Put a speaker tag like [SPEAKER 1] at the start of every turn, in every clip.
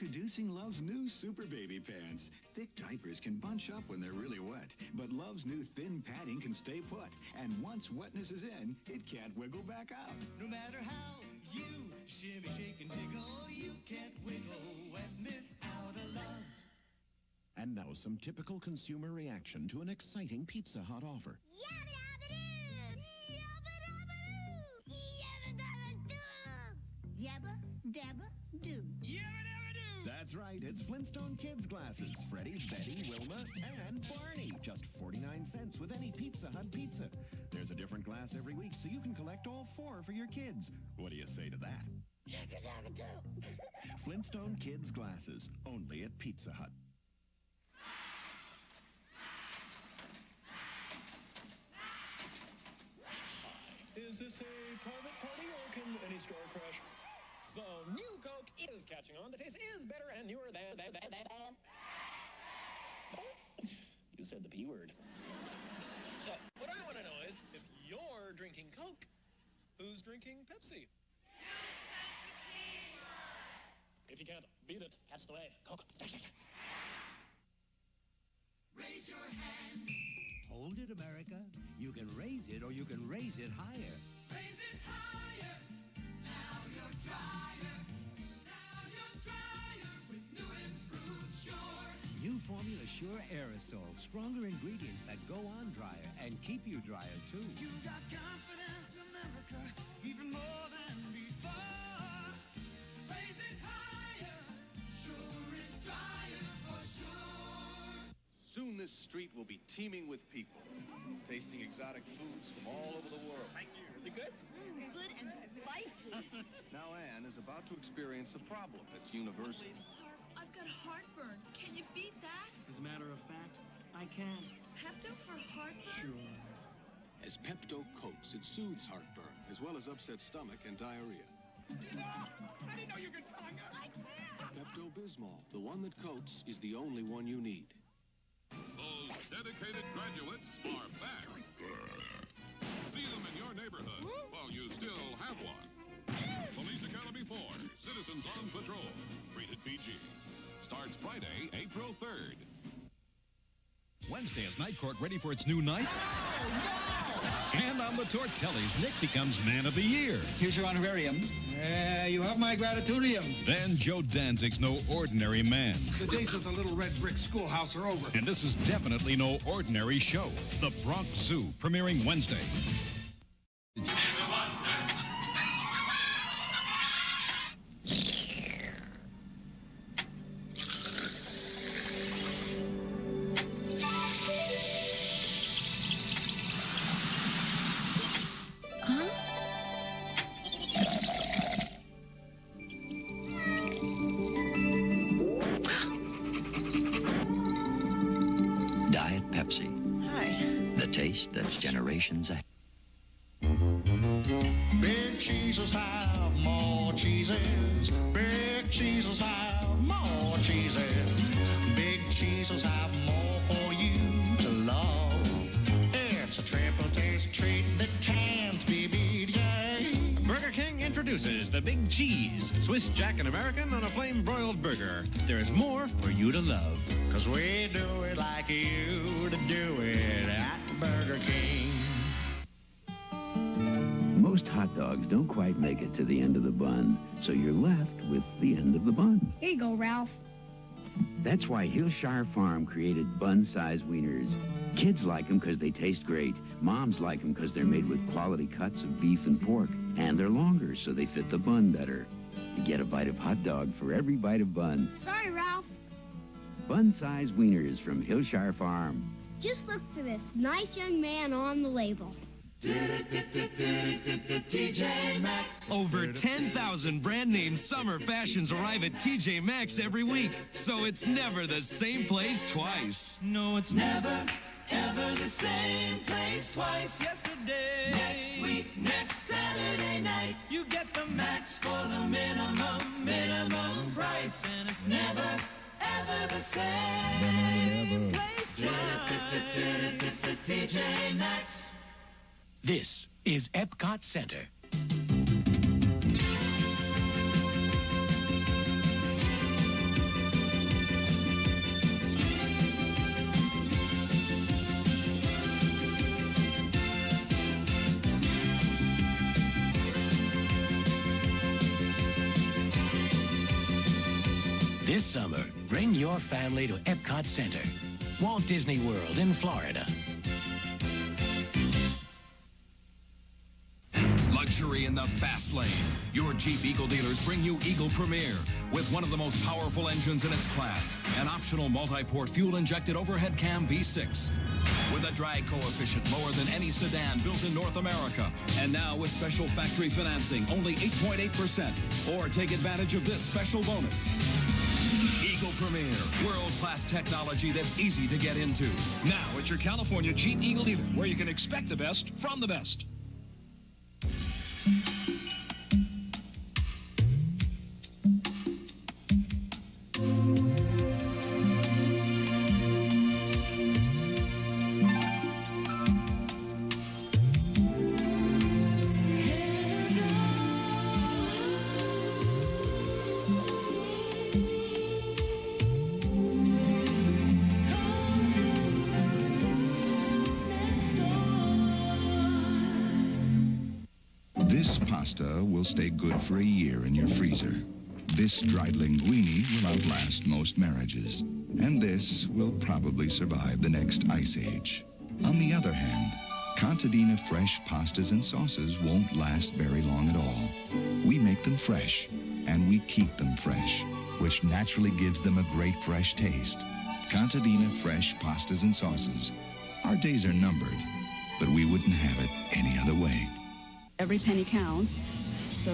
[SPEAKER 1] Introducing Love's new Super Baby Pants. Thick diapers can bunch up when they're really wet, but Love's new thin padding can stay put. And once wetness is in, it can't wiggle back out.
[SPEAKER 2] No matter how you shimmy, shake, and jiggle, you can't wiggle wetness out of Love's.
[SPEAKER 3] And now some typical consumer reaction to an exciting Pizza Hut offer.
[SPEAKER 4] Yabba dabba do.
[SPEAKER 2] Yabba dabba do.
[SPEAKER 3] That's right, it's Flintstone Kids glasses. Freddie, Betty, Wilma, and Barney. Just 49 cents with any Pizza Hut pizza. There's a different glass every week, so you can collect all 4 for your kids. What do you say to that?
[SPEAKER 4] Yabba dabba do.
[SPEAKER 3] Flintstone Kids glasses, only at Pizza Hut.
[SPEAKER 5] Is this a private party or can any store crash?
[SPEAKER 6] So, new Coke is catching on. The taste is better and newer than. Oh, you said the P word.
[SPEAKER 5] So, what I want to know is, if you're drinking Coke, who's drinking Pepsi?
[SPEAKER 6] If you can't beat it, catch the wave. Coke.
[SPEAKER 2] Raise your hand.
[SPEAKER 7] Hold it, America. You can raise it or you can raise it higher.
[SPEAKER 2] Raise it higher. Now you're drier. Now you're drier with newest Proof Sure.
[SPEAKER 7] New Formula Sure Aerosol. Stronger ingredients that go on drier and keep you drier, too.
[SPEAKER 2] You got confidence, America, even more than before. Raise it higher. Sure is drier for sure.
[SPEAKER 8] Soon this street will be teeming with people, tasting exotic foods from all over the world.
[SPEAKER 6] Thank you. Is it good?
[SPEAKER 4] It's good and spicy.
[SPEAKER 8] Now Anne is about to experience a problem that's universal.
[SPEAKER 9] I've got heartburn. Can you beat that?
[SPEAKER 10] As a matter of fact, I can.
[SPEAKER 9] Pepto for heartburn?
[SPEAKER 10] Sure.
[SPEAKER 11] As Pepto coats, it soothes heartburn, as well as upset stomach and diarrhea.
[SPEAKER 6] I didn't know you could conga.
[SPEAKER 9] I can't.
[SPEAKER 11] Pepto-Bismol, the one that coats, is the only one you need.
[SPEAKER 12] Those dedicated graduates are back. See them in your neighborhood while you still have one. Police Academy 4, Citizens on Patrol. Rated PG. Starts Friday, April 3rd.
[SPEAKER 13] Wednesday is Night Court ready for its new night. And on the Tortellis, Nick becomes Man of the Year.
[SPEAKER 14] Here's your honorarium. You have my gratitudium.
[SPEAKER 13] Then Joe Danzig's no ordinary man.
[SPEAKER 15] The days of the little red brick schoolhouse are over.
[SPEAKER 13] And this is definitely no ordinary show. The Bronx Zoo, premiering Wednesday.
[SPEAKER 16] That's generations ahead.
[SPEAKER 2] Big cheeses have more cheeses. Big cheeses have more cheeses. Big cheeses have more for you to love. It's a triple taste treat that can't be beat, yay.
[SPEAKER 17] Burger King introduces the Big Cheese, Swiss Jack and American on a flame-broiled burger. There's more for you to love.
[SPEAKER 2] 'Cause we do it like you to do it at Burger King.
[SPEAKER 18] Most hot dogs don't quite make it to the end of the bun, so you're left with the end of the bun.
[SPEAKER 4] Here you go, Ralph.
[SPEAKER 18] That's why Hillshire Farm created bun-size wieners. Kids like them because they taste great. Moms like them because they're made with quality cuts of beef and pork. And they're longer, so they fit the bun better. You get a bite of hot dog for every bite of bun.
[SPEAKER 4] Sorry, Ralph.
[SPEAKER 18] Bun-size wieners from Hillshire Farm.
[SPEAKER 4] Just look for this nice young man on the label.
[SPEAKER 2] TJ Maxx.
[SPEAKER 17] Over 10,000 brand name summer fashions arrive at TJ Maxx every week, so it's never the same place twice.
[SPEAKER 2] No, it's never, ever the same place twice.
[SPEAKER 17] Yesterday.
[SPEAKER 2] Next week, next Saturday night, you get the Max for the minimum price. And it's never, ever the same place twice. TJ Maxx.
[SPEAKER 17] This is Epcot Center.
[SPEAKER 19] This summer, bring your family to Epcot Center, Walt Disney World in Florida.
[SPEAKER 17] Luxury in the fast lane. Your Jeep Eagle dealers bring you Eagle Premier with one of the most powerful engines in its class, an optional multi-port fuel-injected overhead cam V6 with a drag coefficient lower than any sedan built in North America. And now with special factory financing, only 8.8%. Or take advantage of this special bonus. Eagle Premier, world-class technology that's easy to get into.
[SPEAKER 12] Now at your California Jeep Eagle dealer, where you can expect the best from the best.
[SPEAKER 20] This pasta will stay good for a year in your freezer. This dried linguine will outlast most marriages. And this will probably survive the next ice age. On the other hand, Contadina fresh pastas and sauces won't last very long at all. We make them fresh, and we keep them fresh, which naturally gives them a great fresh taste. Contadina fresh pastas and sauces. Our days are numbered, but we wouldn't have it any other way.
[SPEAKER 21] Every penny counts, so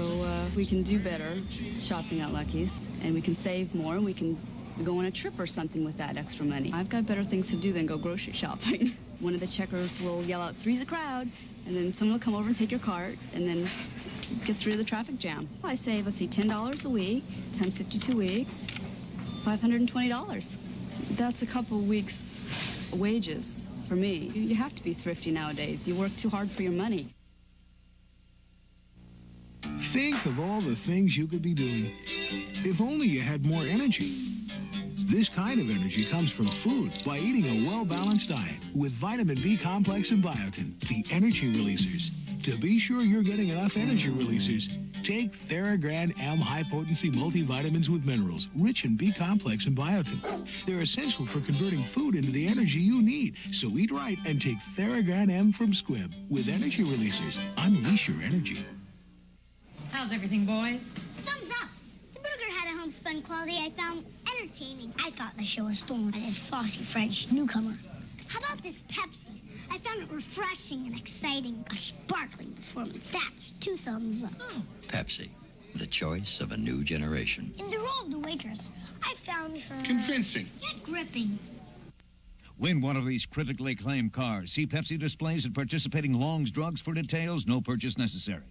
[SPEAKER 21] we can do better shopping at Lucky's, and we can save more, and we can go on a trip or something with that extra money. I've got better things to do than go grocery shopping. One of the checkers will yell out, "Three's a crowd," and then someone will come over and take your cart, and then it gets rid of the traffic jam. I save, let's see, $10 a week, times 52 weeks, $520. That's a couple weeks' wages for me. You have to be thrifty nowadays. You work too hard for your money.
[SPEAKER 15] Think of all the things you could be doing. If only you had more energy. This kind of energy comes from food by eating a well-balanced diet with vitamin B complex and biotin, the energy releasers. To be sure you're getting enough energy releasers, take TheraGran M high-potency multivitamins with minerals, rich in B complex and biotin. They're essential for converting food into the energy you need. So eat right and take TheraGran M from Squibb with energy releasers. Unleash your energy.
[SPEAKER 22] How's everything, boys?
[SPEAKER 4] Thumbs up. The burger had a homespun quality I found entertaining. I thought the show was stolen by this saucy French newcomer. How about this Pepsi? I found it refreshing and exciting. A sparkling performance. That's 2 thumbs up. Oh.
[SPEAKER 16] Pepsi, the choice of a new generation.
[SPEAKER 4] In the role of the waitress, I found her...
[SPEAKER 11] convincing.
[SPEAKER 4] Yet gripping.
[SPEAKER 13] Win one of these critically acclaimed cars. See Pepsi displays at participating Long's Drugs for details. No purchase necessary.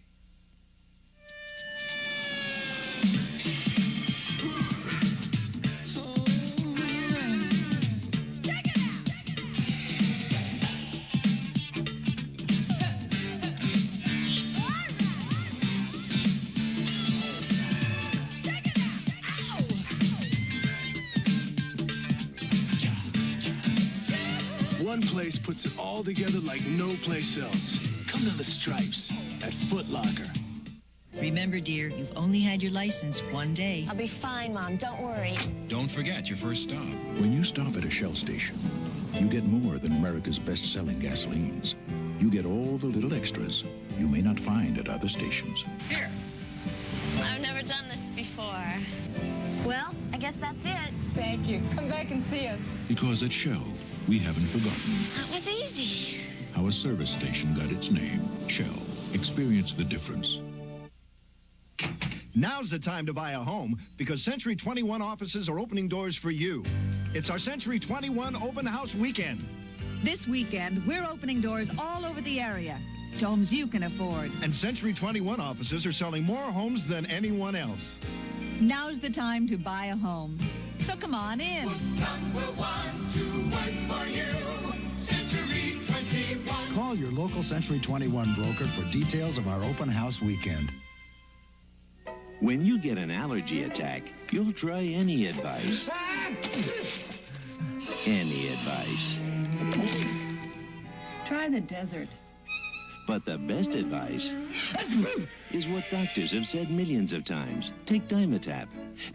[SPEAKER 11] One place puts it all together like no place else. Come to the Stripes at Foot Locker.
[SPEAKER 23] Remember, dear, you've only had your license one day.
[SPEAKER 24] I'll be fine, Mom. Don't worry.
[SPEAKER 12] Don't forget your first stop.
[SPEAKER 25] When you stop at a Shell station, you get more than America's best-selling gasolines. You get all the little extras you may not find at other stations.
[SPEAKER 24] Here. I've never done this before. Well, I guess that's it.
[SPEAKER 22] Thank you. Come back and see us.
[SPEAKER 25] Because at Shell, we haven't forgotten
[SPEAKER 24] That was easy.
[SPEAKER 25] how a service station got its name. Shell. Experience the difference.
[SPEAKER 26] Now's the time to buy a home because Century 21 offices are opening doors for you. It's our Century 21 Open House Weekend.
[SPEAKER 27] This weekend, we're opening doors all over the area to homes you can afford.
[SPEAKER 26] And Century 21 offices are selling more homes than anyone else.
[SPEAKER 27] Now's the time to buy a home. So come on in.
[SPEAKER 2] Number one to work for you. Century 21.
[SPEAKER 28] Call your local Century 21 broker for details of our open house weekend.
[SPEAKER 18] When you get an allergy attack, you'll try any advice. Any advice.
[SPEAKER 22] Try the desert.
[SPEAKER 1] But the best advice is what doctors have said millions of times. Take Dimetapp.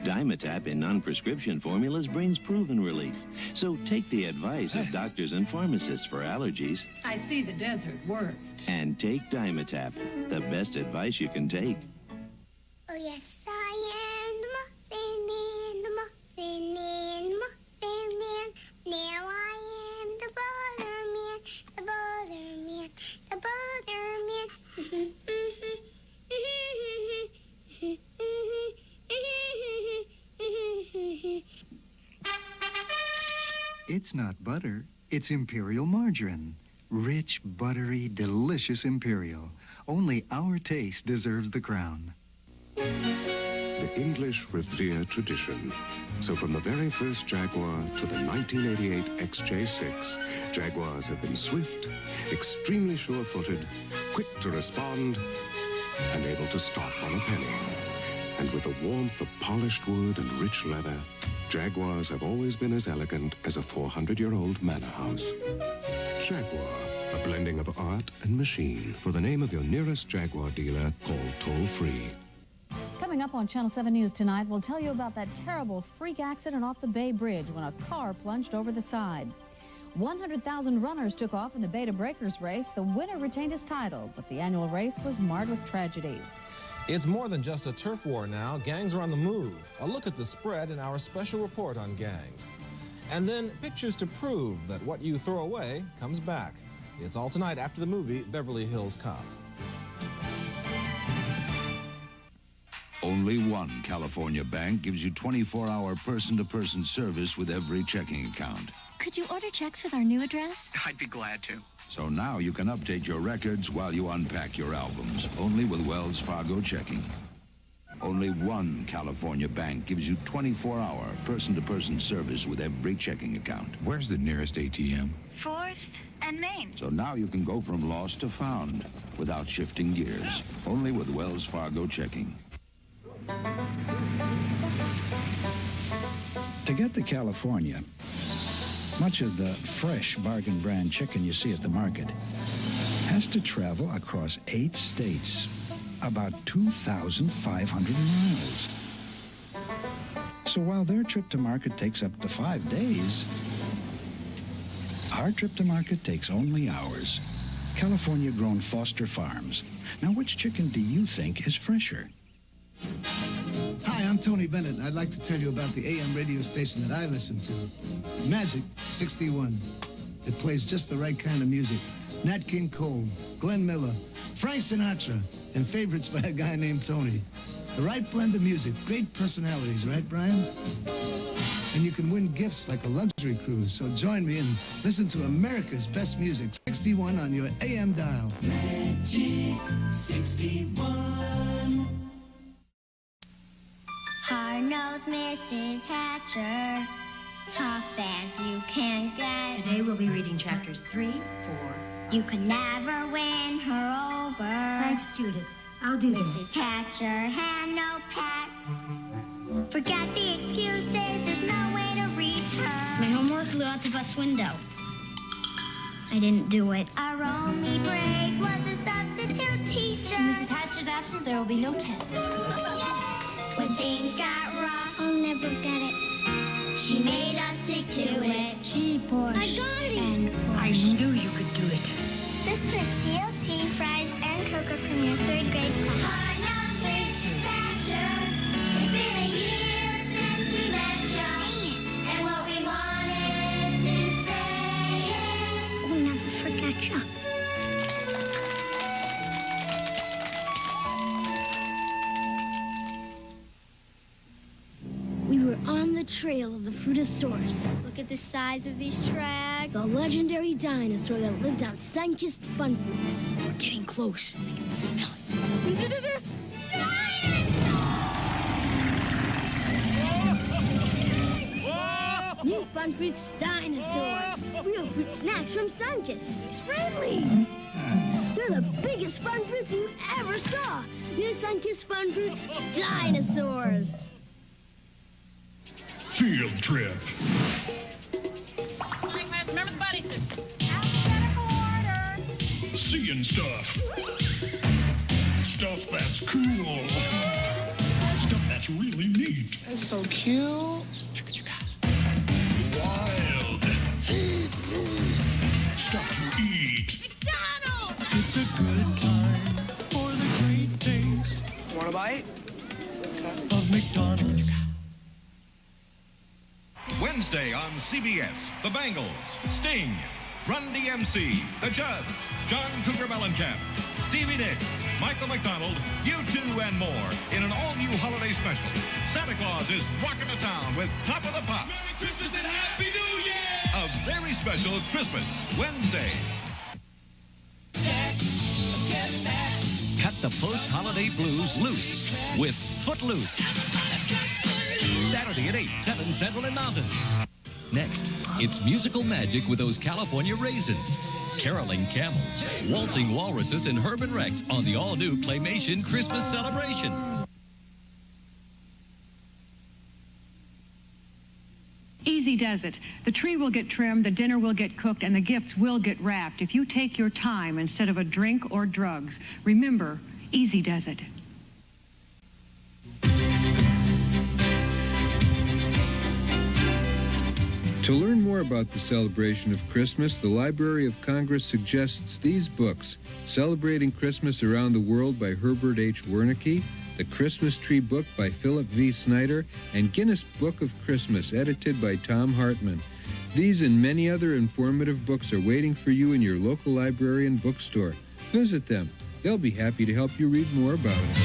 [SPEAKER 1] Dimetapp in non-prescription formulas brings proven relief. So take the advice of doctors and pharmacists for allergies
[SPEAKER 22] I see the desert worked.
[SPEAKER 1] and take Dimetapp, the best advice you can take.
[SPEAKER 4] Oh, yes, I am the Muffin Man, the Muffin Man, the Muffin Man. Now I am the Butter Man, the Butter Man, the Butter Man.
[SPEAKER 3] It's not butter, it's Imperial margarine. Rich, buttery, delicious Imperial. Only our taste deserves the crown.
[SPEAKER 5] The English revere tradition. So from the very first Jaguar to the 1988 XJ6, Jaguars have been swift, extremely sure-footed, quick to respond, and able to stop on a penny. And with the warmth of polished wood and rich leather, Jaguars have always been as elegant as a 400-year-old manor house. Jaguar, a blending of art and machine. For the name of your nearest Jaguar dealer, call toll-free.
[SPEAKER 6] Coming up on Channel 7 News tonight, we'll tell you about that terrible freak accident off the Bay Bridge when a car plunged over the side. 100,000 runners took off in the Beta Breakers race. The winner retained his title, but the annual race was marred with tragedy.
[SPEAKER 7] It's more than just a turf war now. Gangs are on the move. A look at the spread in our special report on gangs. And then pictures to prove that what you throw away comes back. It's all tonight after the movie Beverly Hills Cop.
[SPEAKER 13] Only one California bank gives you 24-hour person-to-person service with every checking account.
[SPEAKER 8] Could you order checks with our new address?
[SPEAKER 9] I'd be glad to.
[SPEAKER 13] So now you can update your records while you unpack your albums, only with Wells Fargo Checking. Only one California bank gives you 24-hour person-to-person service with every checking account.
[SPEAKER 25] Where's the nearest ATM?
[SPEAKER 8] 4th and Main.
[SPEAKER 13] So now you can go from lost to found without shifting gears, only with Wells Fargo Checking.
[SPEAKER 25] To get to California, much of the fresh bargain brand chicken you see at the market has to travel across 8 states, about 2,500 miles. So while their trip to market takes up to 5 days, our trip to market takes only hours. California-grown Foster Farms. Now, which chicken do you think is fresher?
[SPEAKER 10] Hi, I'm Tony Bennett. I'd like to tell you about the AM radio station that I listen to. Magic 61. It plays just the right kind of music. Nat King Cole, Glenn Miller, Frank Sinatra, and favorites by a guy named Tony. The right blend of music, great personalities, right, Brian? And you can win gifts like a luxury cruise. So join me and listen to America's best music, 61 on your AM dial.
[SPEAKER 2] Magic 61.
[SPEAKER 4] Hard-nosed Mrs. Hatcher, tough as you can get.
[SPEAKER 23] Today we'll be reading chapters 3, 4.
[SPEAKER 4] You could never win her over.
[SPEAKER 23] Thanks, Judith. I'll do this.
[SPEAKER 4] Mrs. Hatcher had no pets. Forget the excuses, there's no way to reach her. My homework flew out the bus window. I didn't do it. Our only break was a substitute teacher.
[SPEAKER 23] In Mrs. Hatcher's absence, there will be no test.
[SPEAKER 4] When things got rough, I'll never get it. She made us stick to it. She pushed. I got it. And pushed.
[SPEAKER 23] I knew you could do it.
[SPEAKER 4] This with DLT, fries, and cocoa from your 3rd grade class. Hard-nosed Mrs. Hatcher. It's been a year since we met you. And what we wanted to say is, we'll never forget you. We were on the trail of the Fruitosaurus. Look at the size of these tracks. The legendary dinosaur that lived on sun-kissed fun fruits.
[SPEAKER 23] We're getting close. I can smell it.
[SPEAKER 4] New Fun Fruits dinosaurs. Real fruit snacks from Sunkist. He's friendly. They're the biggest fun fruits you ever saw. New Sunkist Fun Fruits dinosaurs.
[SPEAKER 11] Field trip.
[SPEAKER 22] Remember the buddy system.
[SPEAKER 11] seeing stuff. Stuff that's cool. Stuff that's really neat.
[SPEAKER 9] That's so cute.
[SPEAKER 11] Wild. Stuff to eat.
[SPEAKER 9] McDonald's!
[SPEAKER 11] It's a good time for the great taste.
[SPEAKER 9] Want a bite?
[SPEAKER 11] Of McDonald's.
[SPEAKER 14] Wednesday on CBS, The Bangles, Sting, Run DMC, The Judge, John Cougar Mellencamp, Stevie Nicks, Michael McDonald, U2 and more in an all-new holiday special. Santa Claus is rocking the town with Top of the Pops.
[SPEAKER 11] Merry Christmas and Happy New Year!
[SPEAKER 14] A very special Christmas, Wednesday.
[SPEAKER 15] Cut the post-holiday blues loose with Footloose. Saturday at 8, 7 Central and Mountain. Next, it's musical magic with those California raisins, caroling camels, waltzing walruses, and Herb and Rex on the all-new Claymation Christmas celebration.
[SPEAKER 27] Easy does it. The tree will get trimmed, the dinner will get cooked, and the gifts will get wrapped if you take your time instead of a drink or drugs. Remember, Easy does it.
[SPEAKER 16] To learn more about the celebration of Christmas, the Library of Congress suggests these books: Celebrating Christmas Around the World by Herbert H. Wernicke, The Christmas Tree Book by Philip V. Snyder, and Guinness Book of Christmas, edited by Tom Hartman. These and many other informative books are waiting for you in your local library and bookstore. Visit them. They'll be happy to help you read more about it.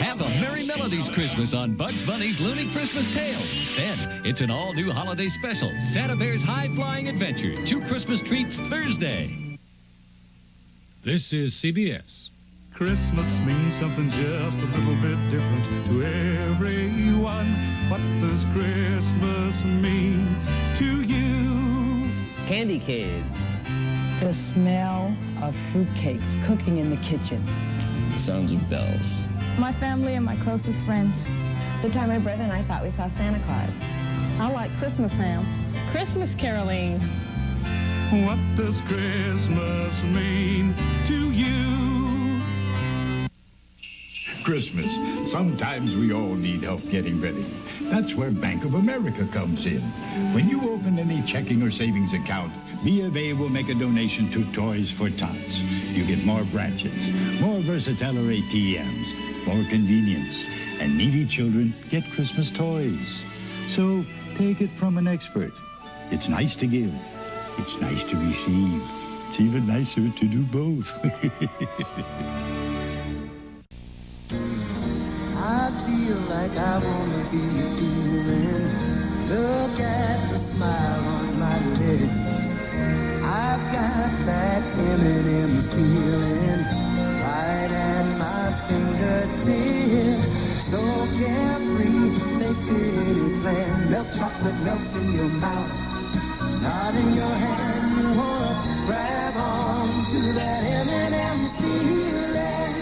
[SPEAKER 15] Have a Merry Melodies Christmas on Bugs Bunny's Looney Christmas Tales. Then, it's an all-new holiday special, Santa Bear's High-Flying Adventure, 2 Christmas Treats Thursday.
[SPEAKER 17] This is CBS.
[SPEAKER 19] Christmas means something just a little bit different to everyone. What does Christmas mean to you?
[SPEAKER 20] Candy canes.
[SPEAKER 21] The smell of fruitcakes cooking in the kitchen.
[SPEAKER 20] Sounds of bells.
[SPEAKER 29] My family and my closest friends.
[SPEAKER 30] The time my brother and I thought we saw Santa Claus.
[SPEAKER 21] I like Christmas ham.
[SPEAKER 29] Christmas caroling.
[SPEAKER 19] What does Christmas mean to you?
[SPEAKER 28] Christmas. Sometimes we all need help getting ready. That's where Bank of America comes in. When you open any checking or savings account, B of A will make a donation to Toys for Tots. You get more branches, more versatile ATMs, more convenience, and needy children get Christmas toys. So take it from an expert. It's nice to give. It's nice to receive. It's even nicer to do both.
[SPEAKER 2] I feel like I wanna be feeling. Look at the smile on my lips. I've got that M&M's feeling right at my fingertips. So carefree, they fit any plan. Milk chocolate melts in your mouth, not in your hand. You wanna grab on to that M&M's feeling.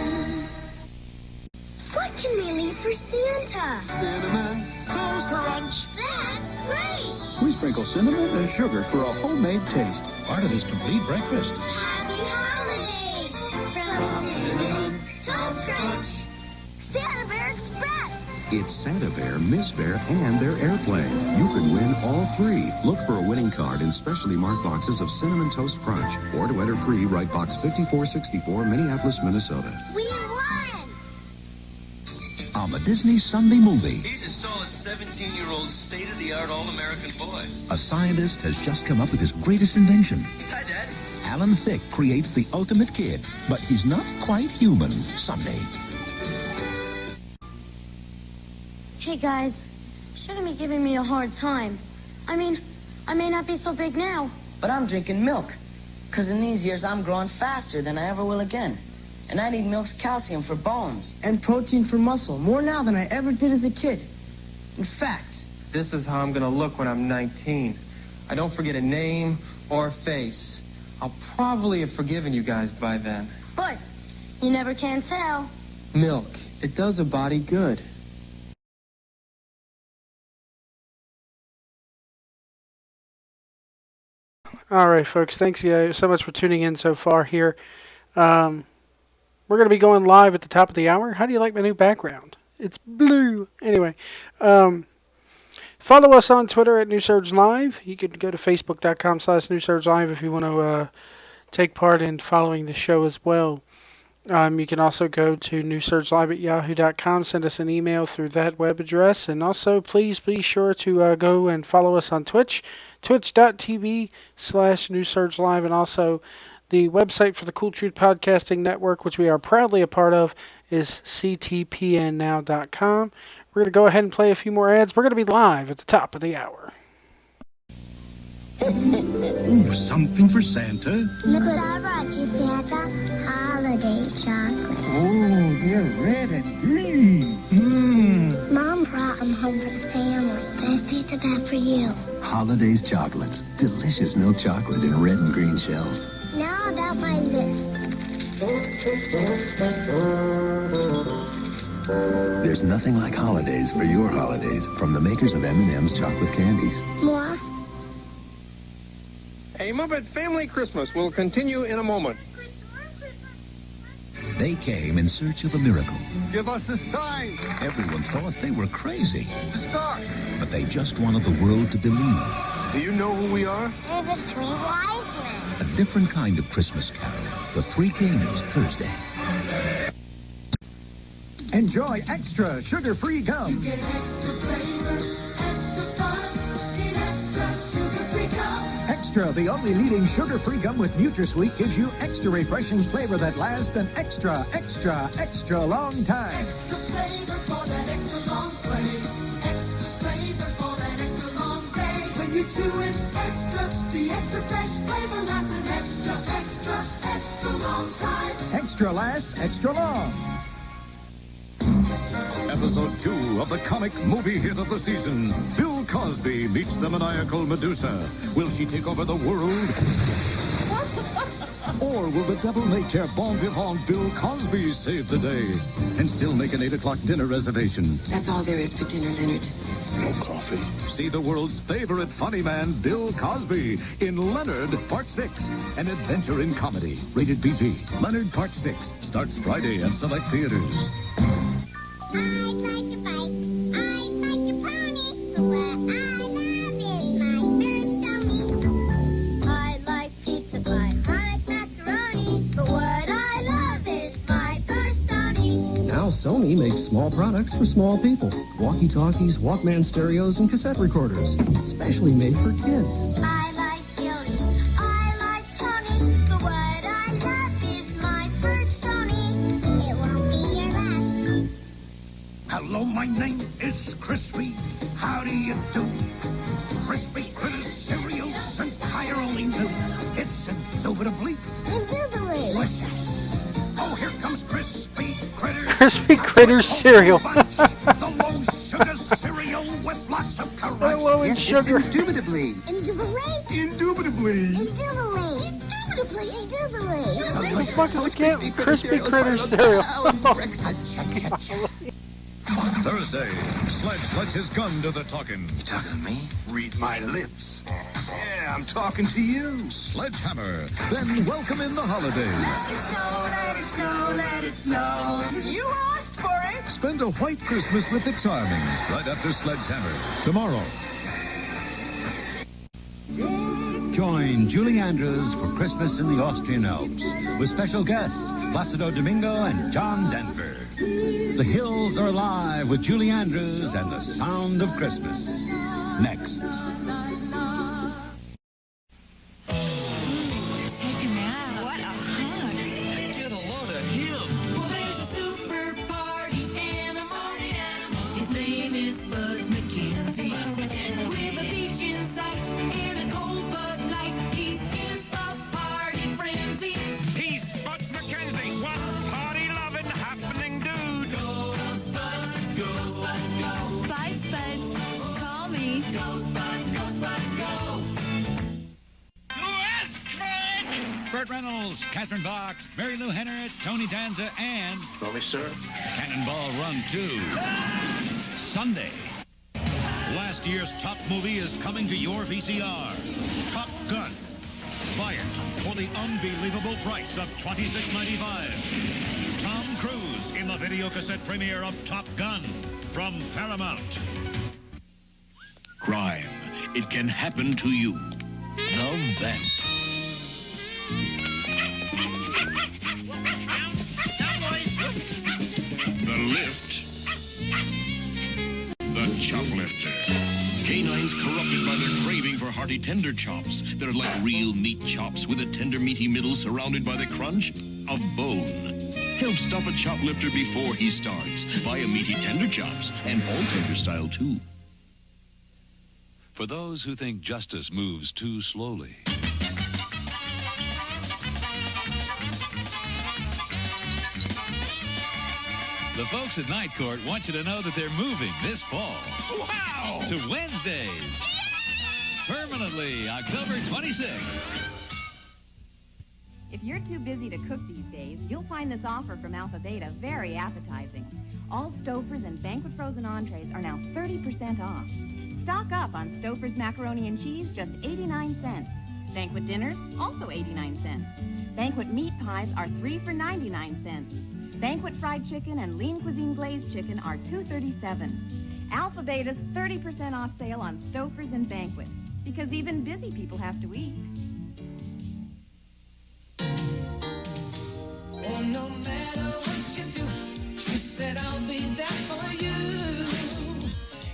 [SPEAKER 4] What can we leave for Santa?
[SPEAKER 2] Cinnamon Toast Crunch.
[SPEAKER 4] That's great.
[SPEAKER 28] We sprinkle cinnamon and sugar for a homemade taste. Part of this complete breakfast.
[SPEAKER 4] Happy holidays from Cinnamon Toast Crunch. Santa Bear Express.
[SPEAKER 31] It's Santa Bear, Miss Bear, and their airplane. You can win all 3. Look for a winning card in specially marked boxes of Cinnamon Toast Crunch. Or to enter free, write Box 5464, Minneapolis, Minnesota.
[SPEAKER 4] We won!
[SPEAKER 28] On the Disney Sunday movie,
[SPEAKER 32] He's a solid 17-year-old state-of-the-art all-American boy.
[SPEAKER 28] a scientist has just come up with his greatest invention.
[SPEAKER 32] Hi, Dad.
[SPEAKER 28] Alan Thicke creates the ultimate kid, but he's not quite human someday.
[SPEAKER 4] Hey guys, shouldn't be giving me a hard time. I mean, I may not be so big now.
[SPEAKER 30] But I'm drinking milk, because in these years I'm growing faster than I ever will again. And I need milk's calcium for bones.
[SPEAKER 9] And protein for muscle, more now than I ever did as a kid. In fact,
[SPEAKER 33] This is how I'm gonna look when I'm 19. I don't forget a name or a face. I'll probably have forgiven you guys by then.
[SPEAKER 4] But you never can tell.
[SPEAKER 33] Milk, it does a body good.
[SPEAKER 1] All right, folks. Thanks so much for tuning in so far here. We're going to be going live at the top of the hour. How do you like my new background? It's blue. Anyway, follow us on Twitter at New Surge Live. You can go to facebook.com/New Surge Live if you want to take part in following the show as well. You can also go to newsurgelive@yahoo.com. Send us an email through that web address. And also, please be sure to go and follow us on Twitch, twitch.tv/New Surge Live. And also, the website for the Cool Truth Podcasting Network, which we are proudly a part of, is ctpnnow.com. We're going to go ahead and play a few more ads. We're going to be live at the top of the hour.
[SPEAKER 31] Ooh, something for Santa.
[SPEAKER 4] Look what I brought you, Santa. Holiday chocolate.
[SPEAKER 31] Oh, they're red and green. Mmm.
[SPEAKER 4] Mom brought them home for the family. But I saved the best for you.
[SPEAKER 31] Holidays chocolates. Delicious milk chocolate in red and green shells.
[SPEAKER 4] Now about my list.
[SPEAKER 31] There's nothing like holidays for your holidays from the makers of M&M's chocolate candies.
[SPEAKER 4] More?
[SPEAKER 33] A Muppet Family Christmas will continue in a moment.
[SPEAKER 31] They came in search of a miracle.
[SPEAKER 2] Give us a sign.
[SPEAKER 31] Everyone thought they were crazy,
[SPEAKER 2] It's the star.
[SPEAKER 31] but they just wanted the world to believe.
[SPEAKER 2] Do you know who we are?
[SPEAKER 4] They're the three wise men.
[SPEAKER 31] A different kind of Christmas carol. The Three Kings, Thursday.
[SPEAKER 3] Enjoy extra sugar-free gum.
[SPEAKER 5] You get extra flavor, extra fun, in extra sugar-free gum.
[SPEAKER 3] Extra, the only leading sugar-free gum with NutraSweet, gives you extra refreshing flavor that lasts an extra long time.
[SPEAKER 5] Extra flavor for that extra long play. Extra flavor for that extra long day. When you chew it extra, the extra fresh flavor lasts an extra long time.
[SPEAKER 3] Extra lasts extra long.
[SPEAKER 6] Episode 2 of the comic movie hit of the season. Bill Cosby meets the maniacal Medusa. Will she take over the world? Or will the devil-may-care bon vivant Bill Cosby save the day and still make an 8 o'clock dinner reservation?
[SPEAKER 7] That's all there is for dinner, Leonard.
[SPEAKER 6] No coffee. See the world's favorite funny man, Bill Cosby, in Leonard Part 6, an adventure in comedy. Rated PG. Leonard Part 6 starts Friday at select theaters.
[SPEAKER 8] Sony makes small products for small people. Walkie-talkies, Walkman stereos, and cassette recorders. Specially made for kids.
[SPEAKER 4] I like Jody. I like Tony. But what I love is my first Sony. It won't be your last.
[SPEAKER 28] Hello, my name is Crispy. How do you do? Crispy Critters cereal sent higher only new. It's indubitably delicious. Oh, here comes Crispy Critters.
[SPEAKER 1] Crispy Critters cereal.
[SPEAKER 28] The low sugar cereal with lots of carrots.
[SPEAKER 1] Low in sugar.
[SPEAKER 28] Indubitably. Indubitably.
[SPEAKER 1] What the fuck is it? Crispy Critters cereal.
[SPEAKER 6] Thursday, Sledge lets his gun do the talking.
[SPEAKER 28] You talking to me? Read my lips. Yeah, I'm talking to you.
[SPEAKER 6] Sledgehammer. Then welcome in the holidays.
[SPEAKER 5] Let it snow, let it snow, let it snow. You asked for it.
[SPEAKER 6] Spend a white Christmas with the Charmings right after Sledgehammer. Tomorrow.
[SPEAKER 10] Join Julie Andrews for Christmas in the Austrian Alps with special guests Placido Domingo and John Denver. The hills are alive with Julie Andrews and the sound of Christmas. Next.
[SPEAKER 23] Take a nap. What a hug.
[SPEAKER 15] Get a load of him.
[SPEAKER 5] Well, there's a super party animal. His name is Buzz McKenzie. With a beach in sight and a cold Bud Light, he's in a party frenzy.
[SPEAKER 12] He's Buzz McKenzie. What party-loving, happening dude.
[SPEAKER 5] Go, Spuds, go, Spuds, go.
[SPEAKER 27] Bye, Spuds. Call me.
[SPEAKER 5] Go, Spuds, go.
[SPEAKER 10] Burt Reynolds, Catherine Bach, Mary Lou Hennert, Tony Danza, and...
[SPEAKER 2] Sorry, sir.
[SPEAKER 10] Cannonball Run 2. Sunday.
[SPEAKER 14] Last year's top movie is coming to your VCR. Top Gun. buy it for the unbelievable price of $26.95. Tom Cruise in the video cassette premiere of Top Gun from Paramount.
[SPEAKER 11] Crime. It can happen to you. The Vent. The Lift. The Choplifter. Canines corrupted by their craving for hearty tender chops that are like real meat chops with a tender meaty middle surrounded by the crunch of bone. Help stop a choplifter before he starts. Buy a meaty tender chops and all tender style too.
[SPEAKER 15] For those who think justice moves too slowly. The folks at Night Court want you to know that they're moving this fall.
[SPEAKER 14] Wow!
[SPEAKER 15] To Wednesdays. Permanently, October 26th.
[SPEAKER 13] If you're too busy to cook these days, you'll find this offer from Alpha Beta very appetizing. All Stouffer's and Banquet frozen entrees are now 30% off. Stock up on Stouffer's macaroni and cheese, just 89 cents. Banquet dinners, also 89 cents. Banquet meat pies are 3 for 99 cents. Banquet fried chicken and lean cuisine glazed chicken are $2.37. Alpha Beta's 30% off sale on Stouffer's and Banquet, because even busy people have to eat.
[SPEAKER 5] Oh, no matter what you do, trust that I'll be there for you.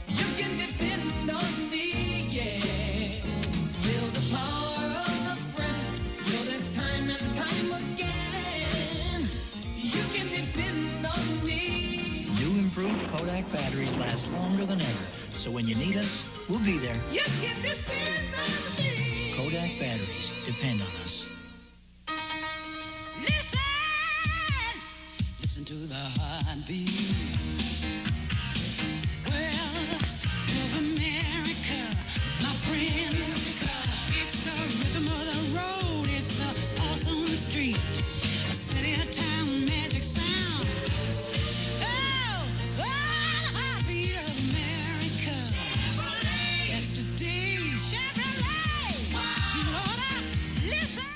[SPEAKER 5] You can depend on me, yeah. Feel the power of a friend. Know that time and time again. You can depend on me.
[SPEAKER 16] New improved Kodak batteries last longer than ever. So when you need us, we'll be there.
[SPEAKER 5] You can depend on me.
[SPEAKER 16] Kodak batteries. Depend on us.
[SPEAKER 5] Listen to the heartbeat. Well, of America, my friend. It's the rhythm of the road. It's the pulse on the street. A city, a town, magic sound. Oh, the heartbeat of America. That's today's Chevrolet. You ought to listen.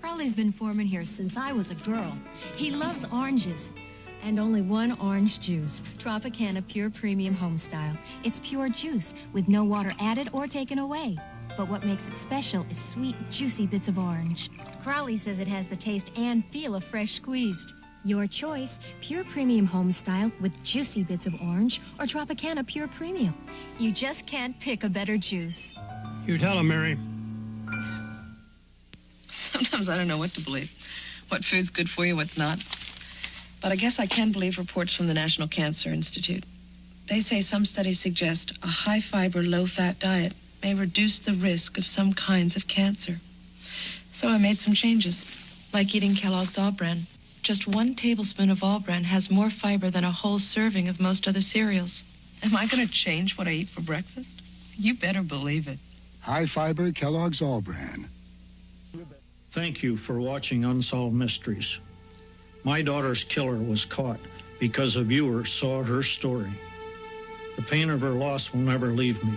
[SPEAKER 17] Crowley's been foreman here since I was a girl. He loves oranges. And only one orange juice, Tropicana Pure Premium Homestyle. It's pure juice with no water added or taken away. But what makes it special is sweet, juicy bits of orange. Crowley says it has the taste and feel of fresh squeezed. Your choice, Pure Premium Homestyle with juicy bits of orange or Tropicana Pure Premium. You just can't pick a better juice.
[SPEAKER 18] You tell him, Mary.
[SPEAKER 7] Sometimes I don't know what to believe. What food's good for you, what's not. But I guess I can believe reports from the National Cancer Institute. They say some studies suggest a high-fiber, low-fat diet may reduce the risk of some kinds of cancer. So I made some changes, like eating Kellogg's All-Bran. Just 1 tablespoon of All-Bran has more fiber than a whole serving of most other cereals. Am I going to change what I eat for breakfast? You better believe it.
[SPEAKER 19] High fiber Kellogg's All-Bran.
[SPEAKER 18] Thank you for watching Unsolved Mysteries. My daughter's killer was caught because a viewer saw her story. The pain of her loss will never leave me,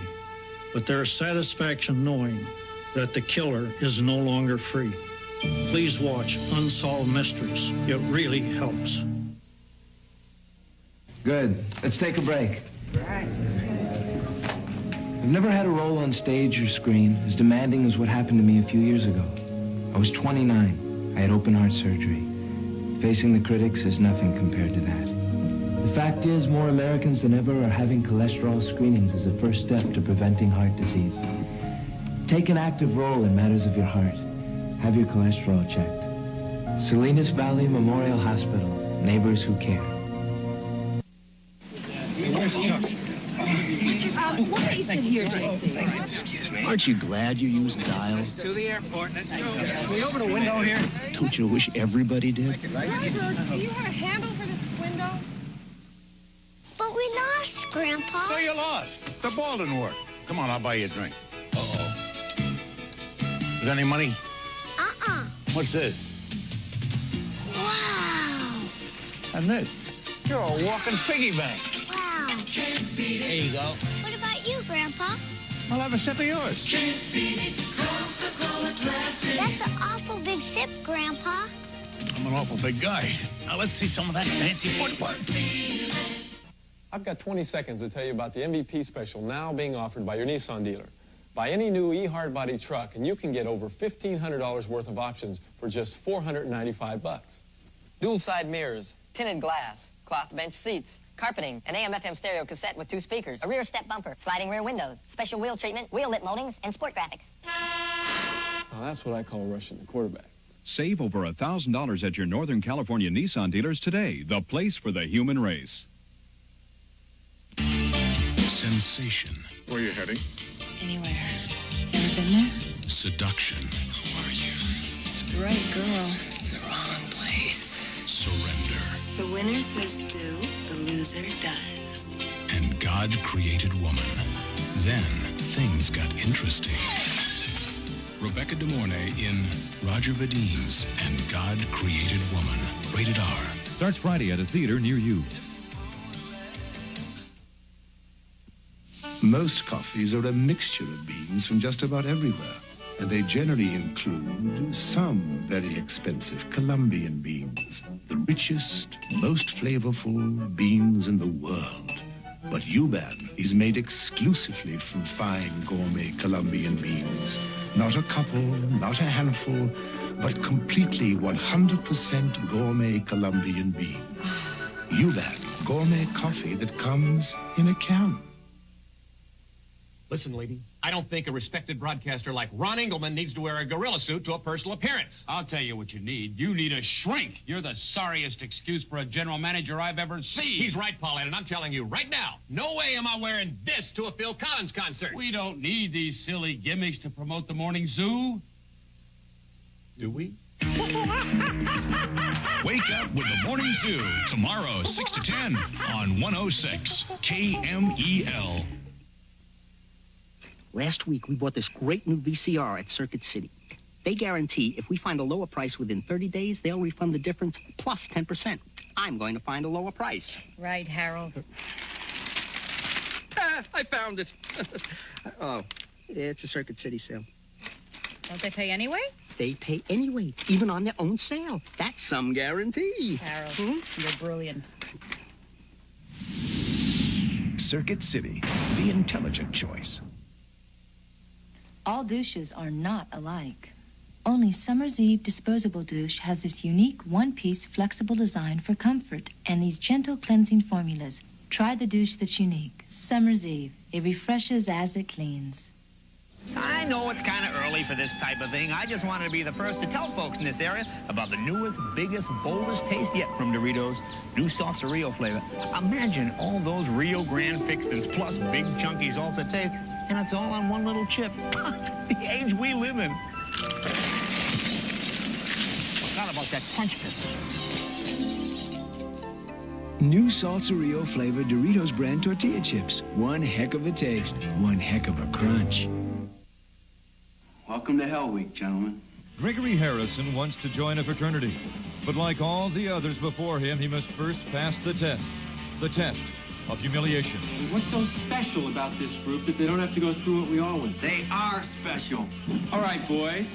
[SPEAKER 18] but there is satisfaction knowing that the killer is no longer free. Please watch Unsolved Mysteries. It really helps.
[SPEAKER 20] Good. Let's take a break. I've never had a role on stage or screen as demanding as what happened to me a few years ago. I was 29. I had open heart surgery. Facing the critics is nothing compared to that. The fact is, more Americans than ever are having cholesterol screenings as a first step to preventing heart disease. Take an active role in matters of your heart. Have your cholesterol checked. Salinas Valley Memorial Hospital. Neighbors who care.
[SPEAKER 18] Where's Chuck?
[SPEAKER 17] What is it here, JC?
[SPEAKER 18] Excuse me.
[SPEAKER 16] Aren't you glad you used dials?
[SPEAKER 18] To the airport. Let's go. Can we open a window here?
[SPEAKER 16] Don't you wish everybody did?
[SPEAKER 4] Driver, do you have a handle for this window? But we lost, Grandpa.
[SPEAKER 12] So you lost. The ball didn't work. Come on, I'll buy you a drink. Uh-oh. You got any money?
[SPEAKER 4] Uh-uh.
[SPEAKER 12] What's this?
[SPEAKER 4] Wow.
[SPEAKER 12] And this? You're a walking piggy bank.
[SPEAKER 4] Wow.
[SPEAKER 12] There you go.
[SPEAKER 4] What about you, Grandpa?
[SPEAKER 12] I'll have a sip of yours.
[SPEAKER 5] Can't beat it.
[SPEAKER 4] That's an awful big sip, Grandpa.
[SPEAKER 12] I'm an awful big guy. Now let's see some of that fancy footwork.
[SPEAKER 3] I've got 20 seconds to tell you about the MVP special now being offered by your Nissan dealer. Buy any new e-hardbody truck and you can get over $1,500 worth of options for just $495.
[SPEAKER 8] Dual side mirrors, tinted glass, cloth bench seats, carpeting, an AM/FM stereo cassette with 2 speakers,
[SPEAKER 9] a rear step bumper, sliding rear windows, special wheel treatment, wheel lip moldings, and sport graphics.
[SPEAKER 3] Now that's what I call rushing the quarterback.
[SPEAKER 21] Save over $1,000 at your Northern California Nissan dealers today. The place for the human race.
[SPEAKER 11] Sensation.
[SPEAKER 12] Where are you heading?
[SPEAKER 7] Anywhere. Ever been there?
[SPEAKER 11] Seduction.
[SPEAKER 7] Who are you? The right girl. The wrong place.
[SPEAKER 11] Surrender.
[SPEAKER 7] The winner says do, the loser does.
[SPEAKER 11] And God created woman. Then things got interesting. Rebecca De Mornay in Roger Vadim's and God Created Woman. Rated R.
[SPEAKER 22] Starts Friday at a theater near you.
[SPEAKER 19] Most coffees are a mixture of beans from just about everywhere, and they generally include some very expensive Colombian beans, the richest, most flavorful beans in the world. But Yuban is made exclusively from fine gourmet Colombian beans. Not a couple, not a handful, but completely 100% gourmet Colombian beans. Yuban, gourmet coffee that comes in a can.
[SPEAKER 24] Listen, lady, I don't think a respected broadcaster like Ron Engelman needs to wear a gorilla suit to a personal appearance.
[SPEAKER 25] I'll tell you what you need. You need a shrink. You're the sorriest excuse for a general manager I've ever seen.
[SPEAKER 24] He's right, Paulette, and I'm telling you right now, no way am I wearing this to a Phil Collins concert.
[SPEAKER 25] We don't need these silly gimmicks to promote the morning zoo.
[SPEAKER 24] Do we?
[SPEAKER 11] Wake up with the Morning Zoo tomorrow, 6 to 10 on 106 KMEL.
[SPEAKER 26] Last week, we bought this great new VCR at Circuit City. They guarantee if we find a lower price within 30 days, they'll refund the difference plus 10%. I'm going to find a lower price.
[SPEAKER 13] Right, Harold.
[SPEAKER 26] I found it. Oh, it's a Circuit City sale.
[SPEAKER 13] Don't they pay anyway?
[SPEAKER 26] They pay anyway, even on their own sale. That's some guarantee.
[SPEAKER 13] Harold, you're brilliant.
[SPEAKER 11] Circuit City, the intelligent choice.
[SPEAKER 29] All douches are not alike. Only Summer's Eve disposable douche has this unique one-piece flexible design for comfort and these gentle cleansing formulas. Try the douche that's unique. Summer's Eve. It refreshes as it cleans.
[SPEAKER 30] I know it's kind of early for this type of thing. I just wanted to be the first to tell folks in this area about the newest, biggest, boldest taste yet from Doritos. New salsa Rio flavor. Imagine all those Rio Grande fixins plus big chunky salsa taste, and it's all on one little chip. The age we live in. Forgot about that crunch business.
[SPEAKER 31] New Salsa Rio flavored Doritos brand tortilla chips. One heck of a taste, one heck of a crunch.
[SPEAKER 32] Welcome to Hell Week, gentlemen.
[SPEAKER 14] Gregory Harrison wants to join a fraternity, but like all the others before him, he must first pass the test of humiliation.
[SPEAKER 32] What's so special about this group that they don't have to go through what we all went through? They are special. All right, boys,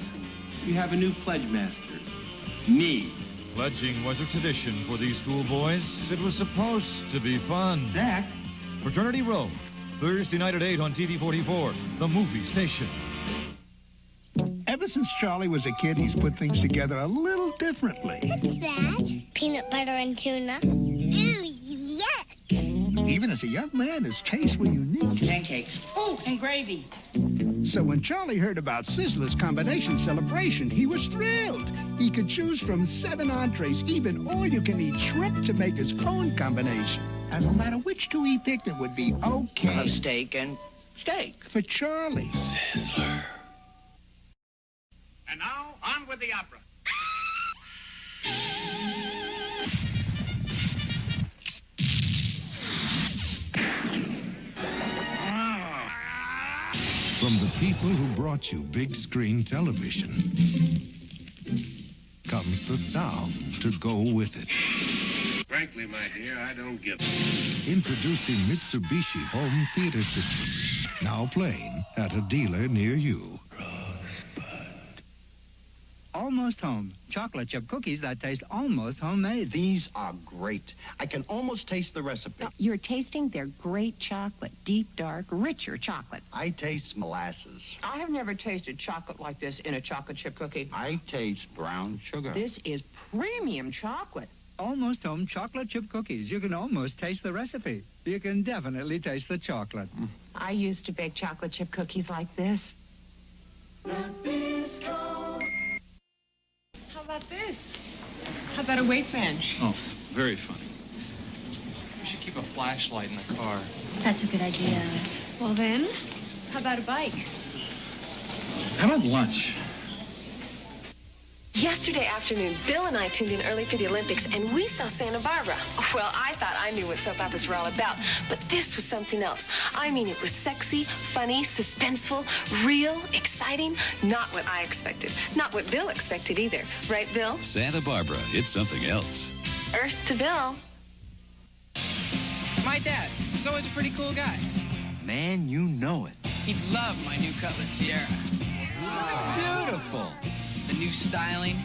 [SPEAKER 32] we have a new pledge master. Me.
[SPEAKER 14] Pledging was a tradition for these schoolboys. It was supposed to be fun.
[SPEAKER 32] Zach?
[SPEAKER 14] Fraternity Row, Thursday night at 8 on TV 44, the movie station.
[SPEAKER 19] Ever since Charlie was a kid, he's put things together a little differently.
[SPEAKER 4] What's that? Peanut butter and tuna. Ew, yuck.
[SPEAKER 19] Even as a young man, his tastes were unique.
[SPEAKER 13] Pancakes. Oh, and gravy.
[SPEAKER 19] So when Charlie heard about Sizzler's combination celebration, he was thrilled. He could choose from 7 entrees, even all-you-can-eat shrimp, to make his own combination. And no matter which two he picked, it would be okay.
[SPEAKER 26] Steak and steak.
[SPEAKER 19] For Charlie.
[SPEAKER 14] Sizzler.
[SPEAKER 24] And now, on with the opera.
[SPEAKER 6] From the people who brought you big screen television comes the sound to go with it.
[SPEAKER 12] Frankly, my dear, I don't give
[SPEAKER 6] Introducing Mitsubishi Home Theater Systems, now playing at a dealer near you.
[SPEAKER 1] Almost Home. Chocolate chip cookies that taste almost homemade.
[SPEAKER 2] These are great. I can almost taste the recipe.
[SPEAKER 5] You're tasting their great chocolate. Deep, dark, richer chocolate.
[SPEAKER 2] I taste molasses.
[SPEAKER 5] I have never tasted chocolate like this in a chocolate chip cookie.
[SPEAKER 2] I taste brown sugar.
[SPEAKER 5] This is premium chocolate.
[SPEAKER 1] Almost Home chocolate chip cookies. You can almost taste the recipe. You can definitely taste the chocolate.
[SPEAKER 5] I used to bake chocolate chip cookies like this.
[SPEAKER 7] How about this? How about a weight bench?
[SPEAKER 10] Oh, very funny.
[SPEAKER 24] We should keep a flashlight in the car.
[SPEAKER 29] That's a good idea.
[SPEAKER 7] Well then, how about a bike?
[SPEAKER 10] How about lunch?
[SPEAKER 15] Yesterday afternoon, Bill and I tuned in early for the Olympics, and we saw Santa Barbara. Well, I thought I knew what soap operas were all about, but this was something else. I mean, it was sexy, funny, suspenseful, real, exciting. Not what I expected. Not what Bill expected either. Right, Bill?
[SPEAKER 22] Santa Barbara, it's something else.
[SPEAKER 15] Earth to Bill.
[SPEAKER 16] My dad was always a pretty cool guy.
[SPEAKER 2] Man, you know it.
[SPEAKER 16] He'd love my new Cutlass Sierra.
[SPEAKER 2] Beautiful.
[SPEAKER 16] The new styling,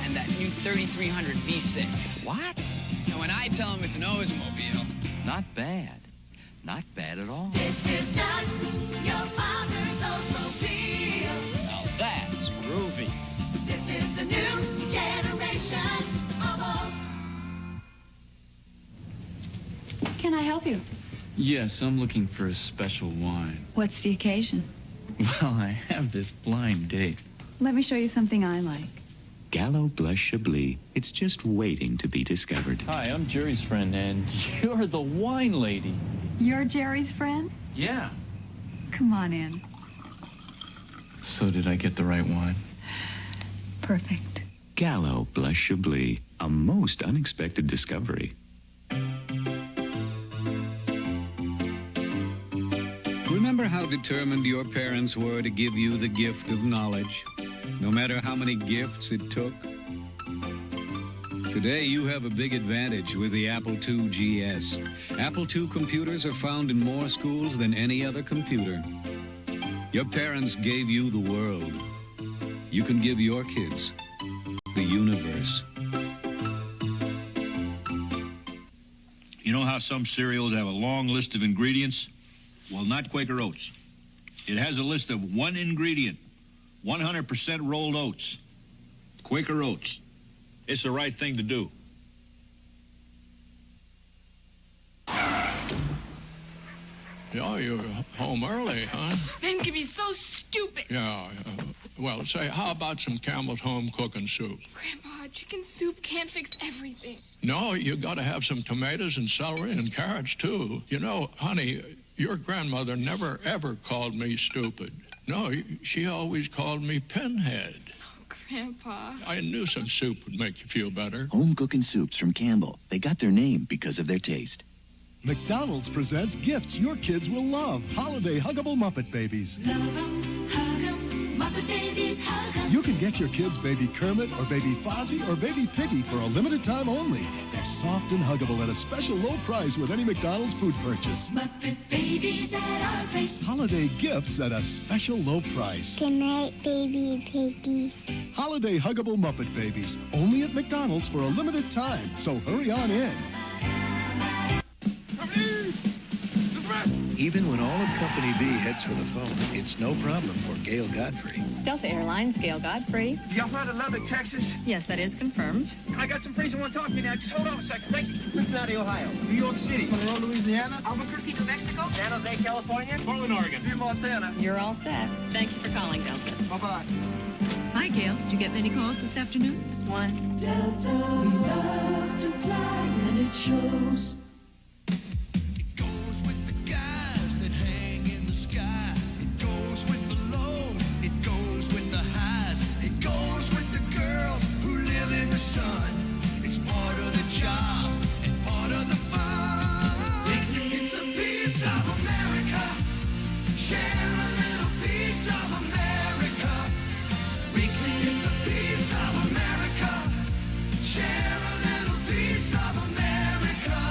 [SPEAKER 16] and that new 3300 V6.
[SPEAKER 2] What?
[SPEAKER 16] And when I tell him it's an Oldsmobile.
[SPEAKER 2] Not bad. Not bad at all.
[SPEAKER 17] This is not your father's Oldsmobile.
[SPEAKER 16] Now that's groovy.
[SPEAKER 17] This is the new generation of Olds.
[SPEAKER 18] Can I help you?
[SPEAKER 10] Yes, I'm looking for a special wine.
[SPEAKER 18] What's the occasion?
[SPEAKER 10] Well, I have this blind date.
[SPEAKER 18] Let me show you something I like.
[SPEAKER 20] Gallo Blush Chablis. It's just waiting to be discovered.
[SPEAKER 10] Hi, I'm Jerry's friend, and you're the wine lady.
[SPEAKER 18] You're Jerry's friend?
[SPEAKER 10] Yeah.
[SPEAKER 18] Come on in.
[SPEAKER 10] So did I get the right wine?
[SPEAKER 18] Perfect.
[SPEAKER 20] Gallo Blush Chablis. A most unexpected discovery.
[SPEAKER 19] Remember how determined your parents were to give you the gift of knowledge, no matter how many gifts it took? Today, you have a big advantage with the Apple II GS. Apple II computers are found in more schools than any other computer. Your parents gave you the world. You can give your kids the universe.
[SPEAKER 12] You know how some cereals have a long list of ingredients? Well, not Quaker Oats. It has a list of one ingredient, 100% rolled oats. Quaker Oats. It's the right thing to do.
[SPEAKER 23] Yeah, you're home early, huh?
[SPEAKER 27] Men can be so stupid.
[SPEAKER 23] Yeah. Well, say, how about some Campbell's home cooking soup?
[SPEAKER 27] Grandpa, chicken soup can't fix everything.
[SPEAKER 23] No, you got to have some tomatoes and celery and carrots, too. You know, honey, your grandmother never, ever called me stupid. No, she always called me Pinhead.
[SPEAKER 27] Oh, Grandpa.
[SPEAKER 23] I knew some soup would make you feel better.
[SPEAKER 20] Home cooking soups from Campbell. They got their name because of their taste.
[SPEAKER 28] McDonald's presents gifts your kids will love. Holiday Huggable Muppet Babies.
[SPEAKER 17] Love 'em, hug 'em, Muppet Babies, hug 'em.
[SPEAKER 28] You can get your kids Baby Kermit or Baby Fozzie or Baby Piggy for a limited time only. They're soft and huggable at a special low price with any McDonald's food purchase.
[SPEAKER 17] Muppet Babies at our place.
[SPEAKER 28] Holiday gifts at a special low price.
[SPEAKER 4] Good night, Baby Piggy.
[SPEAKER 28] Holiday Huggable Muppet Babies. Only at McDonald's for a limited time. So hurry on in.
[SPEAKER 33] Even when all of Company B heads for the phone, it's no problem for Gail Godfrey.
[SPEAKER 34] Delta Airlines, Gail Godfrey.
[SPEAKER 35] Y'all heard of Lubbock, Texas?
[SPEAKER 34] Yes, that is confirmed.
[SPEAKER 35] I got some friends who want to talk to you now. Just hold on a second. Thank you. Cincinnati, Ohio. New York City. Monroe, Louisiana. Albuquerque, New Mexico. San Jose, California. Portland, Oregon. Here, Montana.
[SPEAKER 34] You're all set. Thank you for calling, Delta.
[SPEAKER 35] Bye-bye.
[SPEAKER 34] Hi, Gail. Did you get many calls this afternoon? One.
[SPEAKER 17] Delta, we love to fly, and it shows.
[SPEAKER 20] Sky. It goes with the lows, it goes with the highs, it goes with the girls who live in the sun. It's part of the job and part of the fun. It's a piece of America. Share a little piece of America. Weekly, it's a piece of America. Share a little piece of America.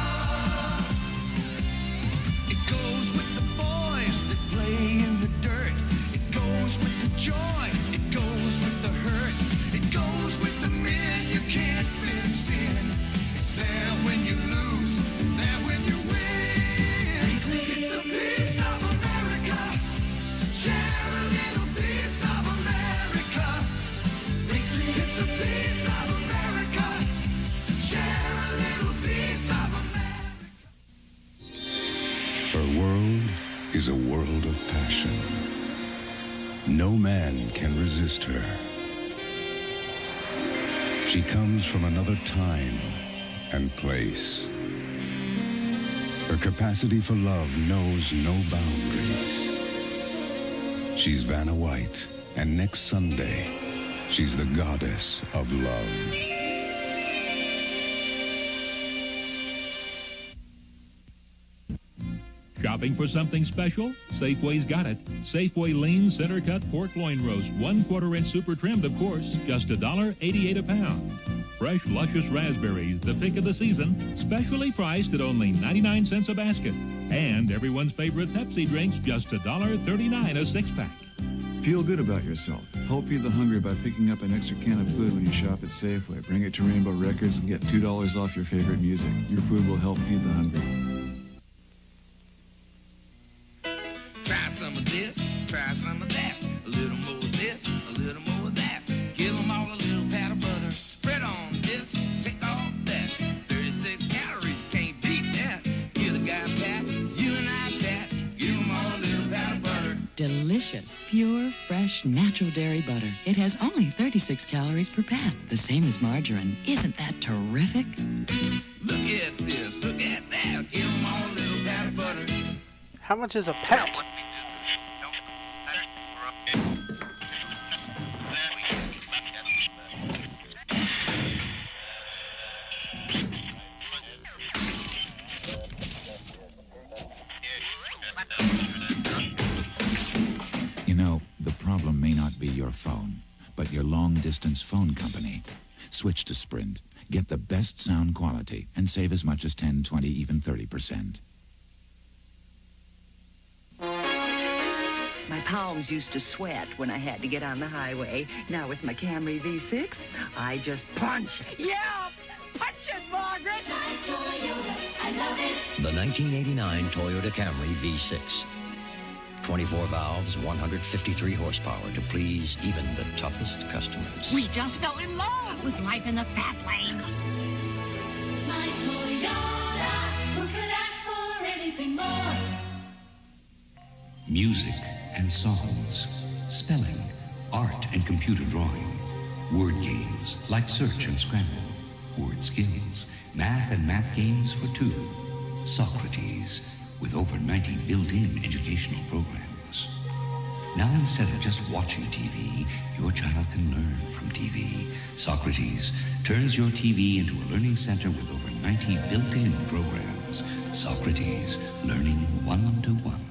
[SPEAKER 22] is a world of passion. No man can resist her. She comes from another time and place. Her capacity for love knows no boundaries. She's Vanna White, and next Sunday, she's the goddess of love.
[SPEAKER 1] Shopping for something special? Safeway's got it. Safeway lean center cut pork loin roast, 1/4 inch super trimmed, of course, just $1.88 a pound. Fresh, luscious raspberries, the pick of the season, specially priced at only 99 cents a basket. And everyone's favorite Pepsi drinks, just $1.39 a six-pack.
[SPEAKER 3] Feel good about yourself. Help feed the hungry by picking up an extra can of food when you shop at Safeway. Bring it to Rainbow Records and get $2 off your favorite music. Your food will help feed the hungry.
[SPEAKER 20] Try some of this, try some of that. A little more of this, a little more of that. Give them all a little pat of butter. Spread on this, take off that. 36 calories, can't beat that. Give the guy a pat, you and I pat. Give them all a little pat of butter.
[SPEAKER 5] Delicious, pure, fresh, natural dairy butter. It has only 36 calories per pat, the same as margarine. Isn't that terrific?
[SPEAKER 20] Look at this, look at that. Give them all a little pat of butter.
[SPEAKER 6] How much is a pet?
[SPEAKER 8] You know, the problem may not be your phone, but your long-distance phone company. Switch to Sprint. Get the best sound quality and save as much as 10, 20, even 30%.
[SPEAKER 9] My palms used to sweat when I had to get on the highway. Now with my Camry V6, I just punch. Yeah! Punch it, Margaret!
[SPEAKER 20] My Toyota, I love it.
[SPEAKER 11] The 1989 Toyota Camry V6. 24 valves, 153 horsepower to please even the toughest customers.
[SPEAKER 9] We just fell in love with life in the fast lane.
[SPEAKER 20] My Toyota, who could ask for anything more?
[SPEAKER 22] Music and songs, spelling, art and computer drawing, word games like Search and Scramble, word skills, math and math games for two, Socrates, with over 90 built-in educational programs. Now instead of just watching TV, your child can learn from TV. Socrates turns your TV into a learning center with over 90 built-in programs. Socrates, learning one-to-one.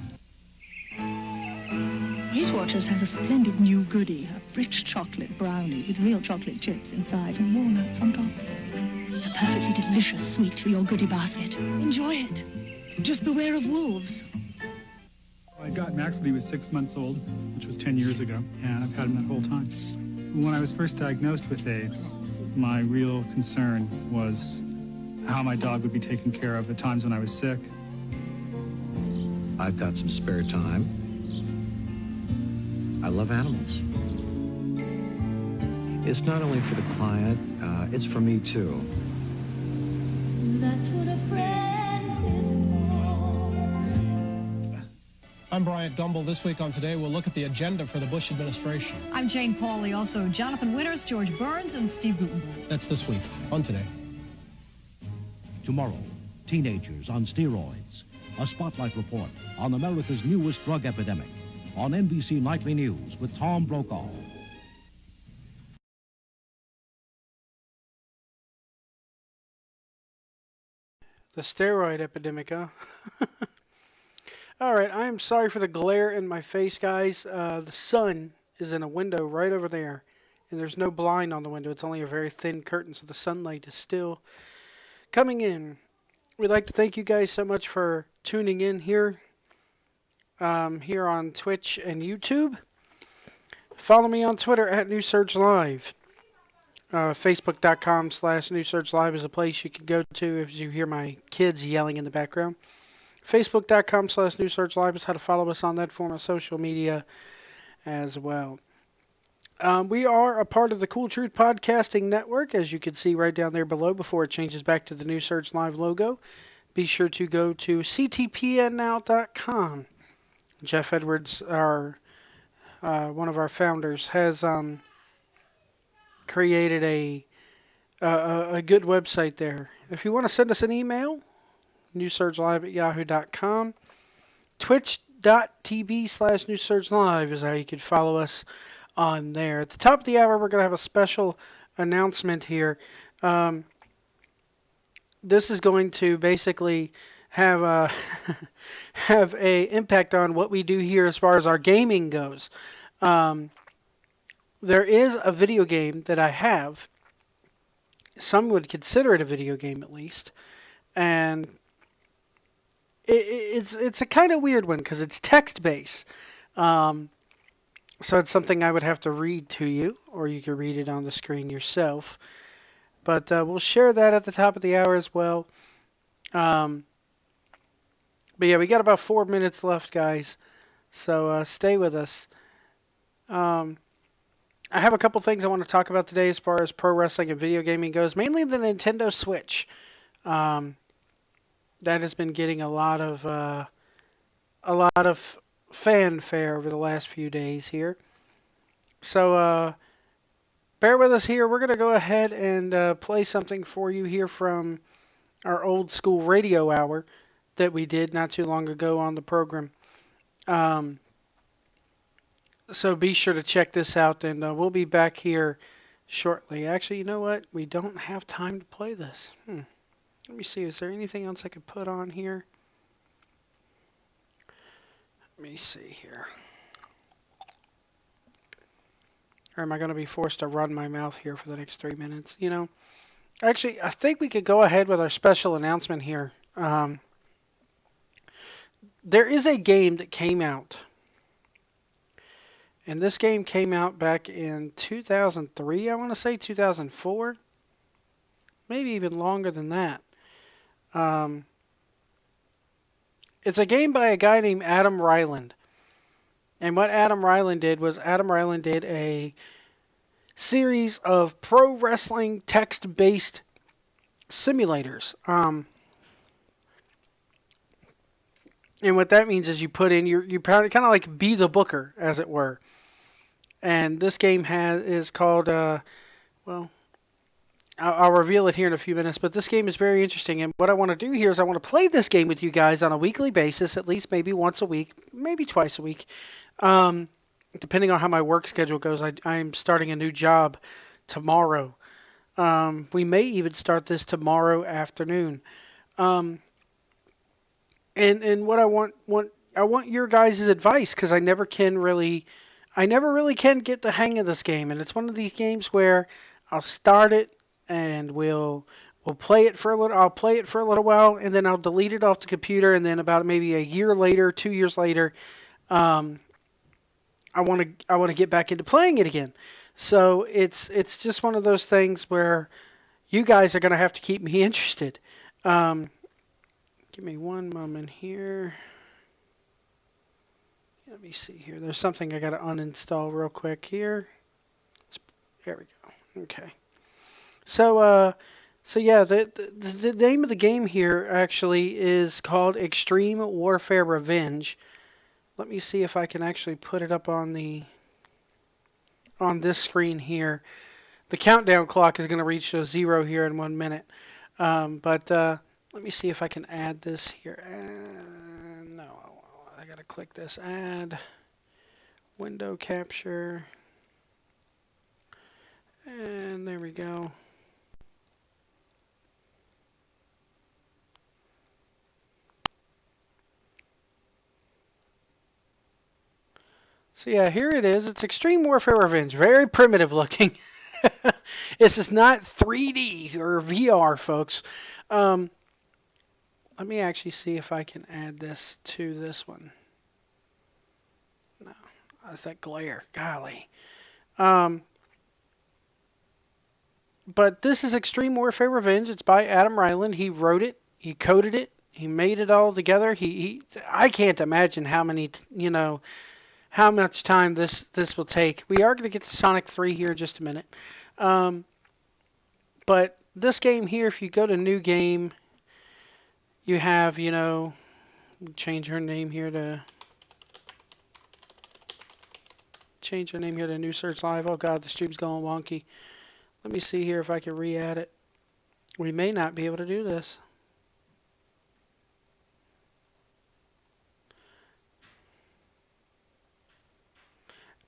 [SPEAKER 13] Weight Watchers has a splendid new goodie, a rich chocolate brownie with real chocolate chips inside and walnuts on top. It's a perfectly delicious sweet for your goodie basket. Enjoy it. Just beware of wolves.
[SPEAKER 14] I got Max when he was 6 months old, which was 10 years ago, and I've had him that whole time. When I was first diagnosed with AIDS, my real concern was how my dog would be taken care of at times when I was sick.
[SPEAKER 21] I've got some spare time. I love animals. It's not only for the client, it's for me too.
[SPEAKER 20] That's what a friend is for.
[SPEAKER 25] I'm Bryant Gumbel. This week on Today, we'll look at the agenda for the Bush administration.
[SPEAKER 26] I'm Jane Pauley. Also, Jonathan Winters, George Burns, and Steve Gutenberg.
[SPEAKER 25] That's this week on Today.
[SPEAKER 30] Tomorrow, teenagers on steroids. A spotlight report on America's newest drug epidemic. On NBC Nightly News with Tom Brokaw.
[SPEAKER 6] The steroid epidemic, huh? All right, I am sorry for the glare in my face, guys. The sun is in a window right over there, and there's no blind on the window. It's only a very thin curtain, so the sunlight is still coming in. We'd like to thank you guys so much for tuning in here. Here on Twitch and YouTube. Follow me on Twitter at New Search Live. Facebook.com/New Search Live is a place you can go to if you hear my kids yelling in the background. Facebook.com/New Search Live is how to follow us on that form of social media as well. We are a part of the Cool Truth Podcasting Network, as you can see right down there below before it changes back to the New Search Live logo. Be sure to go to ctpnnow.com. Jeff Edwards, our one of our founders, has created a good website there. If you want to send us an email, newsurgelive@yahoo.com. Twitch.tv/newsurgelive is how you could follow us on there. At the top of the hour, we're going to have a special announcement here. This is going to basically have a have a impact on what we do here as far as our gaming goes. There is a video game that I have. Some would consider it a video game at least, and it's a kind of weird one because it's text based. So it's something I would have to read to you, or you can read it on the screen yourself. But we'll share that at the top of the hour as well. But yeah, we got about 4 minutes left, guys. So stay with us. I have a couple things I want to talk about today as far as pro wrestling and video gaming goes. Mainly the Nintendo Switch. That has been getting a lot of fanfare over the last few days here. So bear with us here. We're going to go ahead and play something for you here from our old school radio hour that we did not too long ago on the program. So be sure to check this out, and we'll be back here shortly. Actually, you know what? We don't have time to play this. Let me see. Is there anything else I could put on here? Let me see here. Or am I going to be forced to run my mouth here for the next 3 minutes? You know, actually, I think we could go ahead with our special announcement here. There is a game that came out. And this game came out back in 2003, I want to say 2004. Maybe even longer than that. It's a game by a guy named Adam Ryland. And what Adam Ryland did was Adam Ryland did a series of pro wrestling text-based simulators. And what that means is you put in, you kind of like be the booker, as it were. And this game is called, well, I'll reveal it here in a few minutes, but this game is very interesting. And what I want to do here is I want to play this game with you guys on a weekly basis, at least maybe once a week, maybe twice a week. Depending on how my work schedule goes, I'm starting a new job tomorrow. We may even start this tomorrow afternoon. And what I want your guys' advice, because I never really can get the hang of this game. And it's one of these games where I'll start it and we'll play it for a little. I'll play it for a little while, and then I'll delete it off the computer. And then about maybe a year later, 2 years later, I want to get back into playing it again. So it's just one of those things where you guys are going to have to keep me interested. Give me one moment here. Let me see here. There's something I got to uninstall real quick here. There we go. Okay. So yeah, the name of the game here actually is called Extreme Warfare Revenge. Let me see if I can actually put it up on this screen here. The countdown clock is going to reach a 0 here in 1 minute. But let me see if I can add this here. No, I got to click this. Add window capture. And there we go. So yeah, here it is. It's Extreme Warfare Revenge. Very primitive looking. This is not 3D or VR, folks. Let me actually see if I can add this to this one. No, that's that glare. Golly. But this is Extreme Warfare Revenge. It's by Adam Ryland. He wrote it. He coded it. He made it all together. I can't imagine how many, how much time this will take. We are going to get to Sonic 3 here in just a minute. But this game here, if you go to New Game, you have, change her name here to change our name here to New Search Live. Oh god, the stream's going wonky. Let me see here if I can re-add it. We may not be able to do this.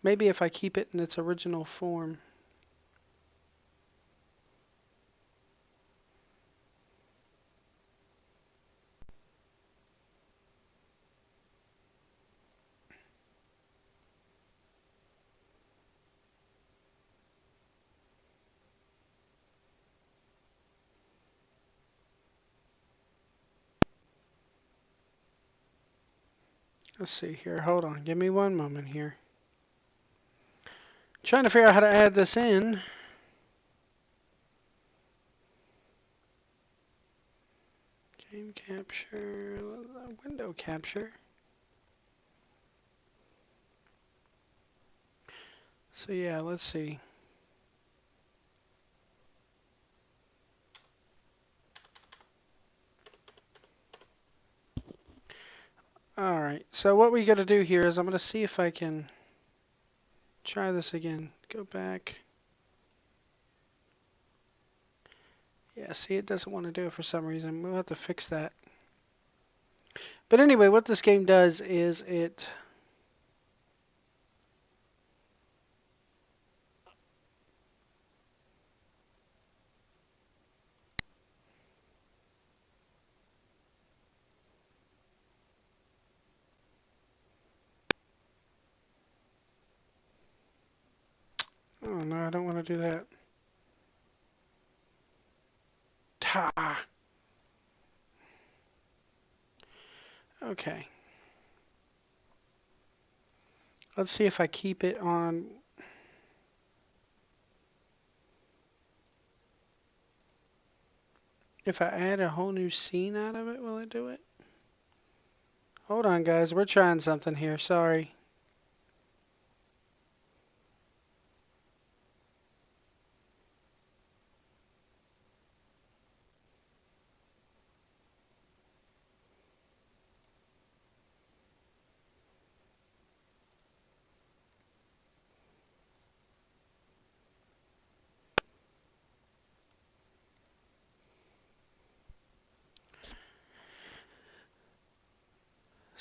[SPEAKER 6] Maybe if I keep it in its original form. Let's see here. Hold on. Give me one moment here. Trying to figure out how to add this in. Game capture, window capture. So yeah, let's see. Alright, so what we got to do here is I'm going to see if I can try this again. Go back. Yeah, see, it doesn't want to do it for some reason. We'll have to fix that. But anyway, what this game does is it... Oh no, I don't want to do that. Ta! Okay. Let's see if I keep it on... If I add a whole new scene out of it, will it do it? Hold on, guys. We're trying something here. Sorry.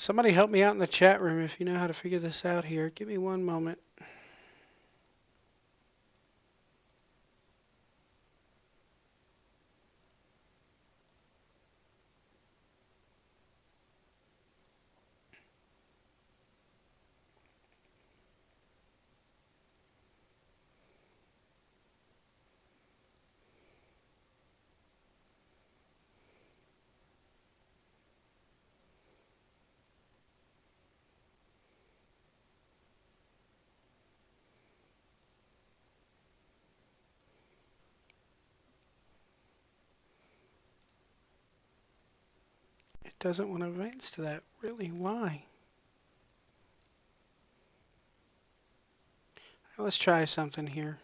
[SPEAKER 6] Somebody help me out in the chat room if you know how to figure this out here. Give me one moment. It doesn't want to advance to that. Really? Why? Let's try something here.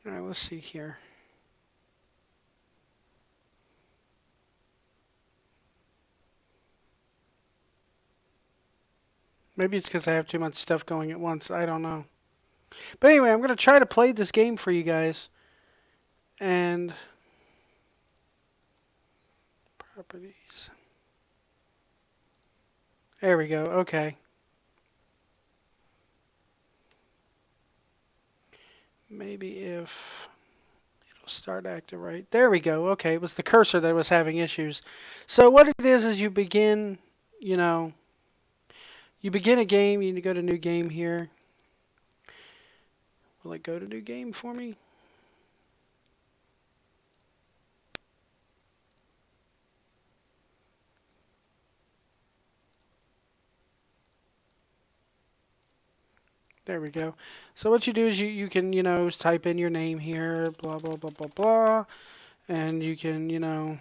[SPEAKER 6] All right, let's see here. Maybe it's because I have too much stuff going at once. I don't know. But anyway, I'm going to try to play this game for you guys. And... Properties. There we go. Okay. Maybe if... It'll start acting right. There we go. Okay, it was the cursor that was having issues. So what it is you begin, you know... You begin a game, you need to go to new game here. Will it go to new game for me? There we go. So what you do is you can, type in your name here, blah, blah, blah, blah, blah. And you can, you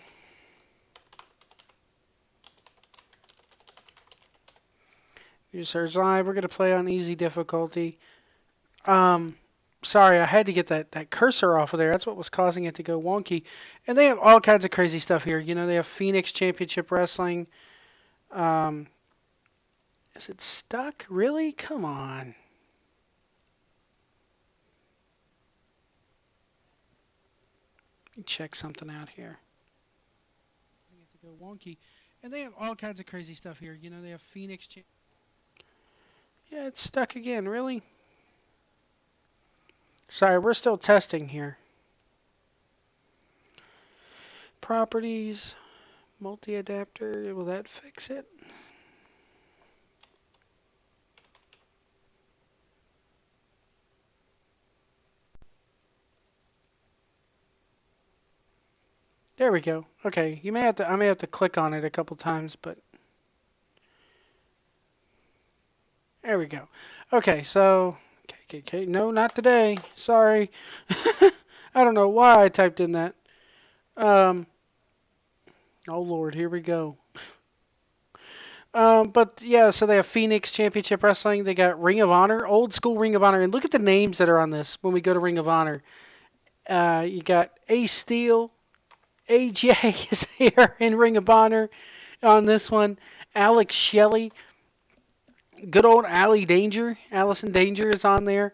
[SPEAKER 6] search live. We're going to play on easy difficulty. Sorry, I had to get that cursor off of there. That's what was causing it to go wonky. And they have all kinds of crazy stuff here. They have Phoenix Championship Wrestling. Is it stuck? Really? Come on. Let me check something out here. To go wonky. And they have all kinds of crazy stuff here. They have Phoenix. Yeah, it's stuck again. Really? Sorry, we're still testing here. Properties, multi-adapter, will that fix it? There we go. Okay, I may have to click on it a couple times, but there we go. Okay, so okay, no, not today. Sorry. I don't know why I typed in that. Oh Lord, here we go. But yeah, so they have Phoenix Championship Wrestling. They got Ring of Honor, old school Ring of Honor, and look at the names that are on this when we go to Ring of Honor. You got Ace Steel, AJ is here in Ring of Honor on this one. Alex Shelley. Good old Allison Danger is on there.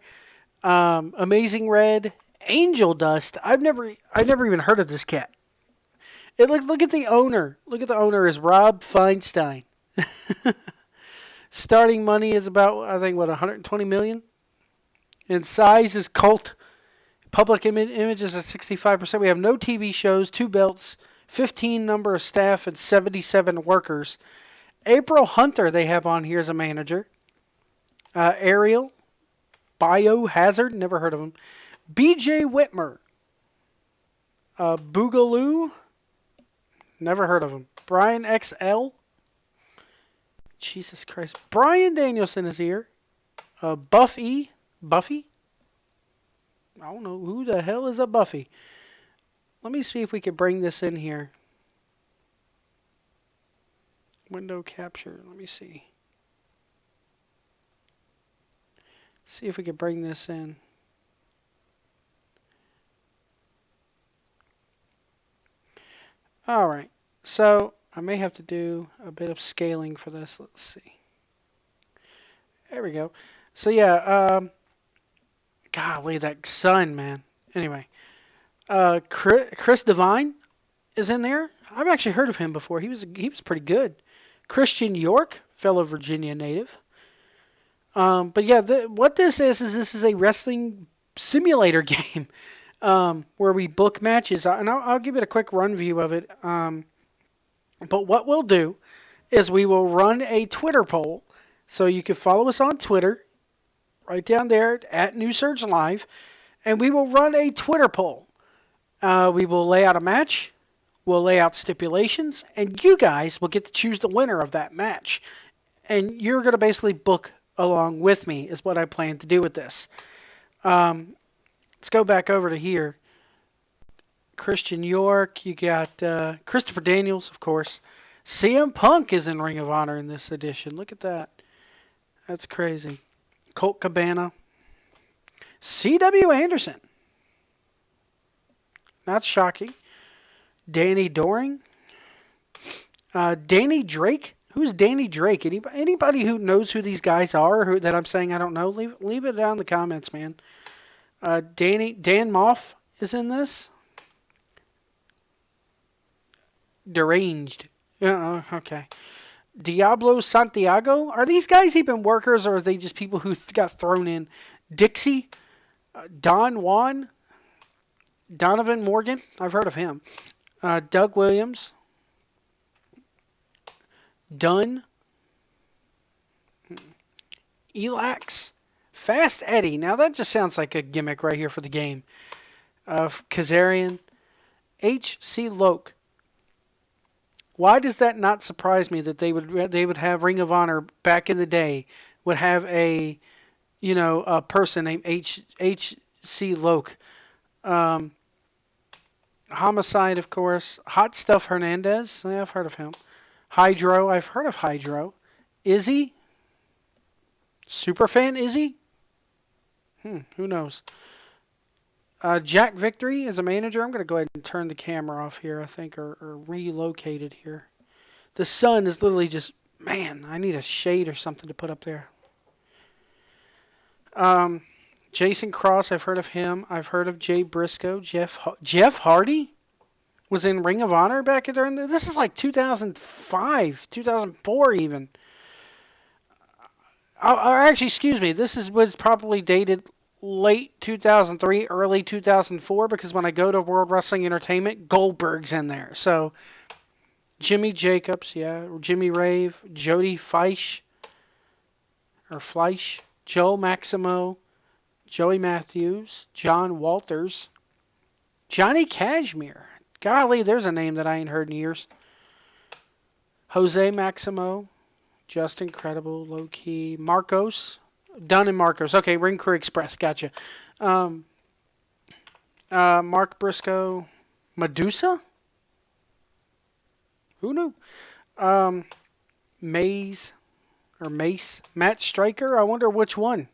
[SPEAKER 6] Amazing Red, Angel Dust. I've never even heard of this cat. Look at the owner. Look at the owner is Rob Feinstein. Starting money is about, I think, 120 million. And size is cult. Public images at 65%. We have no TV shows, 2 belts, 15 number of staff, and 77 workers. April Hunter they have on here as a manager. Ariel, Biohazard, never heard of him. BJ Whitmer. Boogaloo, never heard of him. Brian XL. Jesus Christ. Brian Danielson is here. Buffy. I don't know who the hell is a Buffy. Let me see if we can bring this in here. Window capture. Let me see. See if we can bring this in. All right. So I may have to do a bit of scaling for this. Let's see. There we go. So yeah, golly, that sun, man. Anyway, Chris Devine is in there. I've actually heard of him before. He was pretty good. Christian York, fellow Virginia native. But yeah, what this is this is a wrestling simulator game where we book matches. And I'll give it a quick run view of it. But what we'll do is we will run a Twitter poll. So you can follow us on Twitter, right down there at New Surge Live. And we will run a Twitter poll. We will lay out a match. We'll lay out stipulations, and you guys will get to choose the winner of that match. And you're going to basically book along with me is what I plan to do with this. Let's go back over to here. Christian York, you got Christopher Daniels, of course. CM Punk is in Ring of Honor in this edition. Look at that. That's crazy. Colt Cabana. C.W. Anderson. Not shocking. Danny Doring. Danny Drake. Who's Danny Drake? Anybody who knows who these guys are that I'm saying I don't know, leave it down in the comments, man. Dan Moff is in this. Deranged. Okay. Diablo Santiago. Are these guys even workers or are they just people who got thrown in? Dixie. Don Juan. Donovan Morgan. I've heard of him. Doug Williams. Dunn. Elax. Fast Eddie. Now that just sounds like a gimmick right here for the game. Kazarian. H.C. Loke. Why does that not surprise me that they would have Ring of Honor back in the day would have a a person named H.C. Loke. Homicide, of course. Hot Stuff Hernandez. Yeah, I've heard of him. Hydro. I've heard of Hydro. Izzy. Superfan Izzy? Who knows? Jack Victory is a manager. I'm going to go ahead and turn the camera off here, I think, or relocate it here. The sun is literally just, man, I need a shade or something to put up there. Jason Cross, I've heard of him. I've heard of Jay Briscoe. Jeff Hardy was in Ring of Honor back during this is like 2005, 2004 even. Or actually, excuse me, was probably dated late 2003, early 2004, because when I go to World Wrestling Entertainment, Goldberg's in there. So, Jimmy Jacobs, yeah, Jimmy Rave, Jody Fleisch, Joe Maximo, Joey Matthews, John Walters, Johnny Cashmere. Golly, there's a name that I ain't heard in years. Jose Maximo, Justin Credible, Low Key, Marcos, Dunn and Marcos. Okay, Ring Crew Express, gotcha. Mark Briscoe, Medusa? Who knew? Mace, Matt Stryker, I wonder which one.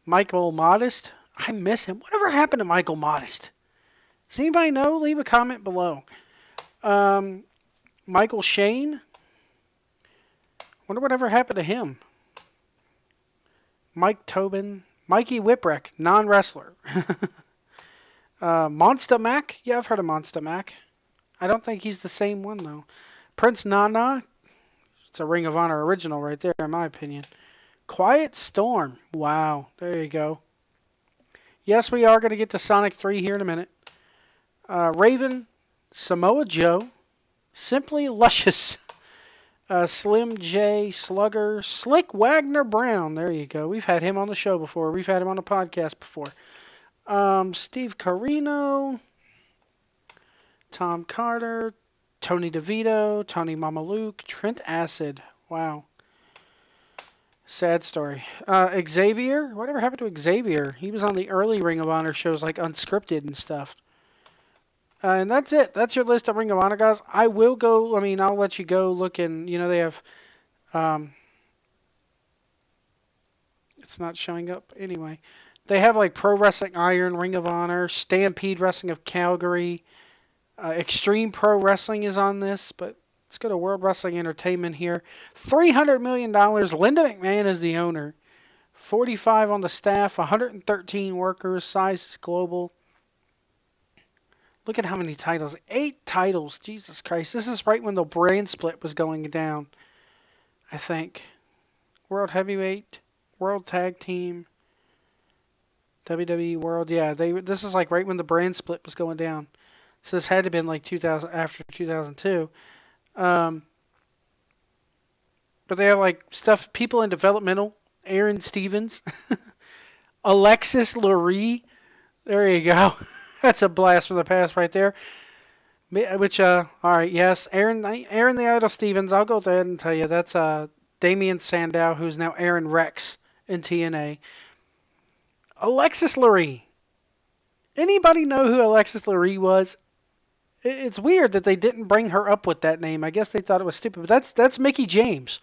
[SPEAKER 6] Michael Modest, I miss him. Whatever happened to Michael Modest? Does anybody know? Leave a comment below. Michael Shane, wonder whatever happened to him. Mike Tobin, Mikey Whipwreck, non-wrestler. Monsta Mac, yeah, I've heard of Monsta Mac. I don't think he's the same one, though. Prince Nana, it's a Ring of Honor original right there, in my opinion. Quiet Storm, wow, there you go. Yes, we are going to get to Sonic 3 here in a minute. Raven, Samoa Joe, Simply Luscious, Slim J, Slugger, Slick Wagner Brown, there you go. We've had him on the show before. We've had him on the podcast before. Steve Carino, Tom Carter, Tony DeVito, Tony Mamaluke, Trent Acid. Wow. Sad story. Xavier, whatever happened to Xavier? He was on the early Ring of Honor shows like Unscripted and stuff. And that's it. That's your list of Ring of Honor guys. I will go, I'll let you go look and, they have, it's not showing up anyway. They have like Pro Wrestling Iron, Ring of Honor, Stampede Wrestling of Calgary, Extreme Pro Wrestling is on this, but let's go to World Wrestling Entertainment here. $300 million. Linda McMahon is the owner. 45 on the staff, 113 workers, size is global. Look at how many titles. 8 titles. Jesus Christ. This is right when the brand split was going down, I think. World Heavyweight, World Tag Team, WWE World. Yeah, this is like right when the brand split was going down. So this had to have been like 2000 after 2002. But they have like stuff, people in developmental. Aaron Stevens. Alexis Lurie. There you go. That's a blast from the past right there. Which, all right, yes. Aaron the Idol Stevens, I'll go ahead and tell you. That's Damian Sandow, who's now Aaron Rex in TNA. Alexis Lurie. Anybody know who Alexis Lurie was? It's weird that they didn't bring her up with that name. I guess they thought it was stupid, but that's Mickie James.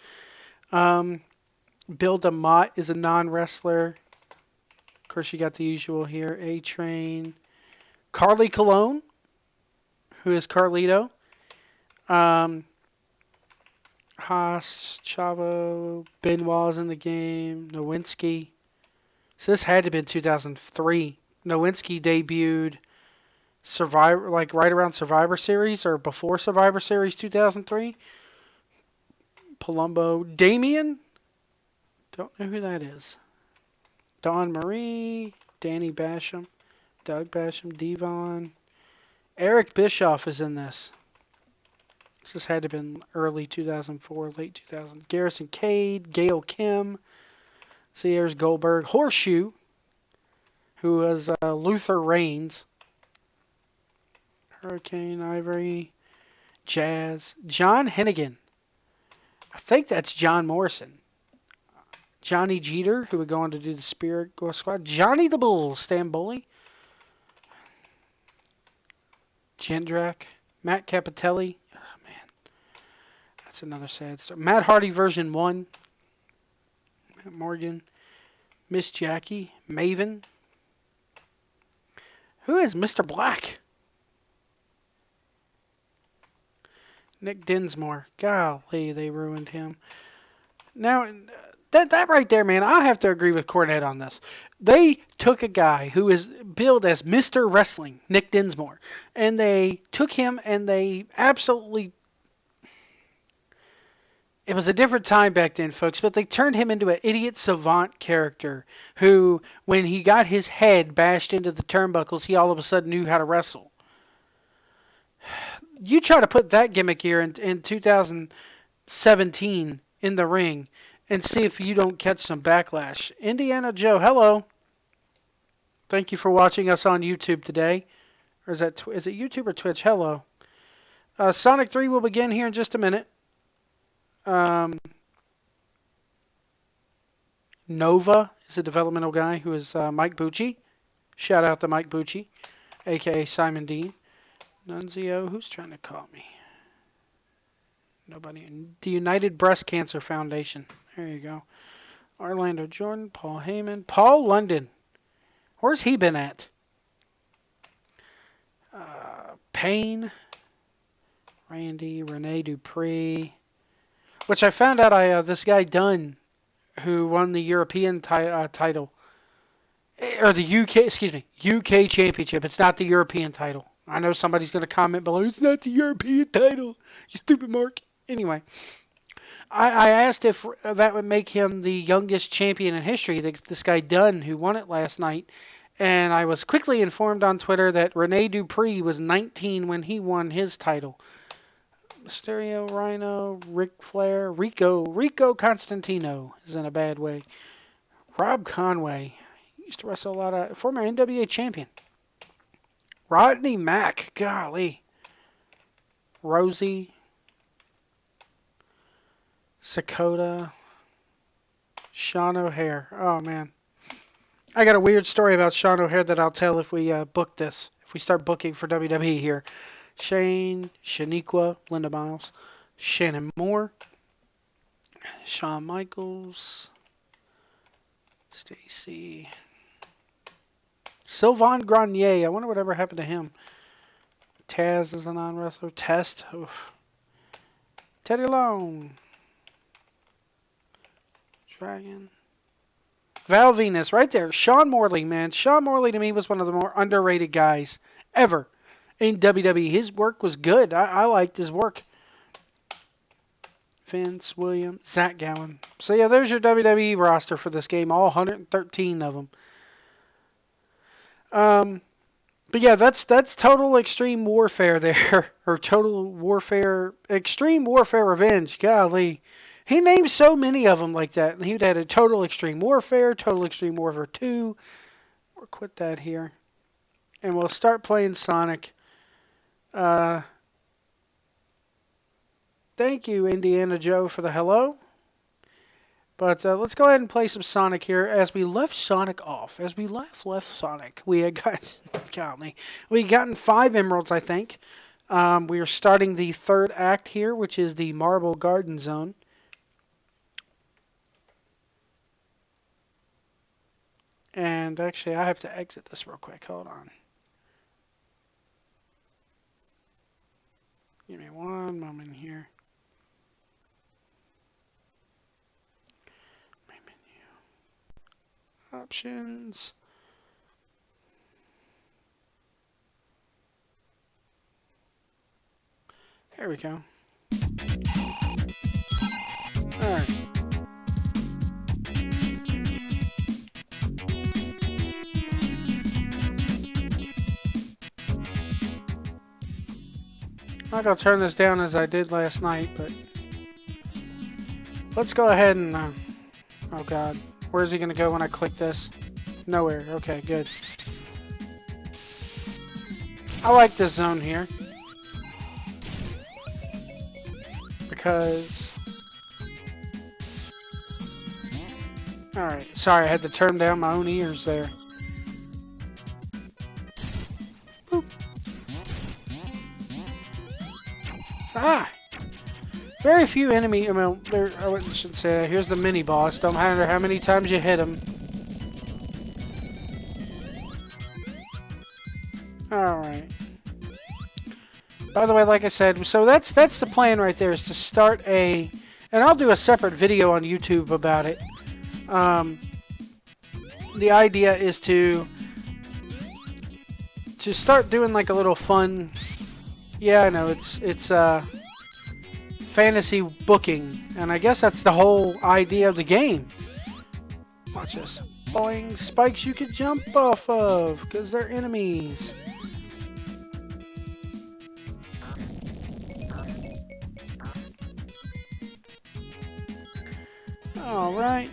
[SPEAKER 6] Bill DeMott is a non-wrestler. Of course, you got the usual here. A-Train. Carly Colon, who is Carlito. Haas, Chavo, Benoit's in the game. Nowinski. So this had to have been 2003. Nowinski debuted Survivor, like right around Survivor Series or before Survivor Series 2003. Palumbo. Damien. Don't know who that is. Dawn Marie. Danny Basham. Doug Basham. Devon. Eric Bischoff is in this. This had to have been early 2004, late 2000. Garrison Cade. Gail Kim. See, there's Goldberg. Horseshoe, who was Luther Reigns. Hurricane, Ivory, Jazz. John Hennigan. I think that's John Morrison. Johnny Jeter, who would go on to do the Spirit Squad. Johnny the Bull Stamboli. Jindrak. Matt Capitelli. Oh, man. That's another sad story. Matt Hardy version 1. Matt Morgan. Miss Jackie. Maven. Who is Mr. Black? Nick Dinsmore. Golly, they ruined him. Now, that right there, man, I have to agree with Cornette on this. They took a guy who is billed as Mr. Wrestling, Nick Dinsmore, and they took him and they absolutely... It was a different time back then, folks, but they turned him into an idiot savant character who, when he got his head bashed into the turnbuckles, he all of a sudden knew how to wrestle. You try to put that gimmick here in 2017 in the ring and see if you don't catch some backlash. Indiana Joe, hello. Thank you for watching us on YouTube today. Or is it YouTube or Twitch? Hello. Sonic 3 will begin here in just a minute. Nova is a developmental guy who is Mike Bucci. Shout out to Mike Bucci, a.k.a. Simon Dean. Nunzio, who's trying to call me? Nobody. The United Breast Cancer Foundation. There you go. Orlando Jordan, Paul Heyman, Paul London. Where's he been at? Payne, Randy, Rene Dupree. Which I found out this guy Dunn, who won the European title. Or the UK Championship. It's not the European title. I know somebody's going to comment below, it's not the European title, you stupid Mark. Anyway, I asked if that would make him the youngest champion in history, this guy Dunn, who won it last night. And I was quickly informed on Twitter that Rene Dupree was 19 when he won his title. Mysterio, Rhino, Ric Flair, Rico Constantino is in a bad way. Rob Conway, he used to wrestle a lot of, former NWA champion. Rodney Mack, golly. Rosie. Sakota. Sean O'Hare. Oh, man. I got a weird story about Sean O'Hare that I'll tell if we book this. If we start booking for WWE here. Shane, Shaniqua, Linda Miles, Shannon Moore, Shawn Michaels, Stacy, Sylvain Grenier. I wonder whatever happened to him. Taz is a non-wrestler. Test. Oof. Teddy Long. Dragon. Val Venus, right there. Sean Morley, man. Sean Morley to me was one of the more underrated guys ever in WWE. His work was good. I liked his work. Vince Williams, Zach Gowen. So yeah, there's your WWE roster for this game. All 113 of them. But yeah, that's Total Extreme Warfare there. Or Total Warfare, Extreme Warfare Revenge. Golly. He named so many of them like that. And he'd had a Total Extreme Warfare, Total Extreme Warfare 2. We'll quit that here. And we'll start playing Sonic. Thank you, Indiana Joe, for the hello. But let's go ahead and play some Sonic here. As we left Sonic off, as we left Sonic, we had gotten 5 emeralds, I think. We are starting the 3rd act here, which is the Marble Garden Zone. And actually, I have to exit this real quick. Hold on. Give me one moment here. My menu. Options. There we go. All right. I'm not going to turn this down as I did last night, but let's go ahead and, oh God, where's he going to go when I click this? Nowhere. Okay, good. I like this zone here because Alright, sorry, I had to turn down my own ears there. Boop. Ah! Very few enemy, I shouldn't say that. Here's the mini boss. Don't matter how many times you hit him. Alright. By the way, like I said, so that's the plan right there, is to start a... And I'll do a separate video on YouTube about it. The idea is to start doing like a little fun... Yeah, I know, it's fantasy booking. And I guess that's the whole idea of the game. Watch this. Boing, spikes you could jump off of, because they're enemies. Alright.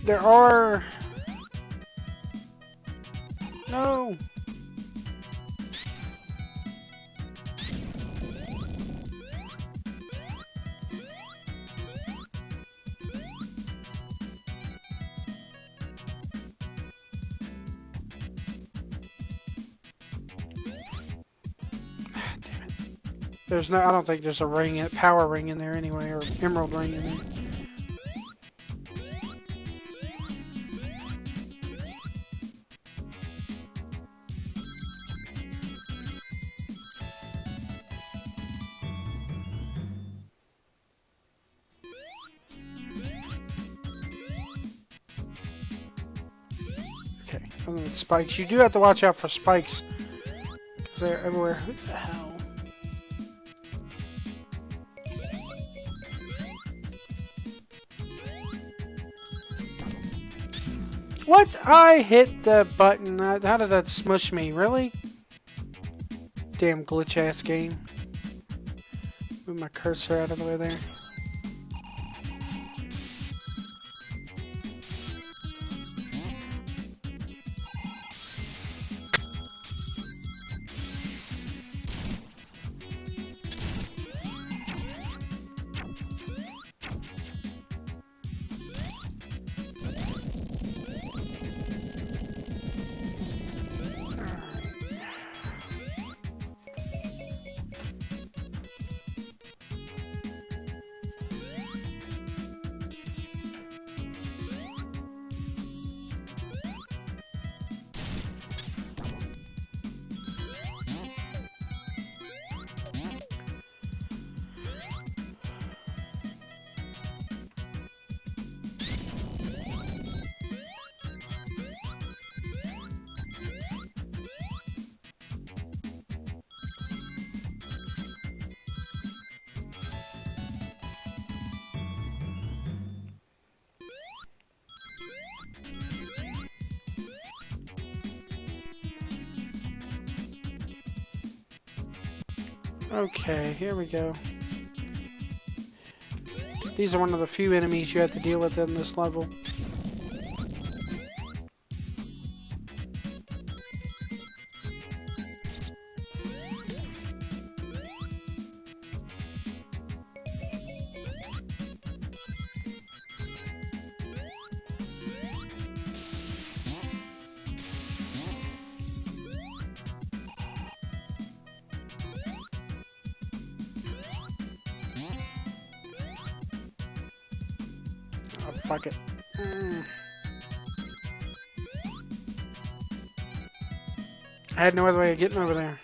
[SPEAKER 6] There are... No! There's no, I don't think there's a ring, power ring in there anyway, or emerald ring in there. Okay, and then spikes. You do have to watch out for spikes, because they're everywhere. Who the hell? What? I hit the button. How did that smush me? Really? Damn glitch ass game. Move my cursor out of the way there. Okay, here we go. These are one of the few enemies you have to deal with in this level. Oh, fuck it. I had no other way of getting over there.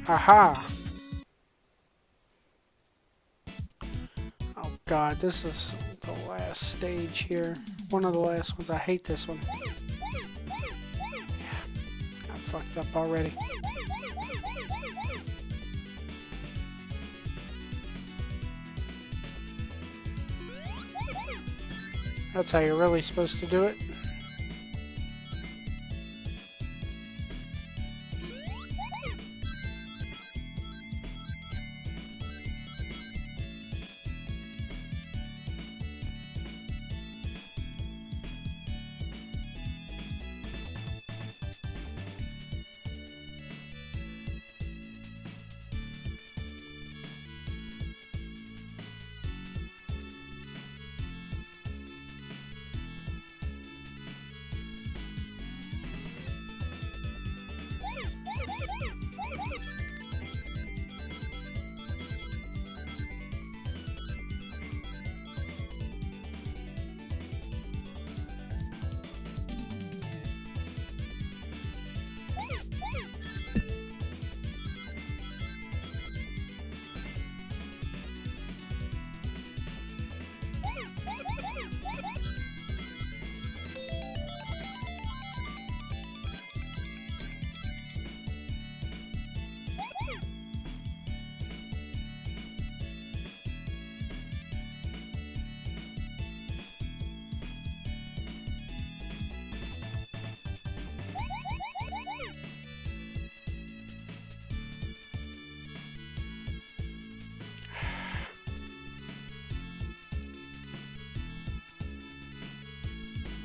[SPEAKER 6] Aha! Oh god, this is the last stage here. One of the last ones. I hate this one. Yeah, I fucked up already. That's how you're really supposed to do it.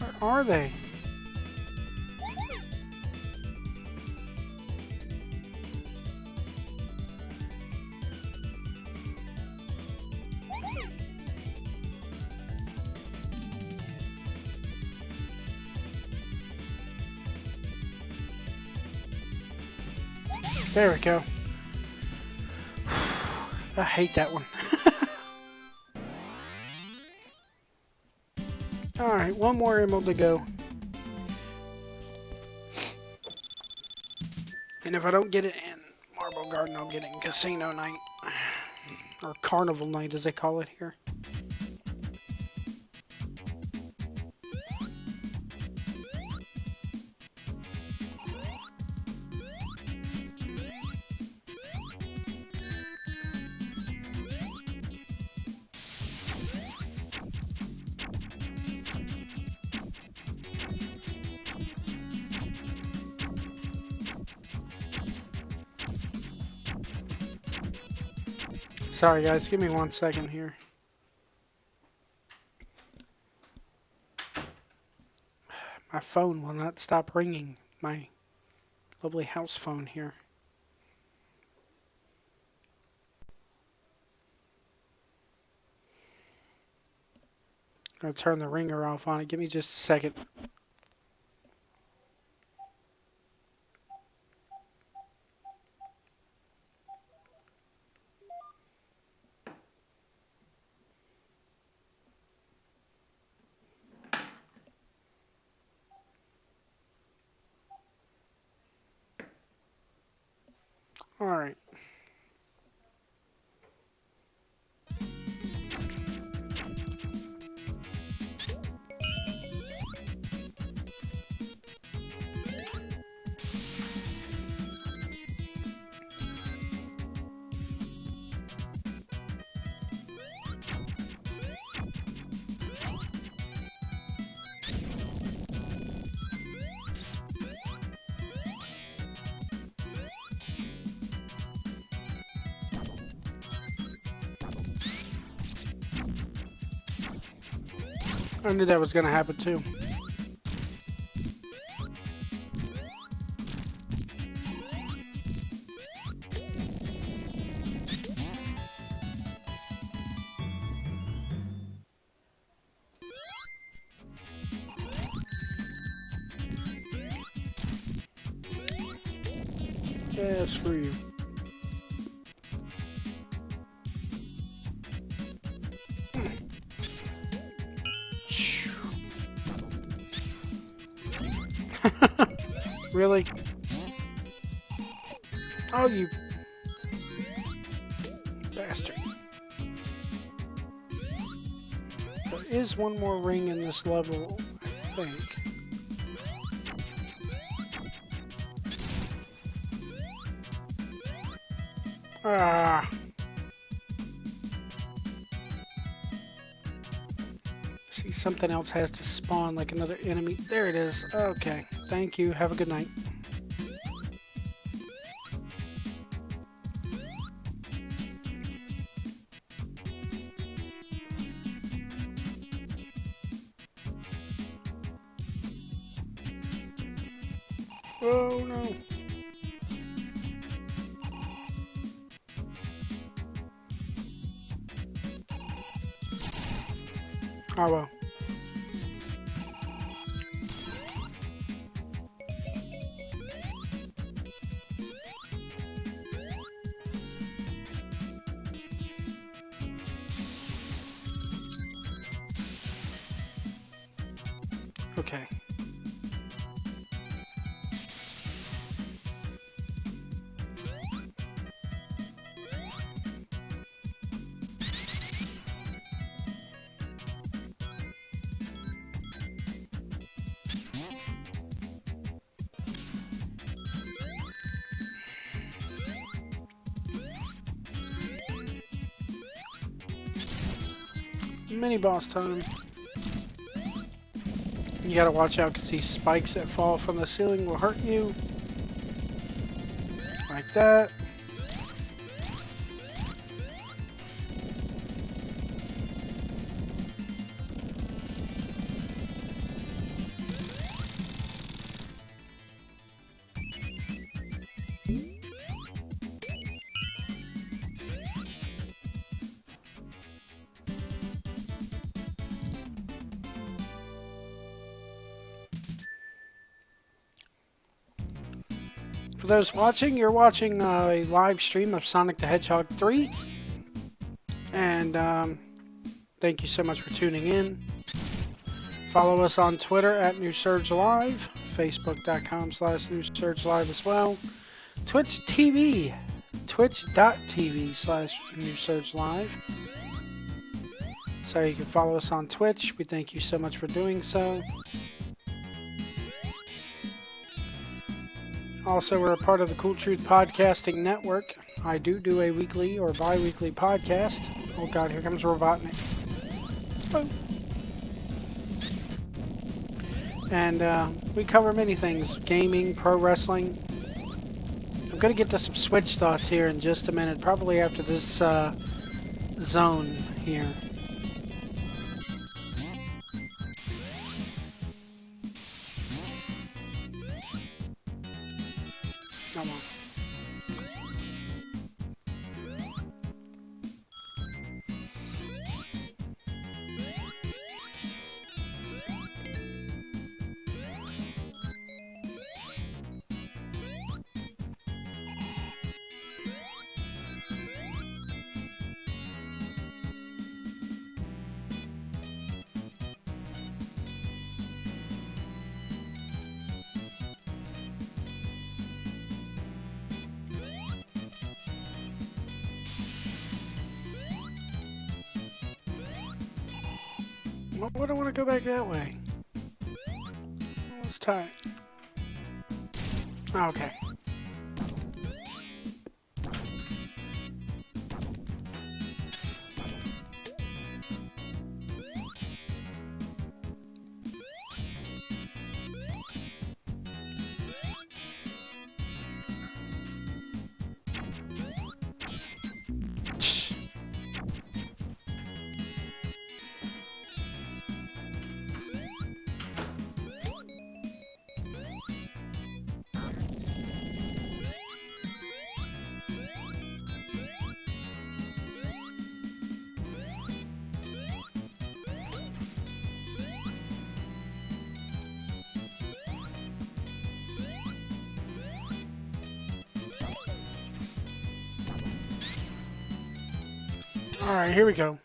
[SPEAKER 6] Where are they? There we go. I hate that one. Alright, one more emerald to go. And if I don't get it in Marble Garden, I'll get it in Casino Night. Or Carnival Night, as they call it here. Sorry guys, give me 1 second here. My phone will not stop ringing. My lovely house phone here. I'm going to turn the ringer off on it. Give me just a second. All right. I knew that was going to happen too. Yeah, screw you. Really? Oh, you bastard. There is one more ring in this level, I think. Ah. See, something else has to spawn, like another enemy. There it is. Okay. Thank you. Have a good night. Oh no. Oh well. Okay. Mini boss time. You gotta watch out because these spikes that fall from the ceiling will hurt you. Like that. For those watching, you're watching a live stream of Sonic the Hedgehog 3. And thank you so much for tuning in. Follow us on Twitter at New Surge Live, Facebook.com/New Surge Live as well. Twitch TV, twitch.tv/New Surge Live. So you can follow us on Twitch. We thank you so much for doing so. Also, we're a part of the Cool Truth Podcasting Network. I do a weekly or bi-weekly podcast. Oh god, here comes Robotnik. Oh. And we cover many things. Gaming, pro wrestling. I'm going to get to some Switch thoughts here in just a minute. Probably after this zone here. Come on. Why do I want to go back that way? Let's try it. Okay. Alright, here we go.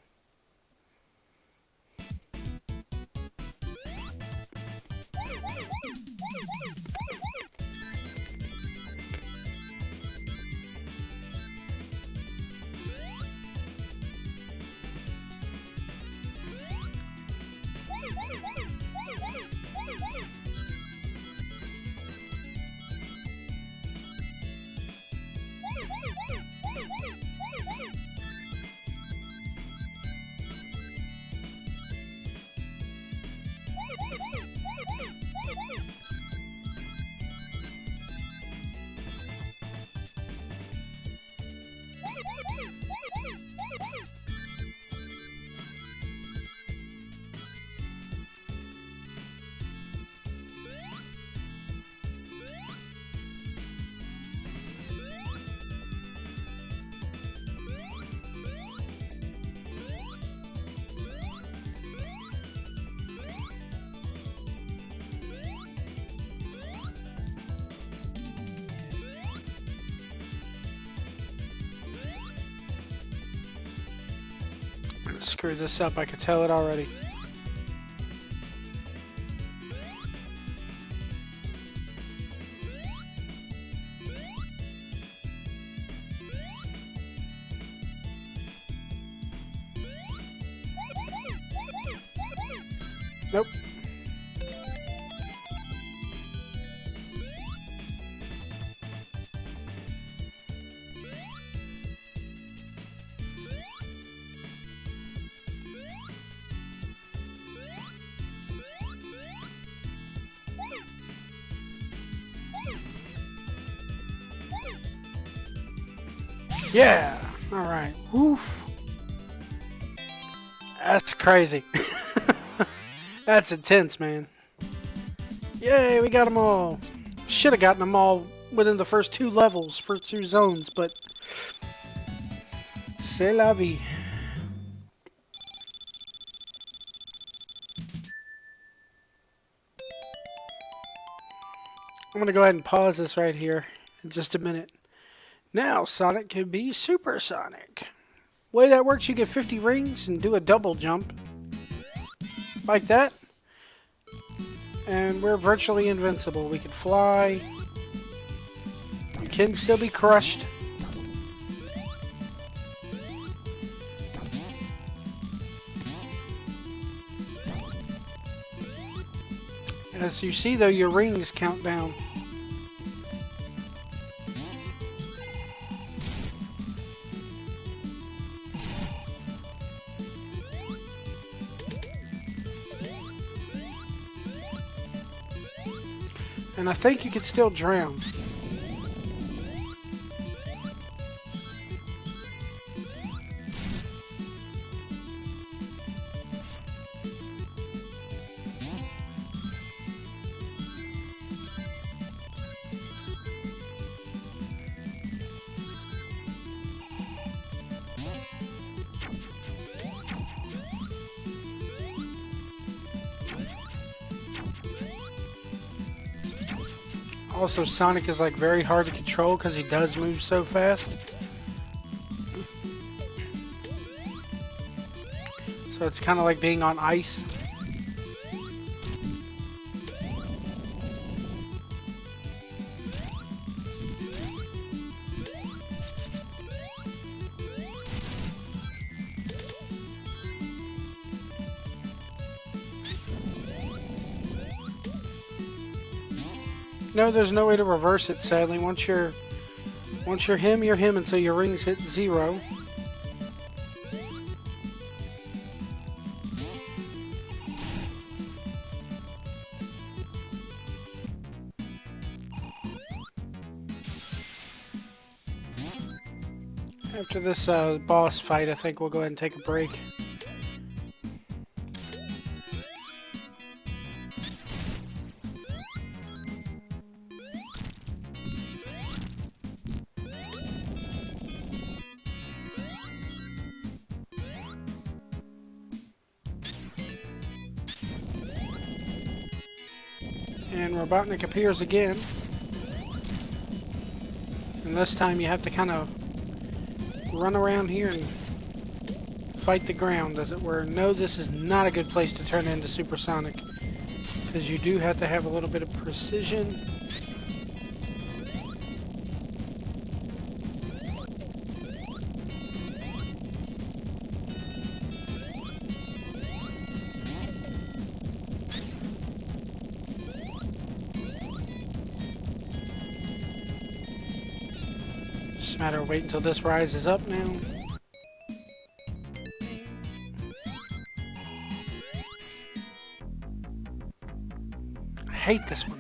[SPEAKER 6] Screw this up, I could tell it already. Nope. Yeah. All right. Woof. That's crazy. That's intense, man. Yay, we got them all. Should have gotten them all within the first 2 levels, first 2 zones, but c'est la vie. I'm going to go ahead and pause this right here in just a minute. Now Sonic can be supersonic. Way that works, you get 50 rings and do a double jump. Like that. And we're virtually invincible. We can fly. We can still be crushed. As you see though, your rings count down. And I think you can still drown. Also, Sonic is like very hard to control because he does move so fast. So it's kind of like being on ice. No, there's no way to reverse it, sadly. Once you're him, you're him until your rings hit 0. After this boss fight, I think we'll go ahead and take a break. And Robotnik appears again. And this time you have to kind of run around here and fight the ground, as it were. No, this is not a good place to turn into Supersonic, because you do have to have a little bit of precision. Matter of wait until this rises up now. I hate this one.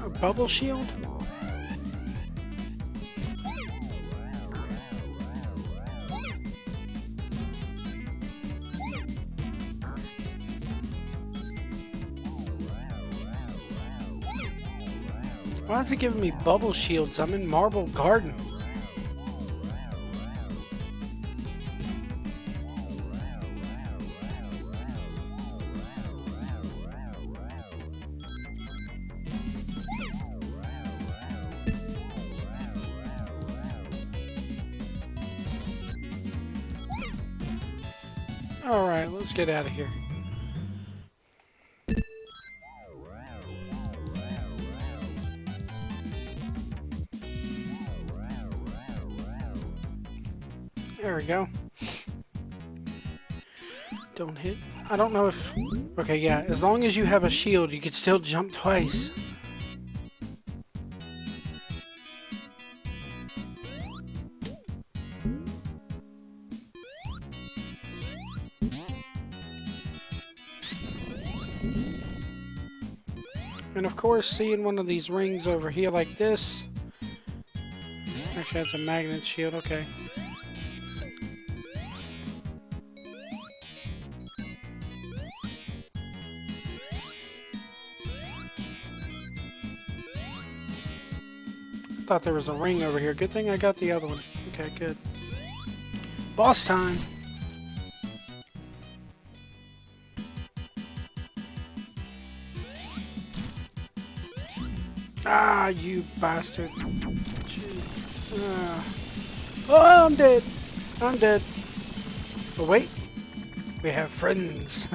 [SPEAKER 6] A bubble shield? Why is it giving me bubble shields? I'm in Marble Garden. Alright, let's get out of here. There we go. Don't hit. I don't know if... Okay, yeah. As long as you have a shield, you can still jump twice. And of course, seeing one of these rings over here like this. Actually, that's a magnet shield. Okay. Thought there was a ring over here. Good thing I got the other one. Okay, good. Boss time. Ah, you bastard. Oh, I'm dead. I'm dead. But wait. We have friends.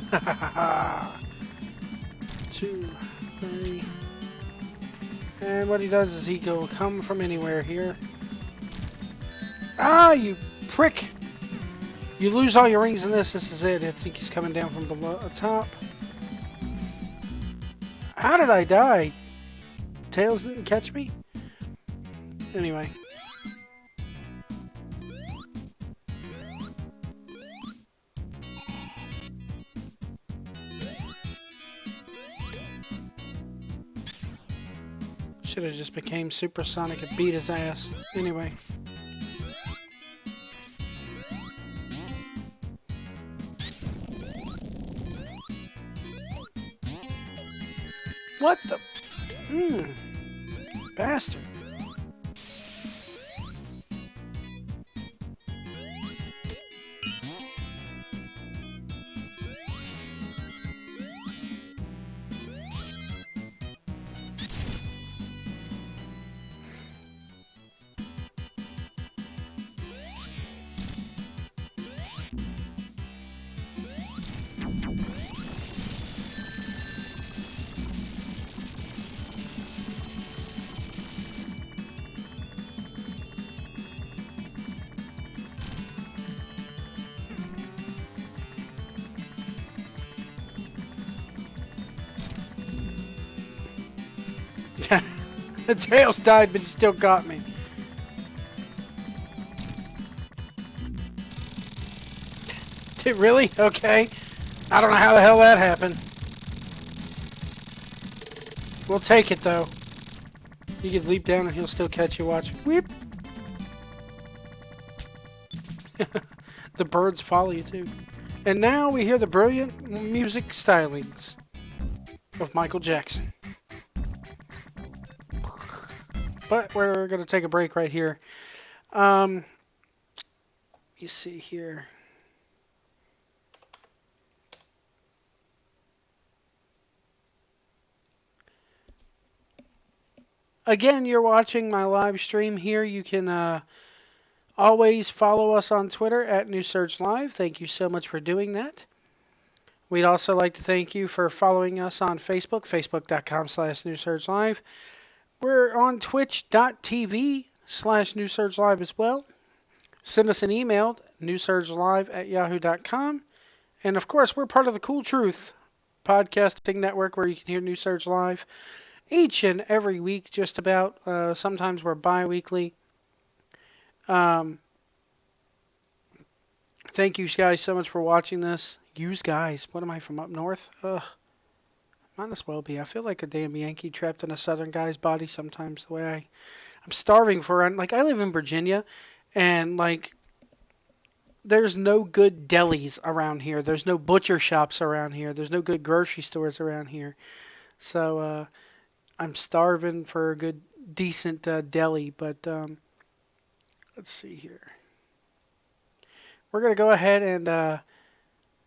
[SPEAKER 6] 2, 3. And what he does is he go come from anywhere here. Ah, you prick! You lose all your rings in this. This is it. I think he's coming down from below the top. How did I die? Tails didn't catch me? Anyway. Should have just became supersonic and beat his ass. Anyway. What the? Bastard. The Tails died, but he still got me. Did really? Okay. I don't know how the hell that happened. We'll take it, though. You can leap down and he'll still catch you. Watch. Whip. The birds follow you, too. And now we hear the brilliant music stylings of Michael Jackson. But we're going to take a break right here. You see here. Again, you're watching my live stream here. You can always follow us on Twitter at New Surge Live. Thank you so much for doing that. We'd also like to thank you for following us on Facebook, facebook.com/NewSurgeLive. We're on twitch.tv/NewSurgeLive as well. Send us an email, newsurgelive@yahoo.com. And of course, we're part of the Cool Truth podcasting network where you can hear New Surge Live each and every week, just about. Sometimes we're bi-weekly. Thank you guys so much for watching this. Yous guys, what am I, from up north? Ugh. Might as well be. I feel like a damn Yankee trapped in a southern guy's body sometimes, the way I'm starving for. Like, I live in Virginia, and like, there's no good delis around here. There's no butcher shops around here. There's no good grocery stores around here. So I'm starving for a good, decent deli. But let's see here. We're gonna go ahead and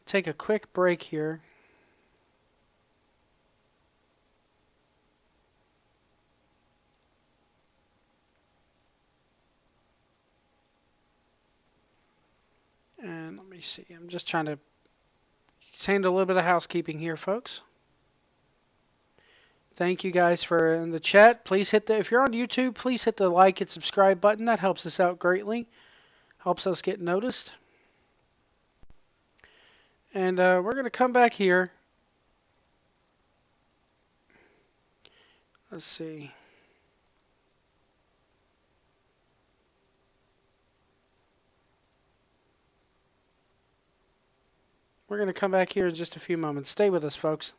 [SPEAKER 6] take a quick break here. And let me see. I'm just trying to handle a little bit of housekeeping here, folks. Thank you guys for in the chat. Please hit the, if you're on YouTube, please hit the like and subscribe button. That helps us out greatly. Helps us get noticed. And we're going to come back here. Let's see. We're going to come back here in just a few moments. Stay with us, folks.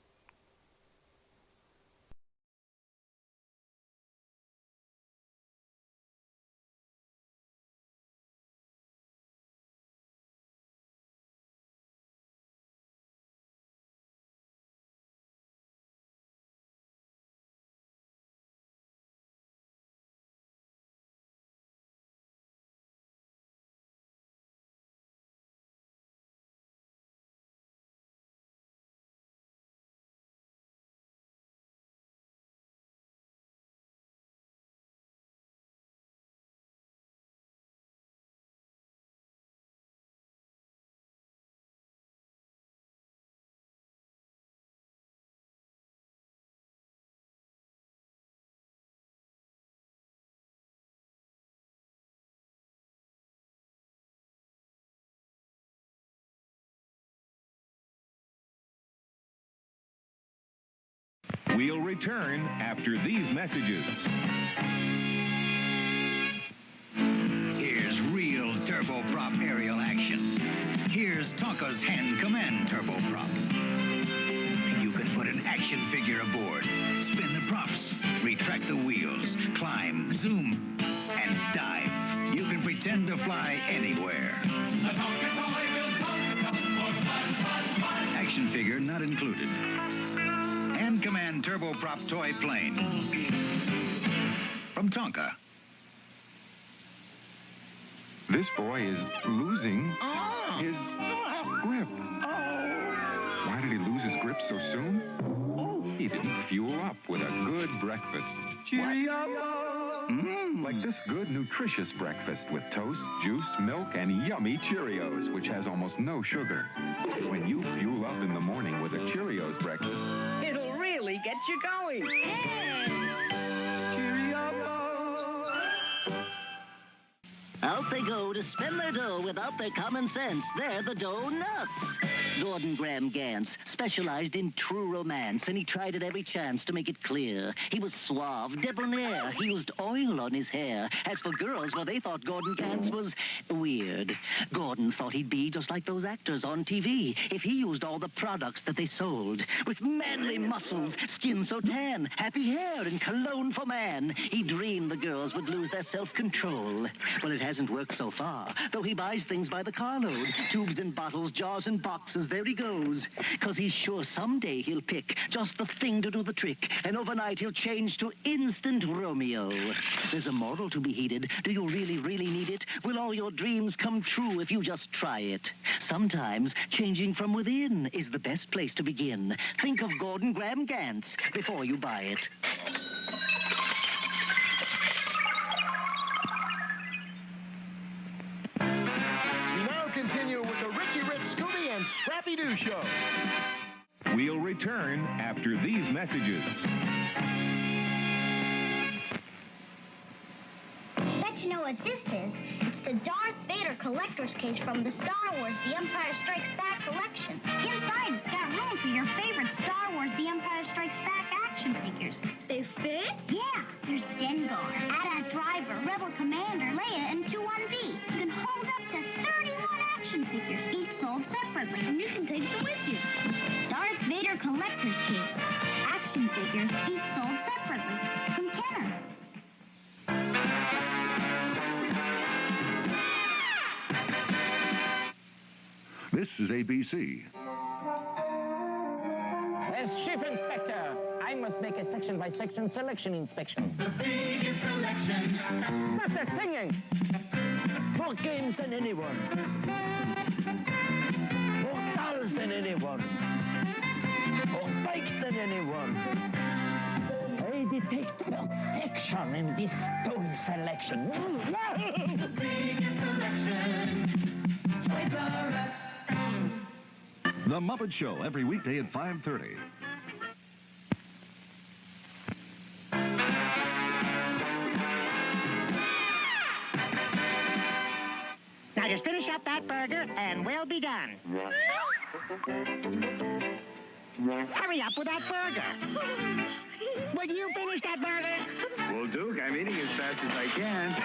[SPEAKER 2] We'll return after these messages.
[SPEAKER 4] Here's real turboprop aerial action. Here's Tonka's Hand Command turboprop. You can put an action figure aboard, spin the props, retract the wheels, climb, zoom, and dive. You can pretend to fly anywhere. Action figure not included. Hand Command turboprop toy plane from Tonka.
[SPEAKER 2] This boy is losing his grip. Why did he lose his grip so soon? He didn't fuel up with a good breakfast. Like this good, nutritious breakfast with toast, juice, milk, and yummy Cheerios, which has almost no sugar. When you fuel up in the morning with a Cheerios breakfast,
[SPEAKER 7] it'll really get you going.
[SPEAKER 10] Out they go to spend their dough without their common sense. They're the dough nuts. Gordon Graham Gans specialized in true romance, and he tried at every chance to make it clear. He was suave, debonair. He used oil on his hair. As for girls, well, they thought Gordon Gans was weird. Gordon thought he'd be just like those actors on TV if he used all the products that they sold. With manly muscles, skin so tan, happy hair, and cologne for man. He dreamed the girls would lose their self-control. Well, it hasn't worked so far, though he buys things by the carload. Tubes and bottles, jars and boxes, there he goes. 'Cause he's sure someday he'll pick just the thing to do the trick, and overnight he'll change to instant Romeo. There's a moral to be heeded. Do you really, really need it? Will all your dreams come true if you just try it? Sometimes changing from within is the best place to begin. Think of Gordon Graham Gans before you buy it.
[SPEAKER 12] Continue with the Richie Rich, Scooby, and Scrappy Doo Show.
[SPEAKER 2] we'll return after these messages.
[SPEAKER 15] Bet you know what this is. It's the Darth Vader collector's case from the Star Wars The Empire Strikes Back collection. Inside, it's got room for your favorite Star Wars The Empire Strikes Back action figures. They fit? Yeah. There's Dengar, AT-AT Driver, Rebel Commander, Leia, and 2-1B. You can hold up to 31 action figures, each sold separately, and you can take them with you. Darth Vader collector's case. Action figures, each sold separately. From Kenner.
[SPEAKER 16] This is ABC.
[SPEAKER 7] As Chief Inspector, I must make a section-by-section selection inspection.
[SPEAKER 20] The biggest selection.
[SPEAKER 7] Stop that singing! More games than anyone. More dolls than anyone. More bikes than anyone. I detect perfection in this stone selection.
[SPEAKER 20] The biggest selection. Toys R Us.
[SPEAKER 16] The Muppet Show, every weekday at 5:30.
[SPEAKER 10] Now just finish up that burger and we'll be done.
[SPEAKER 7] Hurry up with that burger. Will you finish that burger?
[SPEAKER 1] Well, Duke, I'm eating as fast as I can.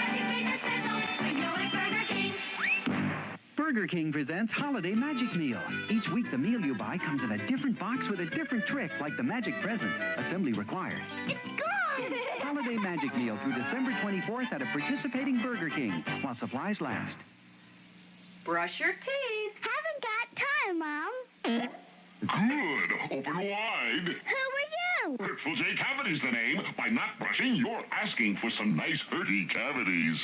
[SPEAKER 1] Burger King presents Holiday Magic Meal. Each week, the meal you buy comes in a different box with a different trick, like the magic present. Assembly required.
[SPEAKER 15] It's gone!
[SPEAKER 1] Holiday Magic Meal through December 24th at a participating Burger King, while supplies last.
[SPEAKER 3] Brush your teeth.
[SPEAKER 15] Haven't got time, Mom.
[SPEAKER 17] Good. Open wide.
[SPEAKER 15] Who are you?
[SPEAKER 17] Hurtful J Cavity's the name. By not brushing, you're asking for some nice hurty cavities.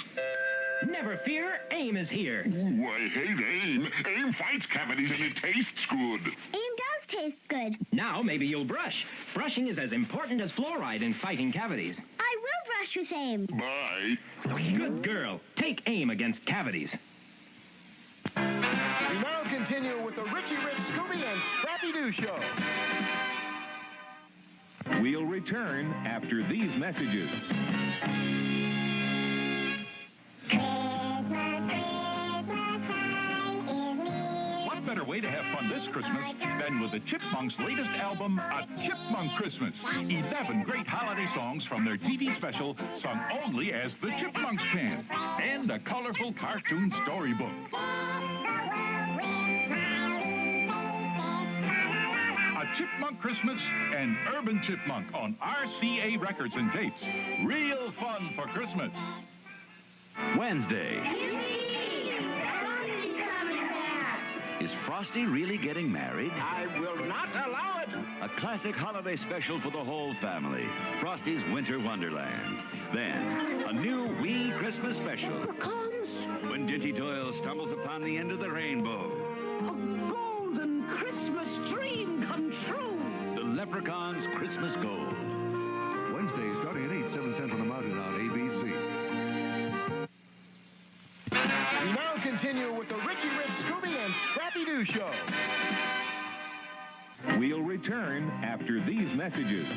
[SPEAKER 12] Never fear, AIM is here.
[SPEAKER 17] Ooh, I hate AIM. AIM fights cavities and it tastes good.
[SPEAKER 15] AIM does taste good.
[SPEAKER 12] Now maybe you'll brush. Brushing is as important as fluoride in fighting cavities.
[SPEAKER 15] I will brush with AIM.
[SPEAKER 17] Bye.
[SPEAKER 12] Good girl. Take AIM against cavities.
[SPEAKER 18] We now continue with the Richie Rich, Scooby, and Scrappy Doo Show.
[SPEAKER 16] We'll return after these messages.
[SPEAKER 19] What better way to have fun this Christmas than with the Chipmunks' latest album, A Chipmunk Christmas? 11 great holiday songs from their TV special, sung only as the Chipmunks can, and a colorful cartoon storybook. A Chipmunk Christmas and Urban Chipmunk on RCA Records and Tapes. Real fun for Christmas.
[SPEAKER 16] Wednesday. Is Frosty really getting married?
[SPEAKER 7] I will not allow it.
[SPEAKER 16] A classic holiday special for the whole family. Frosty's Winter Wonderland. Then, a new wee Christmas special. When Dinty Doyle stumbles upon the end of the rainbow.
[SPEAKER 7] A golden Christmas dream come true.
[SPEAKER 16] The Leprechaun's Christmas Gold.
[SPEAKER 23] Wednesday, starting at 8, 7 Central Mountain on ABC.
[SPEAKER 18] We now continue with the Richie Rich, Scooby, and Scrappy Doo Show.
[SPEAKER 16] We'll return after these messages.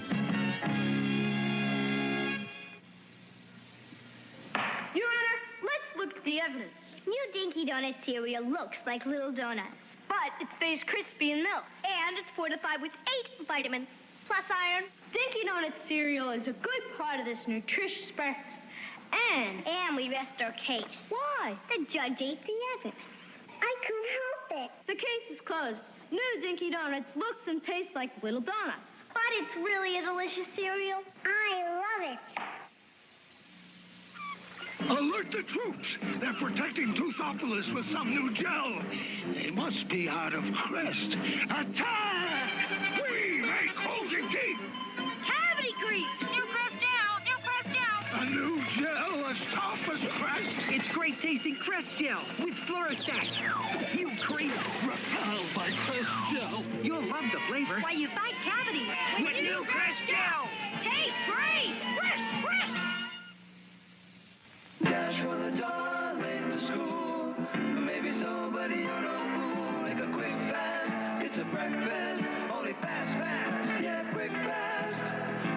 [SPEAKER 15] Your Honor, let's look at the evidence. New Dinky Donut cereal looks like little donuts. But it stays crispy in milk. And it's fortified with 8 vitamins, plus iron. Dinky Donut cereal is a good part of this nutritious breakfast. And we rest our case. Why? The judge ate the evidence. I couldn't help it. The case is closed. New Dinky Donuts looks and tastes like little donuts. But it's really a delicious cereal. I love it.
[SPEAKER 17] Alert the troops! They're protecting Toothopolis with some new gel. They must be out of Crest. Attack! We make closing teeth!
[SPEAKER 15] Cavity creeps! New Crest Gel! New Crest Gel!
[SPEAKER 17] A new gel as tough as Crest?
[SPEAKER 7] It's great tasting Crest Gel with Fluorostat. You crave repelled by Crest Gel. You'll love the flavor.
[SPEAKER 15] Why you fight cavities with new Crest Gel! Tastes great! Crest! Crest!
[SPEAKER 20] Dash for the dawn, late to school. Maybe so, but you're no fool. Make a quick fast. It's a breakfast. Only fast, fast. Yeah, quick fast.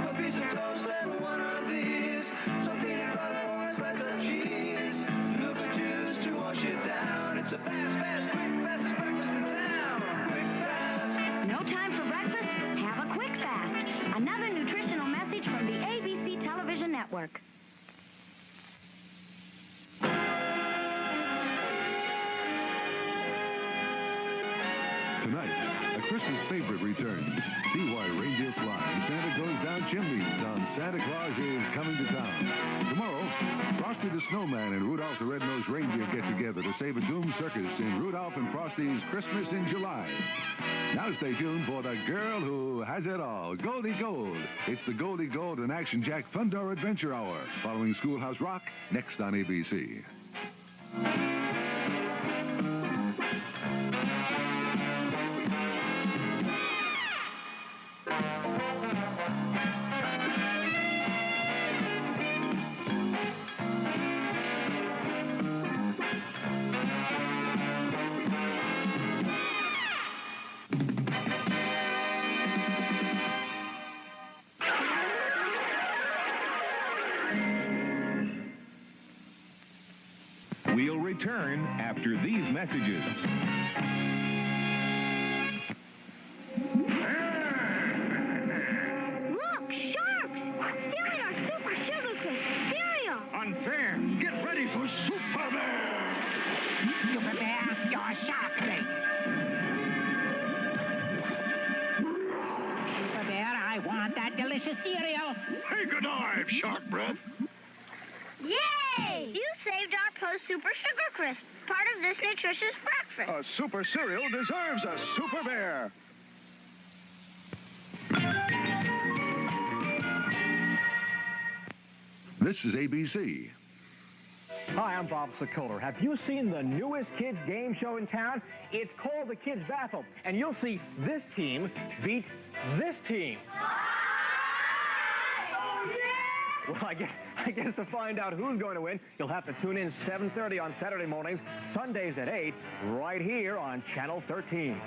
[SPEAKER 20] A piece of toast and one of these. Some peanut butter or a slice of cheese. Milk or juice to wash it down. It's a fast, fast, quick, fastest breakfast in town. Quick fast.
[SPEAKER 15] No time for breakfast? Have a quick fast. Another nutritional message from the ABC Television Network.
[SPEAKER 23] Tonight, a Christmas favorite returns. See why reindeer fly and Santa goes down chimneys on Santa Claus is Coming to Town. Tomorrow, Frosty the Snowman and Rudolph the Red-Nosed Reindeer get together to save a doomed circus in Rudolph and Frosty's Christmas in July. Now stay tuned for the girl who has it all, Goldie Gold. It's the Goldie Gold and Action Jack Thunder Adventure Hour, following Schoolhouse Rock, next on ABC.
[SPEAKER 16] We'll return after these messages.
[SPEAKER 17] Take a dive, Shark Breath.
[SPEAKER 15] Yay! You saved our Post Super Sugar Crisp, part of this nutritious breakfast.
[SPEAKER 23] A super cereal deserves a super bear. This is ABC.
[SPEAKER 5] Hi, I'm Bob Sokoler. Have you seen the newest kids game show in town? It's called the Kids Battle, and you'll see this team beat this team. Well, I guess to find out who's going to win, you'll have to tune in 7:30 on Saturday mornings, Sundays at 8, right here on Channel 13.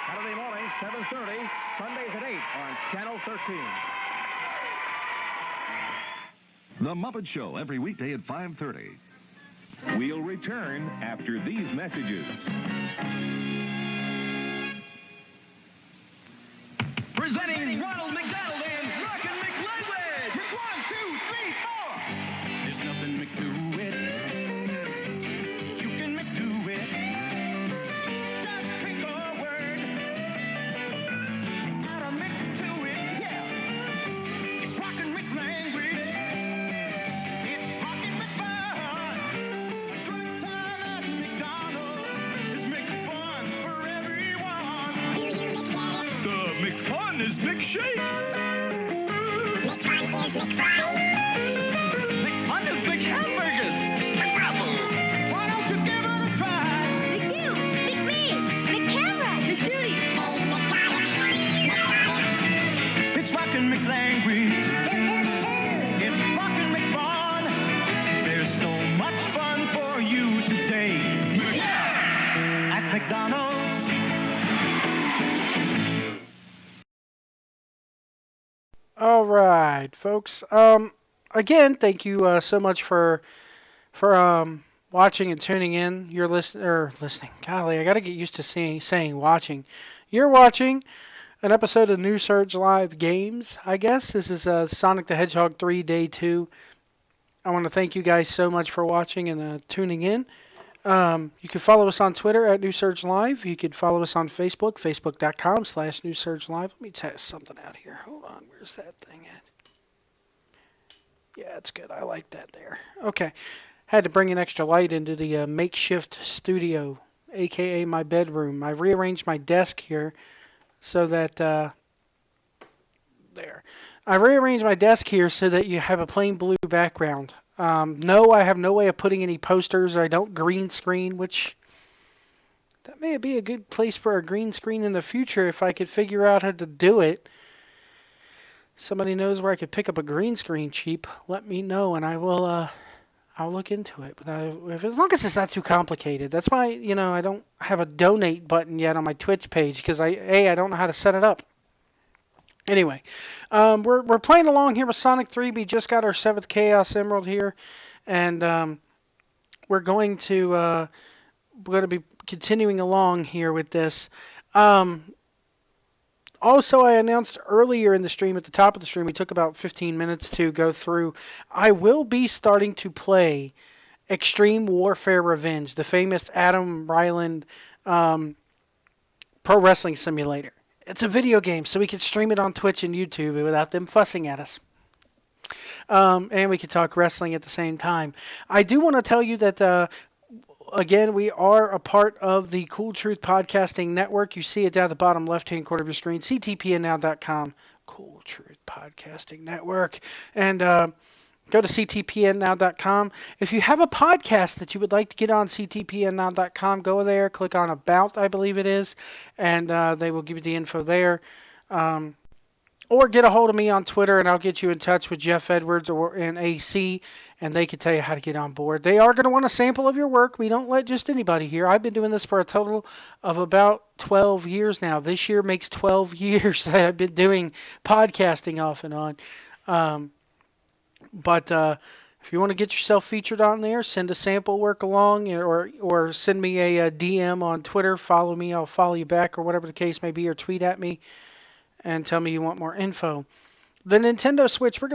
[SPEAKER 5] Saturday mornings, 7:30, Sundays at 8 on Channel 13.
[SPEAKER 23] The Muppet Show, every weekday at 5:30.
[SPEAKER 19] We'll return after these messages.
[SPEAKER 12] Presenting Ronald McDonald and Rockin' McLanguage. 1, 2, 3, 4. There's nothing to it. You can do it. Just pick a word. Gotta make it to it, yeah. It's Rockin' McLanguage. It's Rockin' McFun. Good time at McDonald's is McFun for everyone. The McFun is McShake. McFun is McFries. McFun is McHamburgers. McRuffles. Why don't you give it a try?
[SPEAKER 15] McHugh, McReed, McCamera, McJudy.
[SPEAKER 12] It's Rockin' McLanguage. It's Rockin' McFun. There's so much fun for you today. Yeah! At McDonald's.
[SPEAKER 6] All right, folks. Again, thank you so much for watching and tuning in. You're listening. Golly, I got to get used to saying watching. You're watching an episode of New Surge Live Games. I guess this is Sonic the Hedgehog 3 Day 2. I want to thank you guys so much for watching and tuning in. You can follow us on Twitter at New Surge Live. You could follow us on Facebook, facebook.com/New Surge Live. Let me test something out here. Hold on. Where's that thing at? Yeah, it's good. I like that there. Okay. Had to bring an extra light into the makeshift studio, a.k.a. my bedroom. I rearranged my desk here so that... there. I rearranged my desk here so that you have a plain blue background. No, I have no way of putting any posters. I don't green screen, which that may be a good place for a green screen in the future if I could figure out how to do it. Somebody knows where I could pick up a green screen cheap, let me know, and I will. I'll look into it. But as long as it's not too complicated. That's why I don't have a donate button yet on my Twitch page because I don't know how to set it up. Anyway, we're playing along here with Sonic 3. We just got our 7th Chaos Emerald here, and we're going to be continuing along here with this. Also, I announced earlier in the stream, at the top of the stream, we took about 15 minutes to go through. I will be starting to play Extreme Warfare Revenge, the famous Adam Ryland pro wrestling simulator. It's a video game, so we can stream it on Twitch and YouTube without them fussing at us. And we can talk wrestling at the same time. I do want to tell you that, again, we are a part of the Cool Truth Podcasting Network. You see it down at the bottom left-hand corner of your screen, ctpnnow.com. Cool Truth Podcasting Network. And go to ctpnnow.com. If you have a podcast that you would like to get on ctpnnow.com, go there, click on About, I believe it is, and they will give you the info there. Or get a hold of me on Twitter, and I'll get you in touch with Jeff Edwards and AC, and they can tell you how to get on board. They are going to want a sample of your work. We don't let just anybody here. I've been doing this for a total of about 12 years now. This year makes 12 years that I've been doing podcasting off and on. But if you want to get yourself featured on there, send a sample work along, or send me a DM on Twitter. Follow me, I'll follow you back, or whatever the case may be, or tweet at me and tell me you want more info. The Nintendo Switch, we're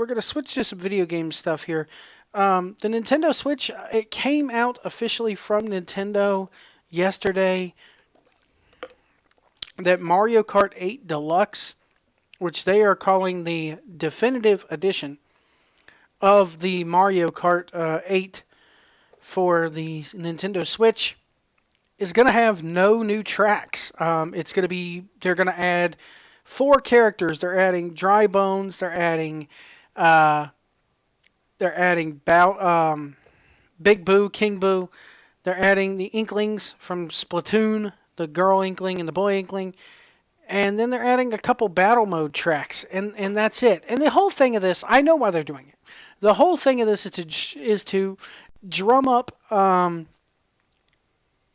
[SPEAKER 6] gonna switch to some video game stuff here. The Nintendo Switch, it came out officially from Nintendo yesterday that Mario Kart 8 Deluxe which they are calling the definitive edition of the Mario Kart 8 for the Nintendo Switch, is going to have no new tracks. It's going to be, they're going to add 4 characters. They're adding Dry Bones. They're adding Big Boo, King Boo. They're adding the Inklings from Splatoon, the girl Inkling and the boy Inkling. And then they're adding a couple battle mode tracks, and that's it. And the whole thing of this, I know why they're doing it. The whole thing of this is to drum up,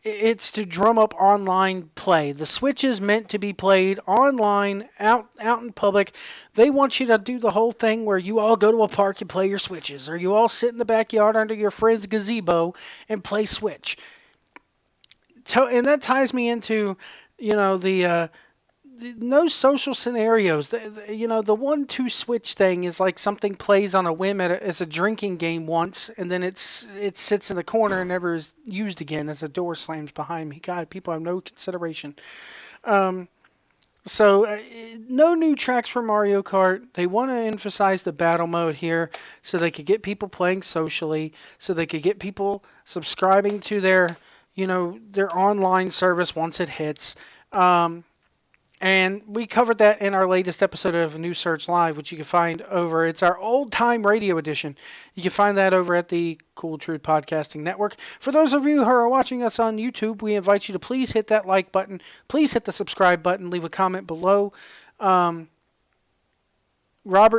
[SPEAKER 6] it's to drum up online play. The Switch is meant to be played online, out in public. They want you to do the whole thing where you all go to a park and play your Switches, or you all sit in the backyard under your friend's gazebo and play Switch. And that ties me into, the no social scenarios. The 1-2 switch thing is like something plays on a whim as a drinking game once, and then it sits in the corner and never is used again as the door slams behind me. God, people have no consideration. So no new tracks for Mario Kart. They want to emphasize the battle mode here so they could get people playing socially, so they could get people subscribing to their online service once it hits. And we covered that in our latest episode of New Search Live, which you can find over. It's our old time radio edition. You can find that over at the Cool Truth Podcasting Network. For those of you who are watching us on YouTube, we invite you to please hit that like button. Please hit the subscribe button. Leave a comment below. Robert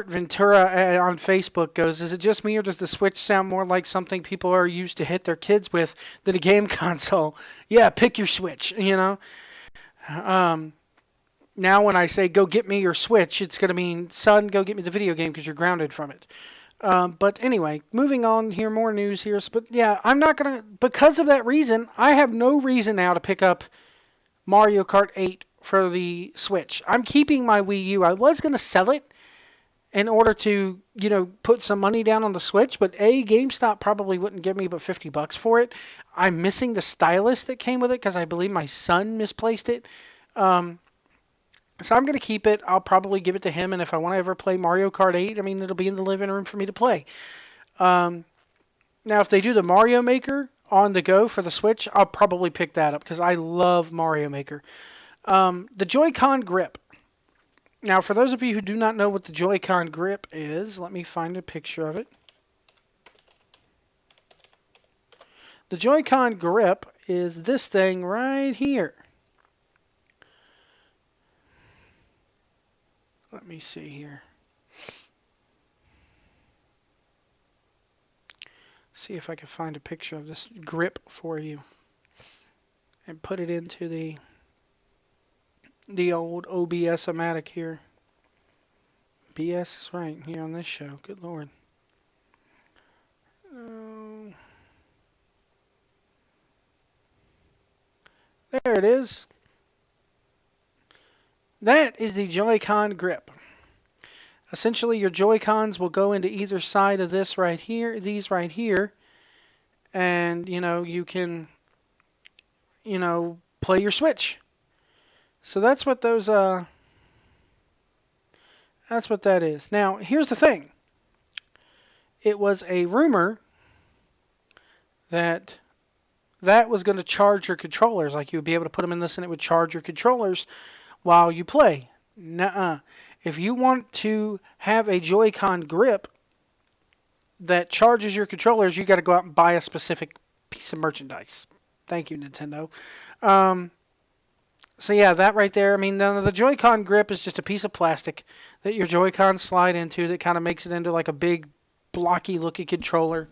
[SPEAKER 6] Ventura on Facebook goes, is it just me or does the Switch sound more like something people are used to hit their kids with than a game console? Yeah, pick your Switch, Now when I say, go get me your Switch, it's going to mean, son, go get me the video game because you're grounded from it. But anyway, moving on here, more news here. But yeah, I'm not going to, because of that reason, I have no reason now to pick up Mario Kart 8 for the Switch. I'm keeping my Wii U. I was going to sell it in order to, put some money down on the Switch, but GameStop probably wouldn't give me but $50 for it. I'm missing the stylus that came with it because I believe my son misplaced it. So I'm going to keep it. I'll probably give it to him, and if I want to ever play Mario Kart 8, it'll be in the living room for me to play. Now, if they do the Mario Maker on the go for the Switch, I'll probably pick that up because I love Mario Maker. The Joy-Con grip. Now, for those of you who do not know what the Joy-Con grip is, let me find a picture of it. The Joy-Con grip is this thing right here. Let me see here. See if I can find a picture of this grip for you and put it into the old OBS-O-Matic here. BS is right here on this show. Good Lord. There it is. That is the Joy-Con grip. Essentially, your Joy-Cons will go into either side of this right here, these right here, and, you can, play your Switch. So that's what those, that's what that is. Now, here's the thing. It was a rumor that was going to charge your controllers, like you would be able to put them in this and it would charge your controllers while you play. Nuh-uh. If you want to have a Joy-Con grip that charges your controllers, you got to go out and buy a specific piece of merchandise. Thank you, Nintendo. So yeah, that right there. The Joy-Con grip is just a piece of plastic that your Joy-Cons slide into that kind of makes it into like a big blocky looking controller.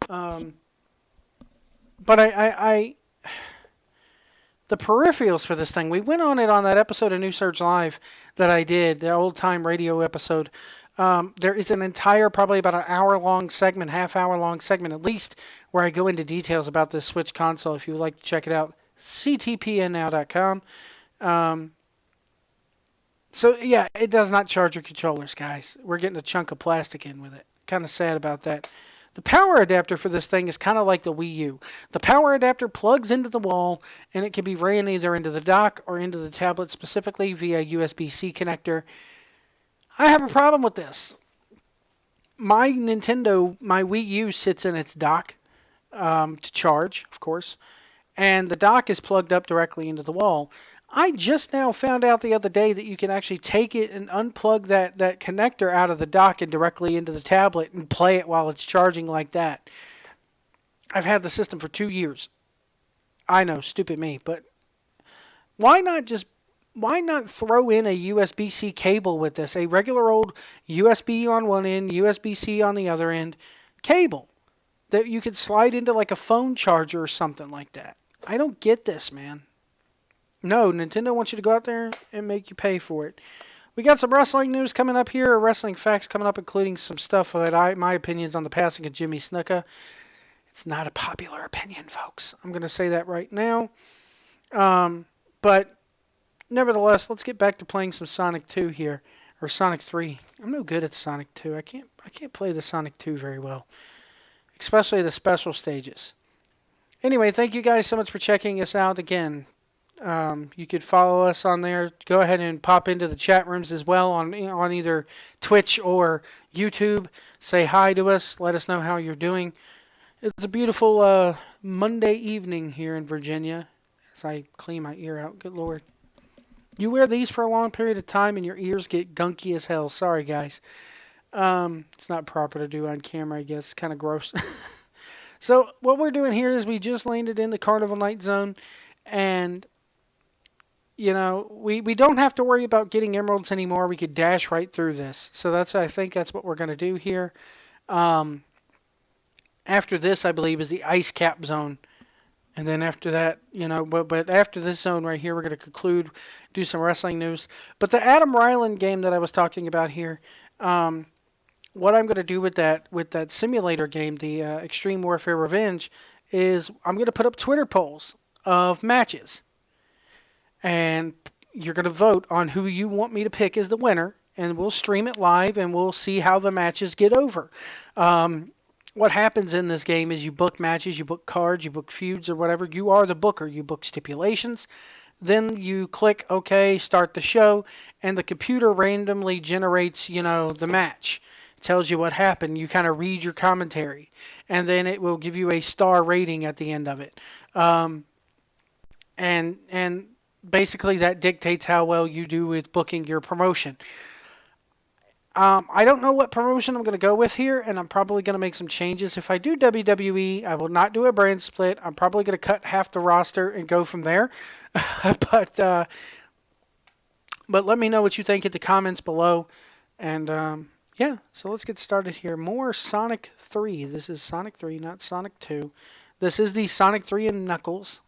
[SPEAKER 6] But the peripherals for this thing, we went on it on that episode of New Search Live that I did, the old-time radio episode. There is an entire, probably about an hour-long segment, half-hour-long segment at least, where I go into details about this Switch console. If you would like to check it out, ctpnnow.com. So, yeah, it does not charge your controllers, guys. We're getting a chunk of plastic in with it. Kind of sad about that. The power adapter for this thing is kind of like the Wii U. The power adapter plugs into the wall, and it can be ran either into the dock or into the tablet specifically via USB-C connector. I have a problem with this. My Wii U sits in its dock to charge, of course, and the dock is plugged up directly into the wall. I just now found out the other day that you can actually take it and unplug that connector out of the dock and directly into the tablet and play it while it's charging like that. I've had the system for 2 years. I know, stupid me, but why not throw in a USB-C cable with this? A regular old USB on one end, USB-C on the other end cable that you could slide into like a phone charger or something like that. I don't get this, man. No, Nintendo wants you to go out there and make you pay for it. We got some wrestling news coming up here, wrestling facts coming up, including some stuff that my opinions on the passing of Jimmy Snuka. It's not a popular opinion, folks. I'm going to say that right now. But nevertheless, let's get back to playing some Sonic 2 here, or Sonic 3. I'm no good at Sonic 2. I can't play the Sonic 2 very well, especially the special stages. Anyway, thank you guys so much for checking us out again. You could follow us on there. Go ahead and pop into the chat rooms as well on either Twitch or YouTube. Say hi to us. Let us know how you're doing. It's a beautiful Monday evening here in Virginia as I clean my ear out. Good Lord. You wear these for a long period of time and your ears get gunky as hell. Sorry, guys. It's not proper to do on camera, I guess. It's kind of gross. So what we're doing here is we just landed in the Carnival Night Zone, and you know, we don't have to worry about getting emeralds anymore. We could dash right through this. So I think that's what we're going to do here. After this, I believe, is the ice cap zone. And then after that, you know, but after this zone right here, we're going to conclude, do some wrestling news. But the Adam Ryland game that I was talking about here, what I'm going to do with that simulator game, the Extreme Warfare Revenge, is I'm going to put up Twitter polls of matches. And you're going to vote on who you want me to pick as the winner. And we'll stream it live, and we'll see how the matches get over. What happens in this game is you book matches, you book cards, you book feuds or whatever. You are the booker. You book stipulations. Then you click OK, start the show, and the computer randomly generates, you know, the match. It tells you what happened. You kind of read your commentary, and then it will give you a star rating at the end of it. And basically that dictates how well you do with booking your promotion. I don't know what promotion I'm going to go with here, and I'm probably going to make some changes. If I do WWE, I will not do a brand split. I'm probably going to cut half the roster and go from there. But let me know what you think in the comments below. And yeah, so let's get started here. More Sonic 3. This is Sonic 3, not Sonic 2. This is the Sonic 3 and Knuckles.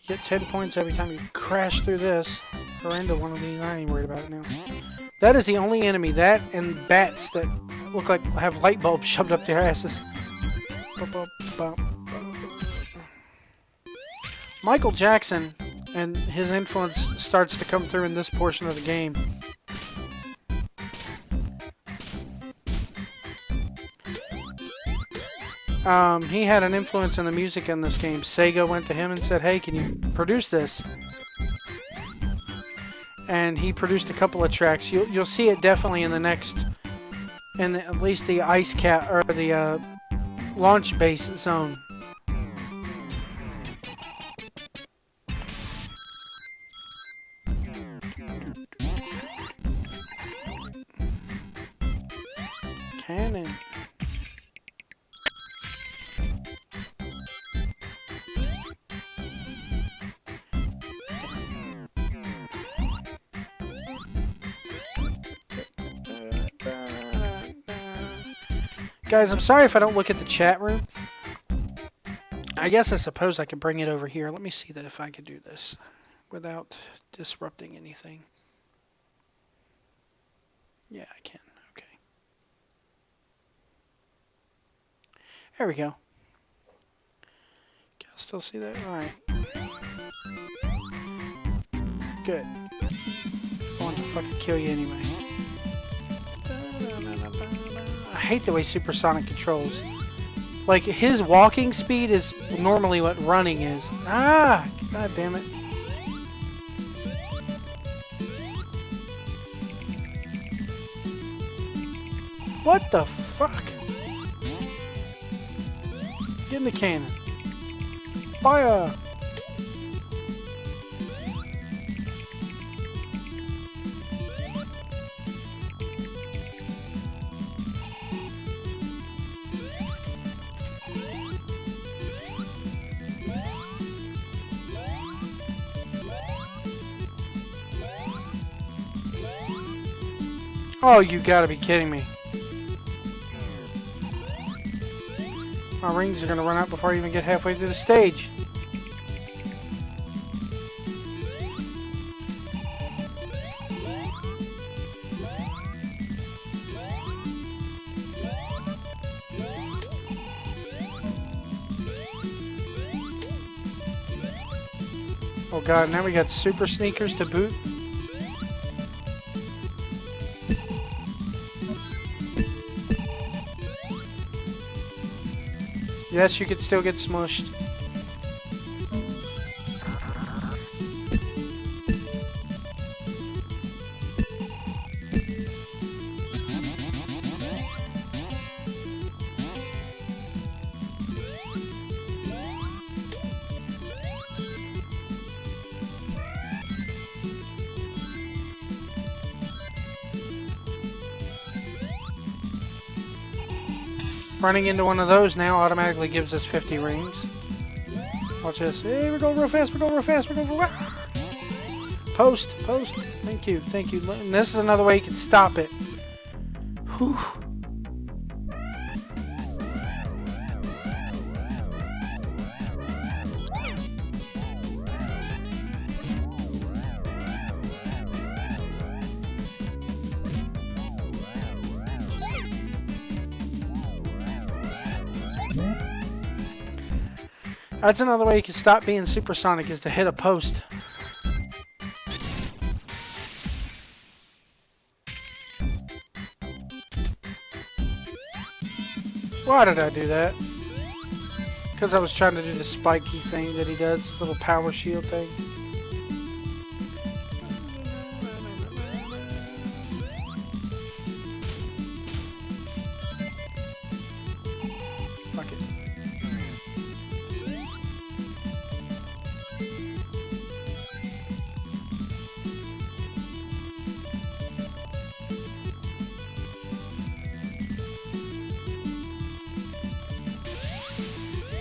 [SPEAKER 6] Get 10 points every time you crash through this or into one of these. I ain't worried about it now. That is the only enemy. That and bats that look like have light bulbs shoved up their asses. Michael Jackson and his influence starts to come through in this portion of the game. He had an influence in the music in this game. Sega went to him and said, hey, can you produce this? And he produced a couple of tracks. You'll see it definitely in the next, at least the ice cap, or the launch base zone. Cannon. Guys, I'm sorry if I don't look at the chat room. I suppose I could bring it over here. Let me see that if I could do this without disrupting anything. Yeah, I can. Okay. There we go. Can I still see that? Alright. Good. I want to fucking kill you anyway. I hate the way Supersonic controls. Like, his walking speed is normally what running is. Ah! God damn it. What the fuck? Get in the cannon. Fire! Oh, you gotta be kidding me. My rings are gonna run out before I even get halfway through the stage. Oh god, now we got super sneakers to boot. Yes, you could still get smushed. Running into one of those now automatically gives us 50 rings. Watch this. Hey, we're going real fast, we're going real fast, we're going real fast. Post, post. Thank you, thank you. And this is another way you can stop it. Whew. That's another way you can stop being supersonic, is to hit a post. Why did I do that? Because I was trying to do the spiky thing that he does, little power shield thing.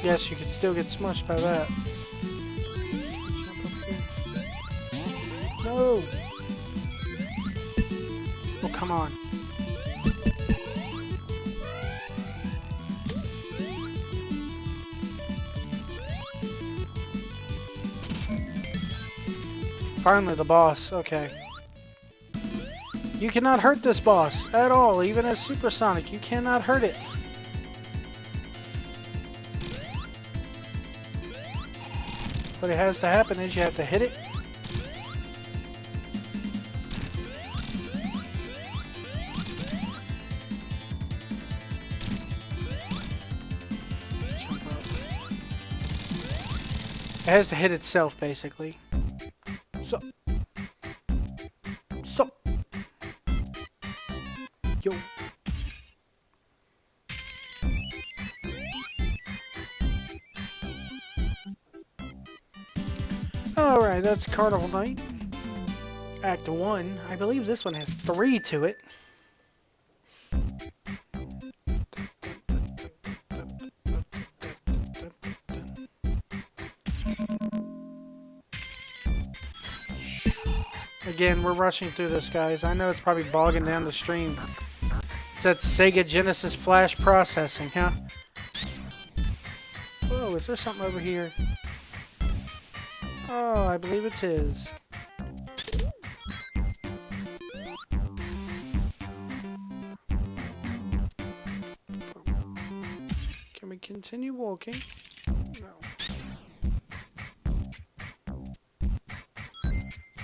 [SPEAKER 6] Yes, you could still get smushed by that. No! Oh, come on. Finally, the boss. Okay. You cannot hurt this boss at all, even as supersonic. You cannot hurt it. What it has to happen is you have to hit it. It has to hit itself, basically. So. Yo. Alright, that's Carnival Night. Act 1. I believe this one has 3 to it. Again, we're rushing through this, guys. I know it's probably bogging down the stream. It's that Sega Genesis Flash processing, huh? Whoa, is there something over here? Oh, I believe it's his. Can we continue walking? No.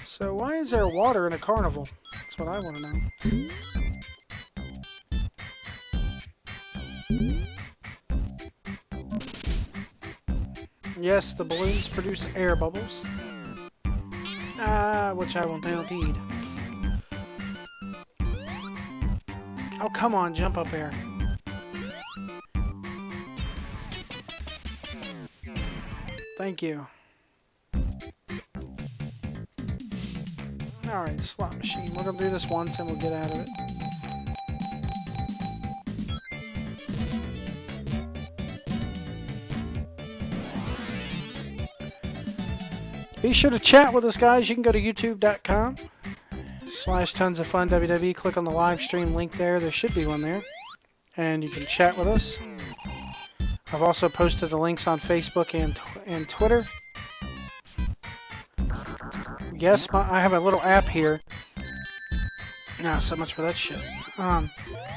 [SPEAKER 6] So why is there water in a carnival? That's what I want to know. Yes, the balloons produce air bubbles. Which I will now need. Oh, come on, jump up there. Thank you. Alright, slot machine. We're gonna do this once and we'll get out of it. Be sure to chat with us, guys. You can go to youtube.com/tonsoffunww. Click on the live stream link there. There should be one there. And you can chat with us. I've also posted the links on Facebook and Twitter. Yes, I have a little app here. Not so much for that shit. I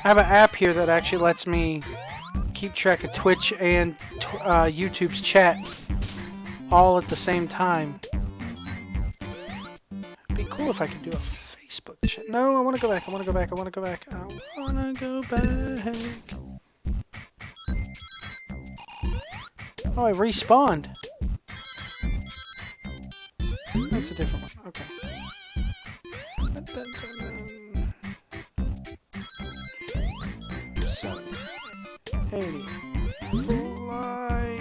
[SPEAKER 6] have an app here that actually lets me keep track of Twitch and YouTube's chat all at the same time. It'd be cool if I could do a Facebook chat. No, I want to go back. I want to go back. I want to go back. I want to go back. Oh, I respawned. That's a different one. Okay. 80. Fly.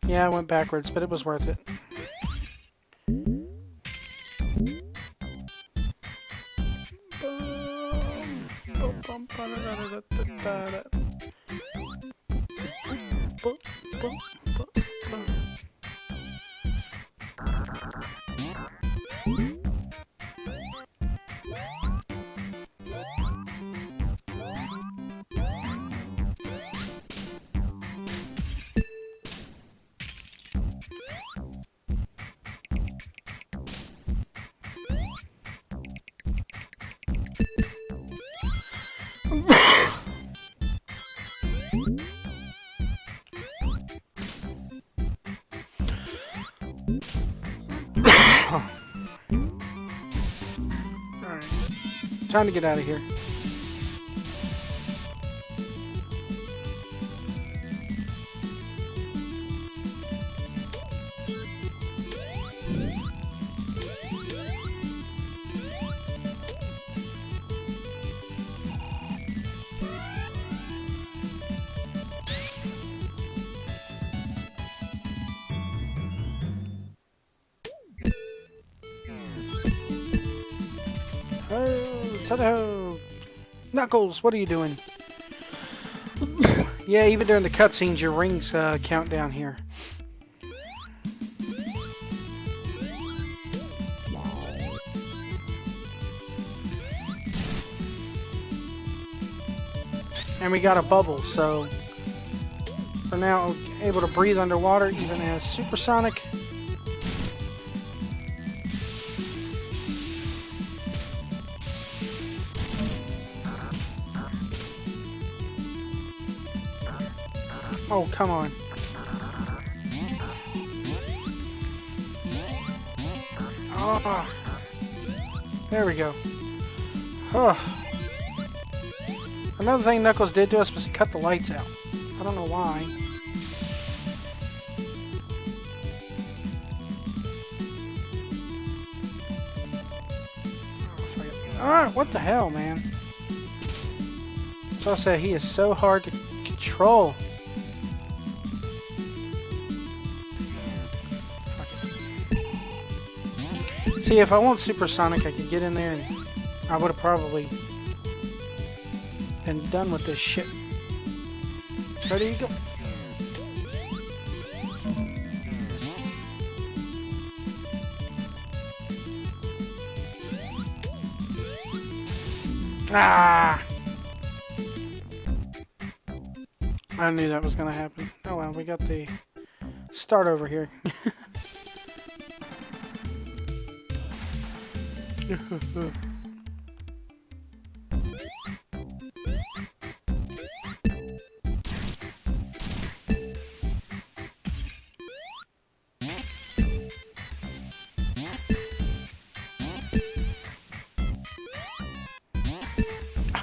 [SPEAKER 6] Yeah, I went backwards, but it was worth it. Time to get out of here. Knuckles, what are you doing? Yeah, even during the cutscenes, your rings count down here. And we got a bubble, so we're now able to breathe underwater, even as supersonic. Oh, come on. Oh, there we go. Oh. Another thing Knuckles did to us was he cut the lights out. I don't know why. Alright, what the hell, man? So I said, he is so hard to control. See, if I want Supersonic, I could get in there and I would have probably been done with this shit. Ready to go. Ah! I knew that was going to happen. Oh well, we got the start over here.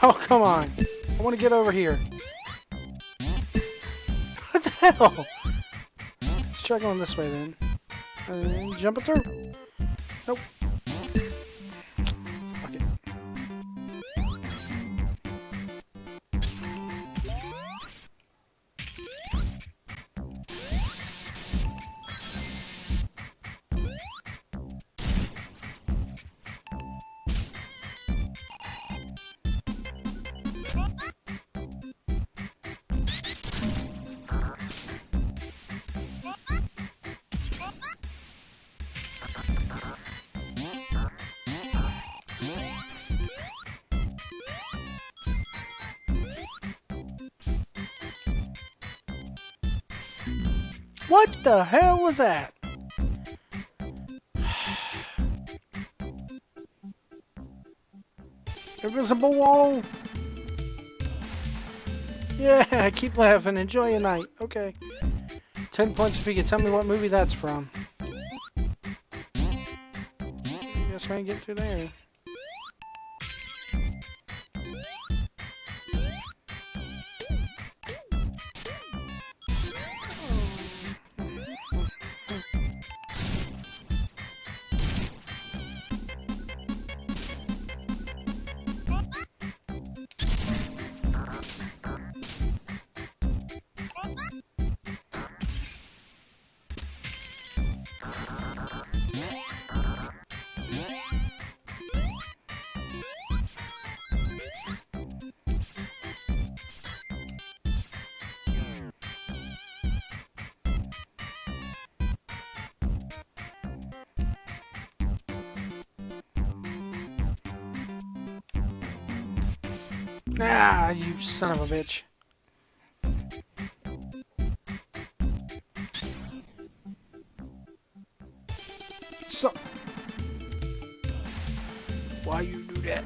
[SPEAKER 6] Oh, come on. I want to get over here. What the hell? Let's try going this way then. And jump it through. Nope. Fuck it. What the hell was that? Invisible wall. Yeah, keep laughing. Enjoy your night. Okay. 10 points if you can tell me what movie that's from. I guess I can get through there. Ah, you son of a bitch. So, why you do that?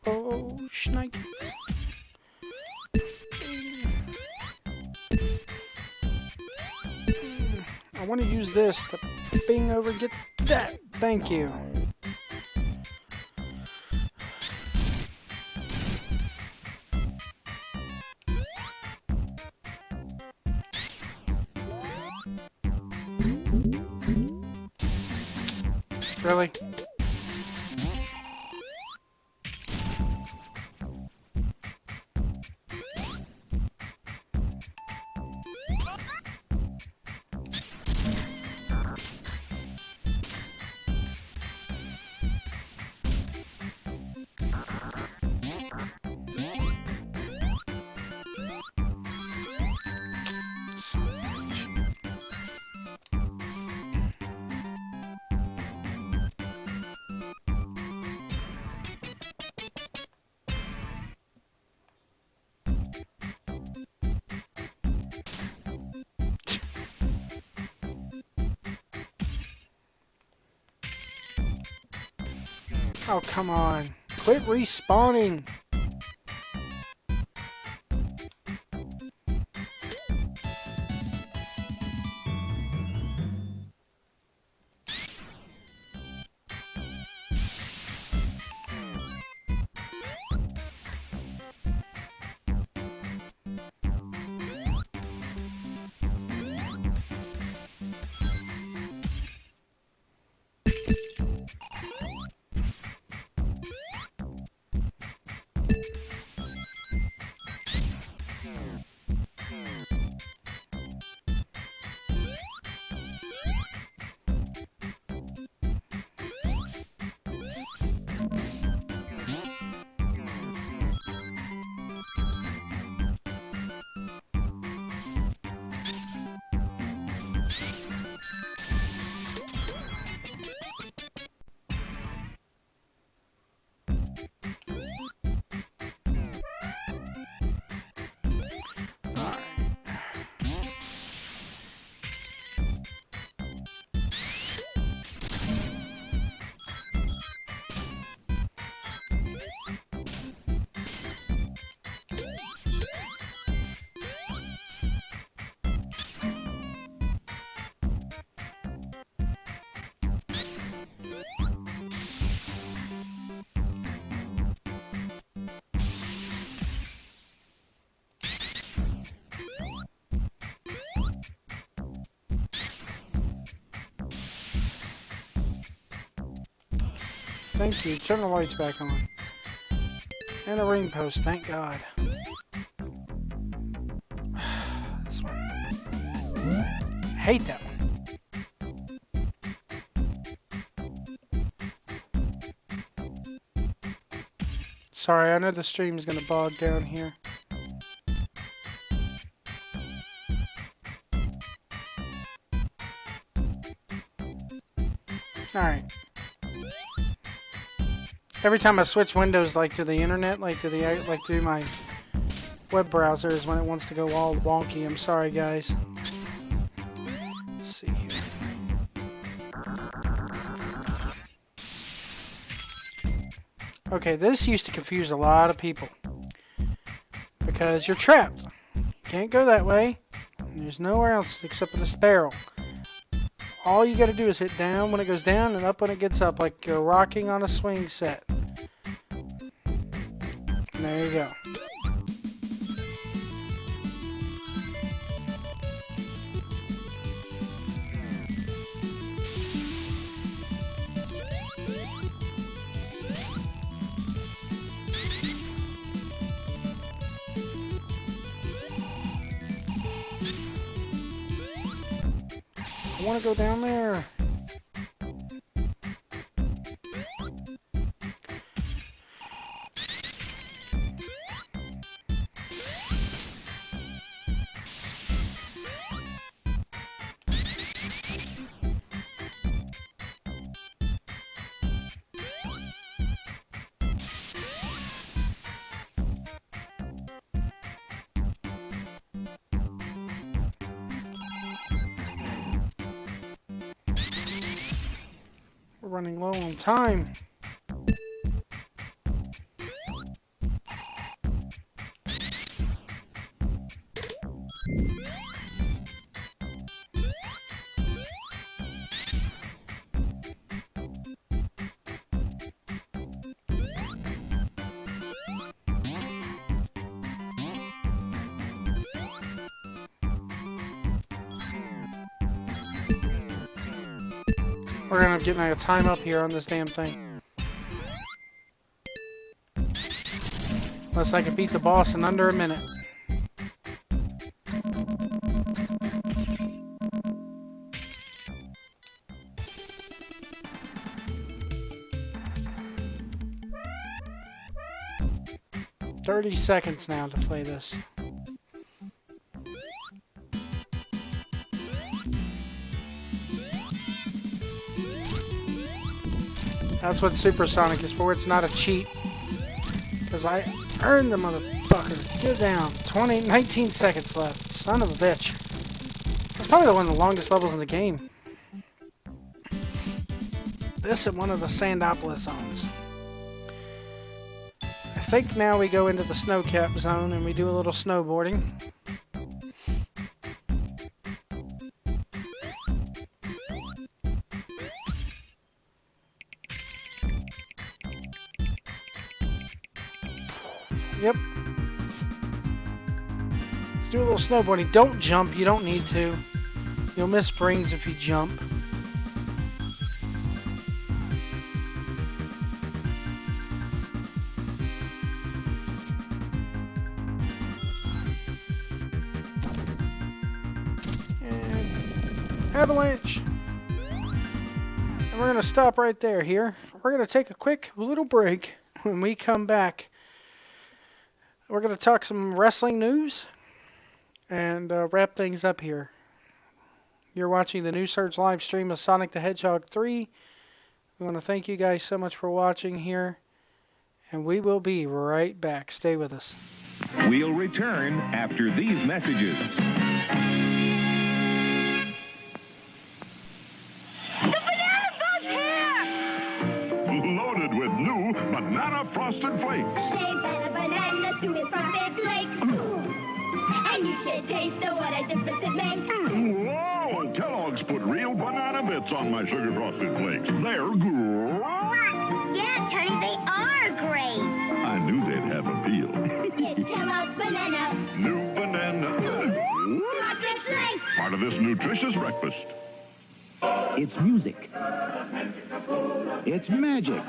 [SPEAKER 6] Oh, snake. I want to use this to bing over and get that. Thank you. Really? Oh, come on. Quit respawning. Thank you. Turn the lights back on. And a ring post, thank God. This one. I hate that one. Sorry, I know the stream's gonna bog down here. Alright. Every time I switch windows, like to the internet, like to my web browser is when it wants to go all wonky. I'm sorry, guys. Let's see here. Okay, this used to confuse a lot of people because you're trapped. You can't go that way. There's nowhere else except for this barrel. All you got to do is hit down when it goes down and up when it gets up, like you're rocking on a swing set. And there you go. I want to go down there. We're running low on time. We're gonna get a time up here on this damn thing. Unless I can beat the boss in under a minute. $30 seconds now to play this. That's what Supersonic is for. It's not a cheat. Because I earned the motherfucker. Get down. 19 seconds left. Son of a bitch. That's probably one of the longest levels in the game. This is one of the Sandopolis zones. I think now we go into the snowcap zone and we do a little snowboarding. Yep. Let's do a little snowboarding. Don't jump. You don't need to. You'll miss springs if you jump. And avalanche. And we're going to stop right there here. We're going to take a quick little break. When we come back, we're going to talk some wrestling news and wrap things up here. You're watching the New Surge live stream of Sonic the Hedgehog 3. We want to thank you guys so much for watching here. And we will be right back. Stay with us.
[SPEAKER 19] We'll return after these messages.
[SPEAKER 17] Loaded with new banana frosted flakes.
[SPEAKER 15] Bananas to his frosted flakes. And you should taste what a difference it makes.
[SPEAKER 17] Whoa! Kellogg's put real banana bits on my sugar frosted flakes. They're great.
[SPEAKER 15] Yeah, Tony, they are great.
[SPEAKER 17] I knew they'd have appeal.
[SPEAKER 15] It's Kellogg's banana.
[SPEAKER 17] New banana.
[SPEAKER 15] Frosted flakes.
[SPEAKER 17] Part of this nutritious breakfast.
[SPEAKER 4] It's music. It's magic.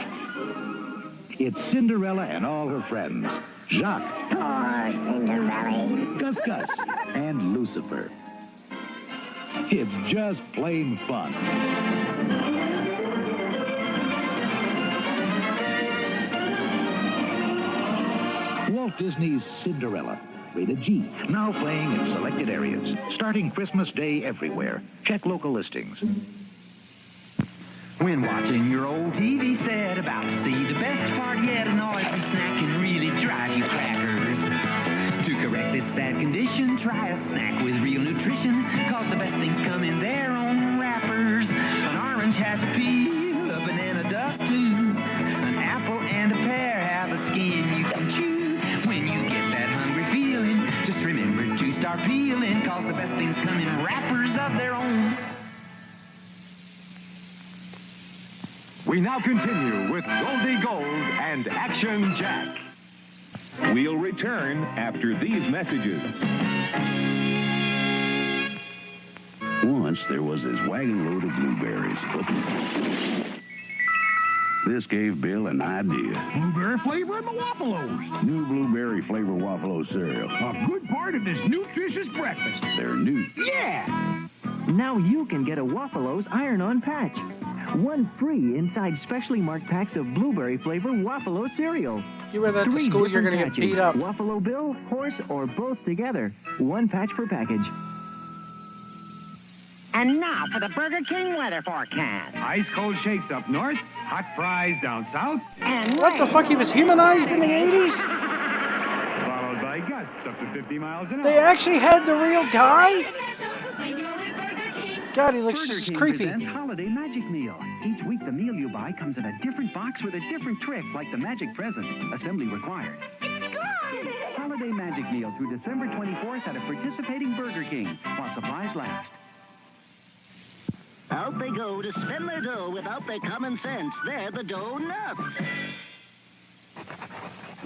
[SPEAKER 8] It's Cinderella and all her friends. Jacques.
[SPEAKER 15] Poor Cinderella.
[SPEAKER 8] Gus Gus. And Lucifer. It's just plain fun. Walt Disney's Cinderella. Rated G. Now playing in selected areas. Starting Christmas Day everywhere. Check local listings.
[SPEAKER 1] When watching your old TV set, about to see the best part yet, a noisy snack can really drive you crackers. To correct this sad condition, try a snack with real nutrition, cause the best things come in their own wrappers. An orange has a peel, a banana does too. An apple and a pear have a skin you can chew. When you get that hungry feeling, just remember to start peeling, cause the best things come in wrappers of their own.
[SPEAKER 9] We now continue with Goldie Gold and Action Jack. We'll return after these messages.
[SPEAKER 16] Once there was this wagon load of blueberries. This gave Bill an idea.
[SPEAKER 17] Blueberry flavor in the Waffalos.
[SPEAKER 16] New blueberry flavor Waffalo cereal.
[SPEAKER 17] A good part of this nutritious breakfast.
[SPEAKER 16] They're new.
[SPEAKER 17] Yeah!
[SPEAKER 11] Now you can get a Waffalos iron-on patch. One free inside specially marked packs of blueberry flavor Waffalo cereal.
[SPEAKER 6] You wear that to school, you're going to get beat up.
[SPEAKER 11] Waffalo Bill, horse, or both together. One patch per package.
[SPEAKER 7] And now for the Burger King weather forecast.
[SPEAKER 13] Ice cold shakes up north, hot fries down south.
[SPEAKER 7] And
[SPEAKER 6] what the fuck? He was humanized in the 80s?
[SPEAKER 13] Followed by gusts up to 50 miles an hour.
[SPEAKER 6] They actually had the real guy? God, he looks
[SPEAKER 1] Burger
[SPEAKER 6] just
[SPEAKER 1] King
[SPEAKER 6] creepy.
[SPEAKER 1] presents Holiday Magic Meal. Each week, the meal you buy comes in a different box with a different trick, like the magic present. Assembly required. Holiday Magic Meal through December 24th at a participating Burger King, while supplies last.
[SPEAKER 10] Out they go to spend their dough without their common sense. They're the dough nuts.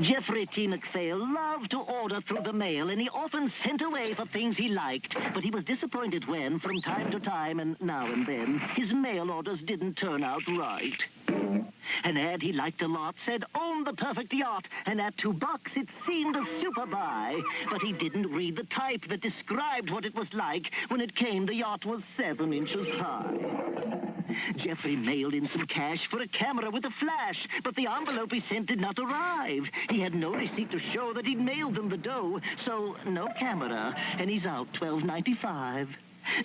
[SPEAKER 10] Jeffrey T. McPhail loved to order through the mail, and he often sent away for things he liked. But he was disappointed when, from time to time and now and then, his mail orders didn't turn out right. An ad he liked a lot said, "Own the perfect yacht," and at $2 it seemed a super buy. But he didn't read the type that described what it was like. When it came, the yacht was 7 inches high. Jeffrey mailed in some cash for a camera with a flash, but the envelope he sent did not arrive. He had no receipt to show that he'd mailed them the dough, so no camera, and he's out $12.95.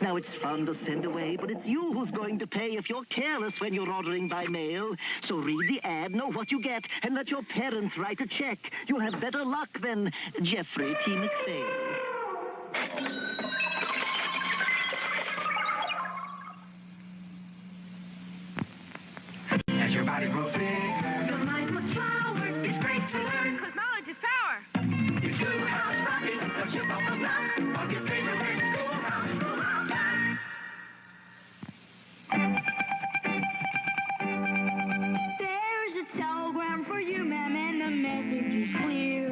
[SPEAKER 10] Now, it's fun to send away, but it's you who's going to pay if you're careless when you're ordering by mail. So read the ad, know what you get, and let your parents write a check. You'll have better luck than Jeffrey T. McPhail.
[SPEAKER 12] As your body grows big, the mind will flower. It's great to learn, 'cause knowledge is power. It's Schoolhouse Rocket, a chip off the block, of your favorite Schoolhouse Rocket.
[SPEAKER 15] There's a telegram for you, ma'am, and the message is clear.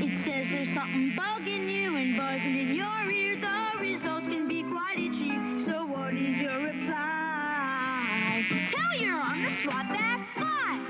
[SPEAKER 15] It says there's something bugging you and buzzing in your ear. The results can be quite itchy, so what is your reply? Tell your honest what that's fine.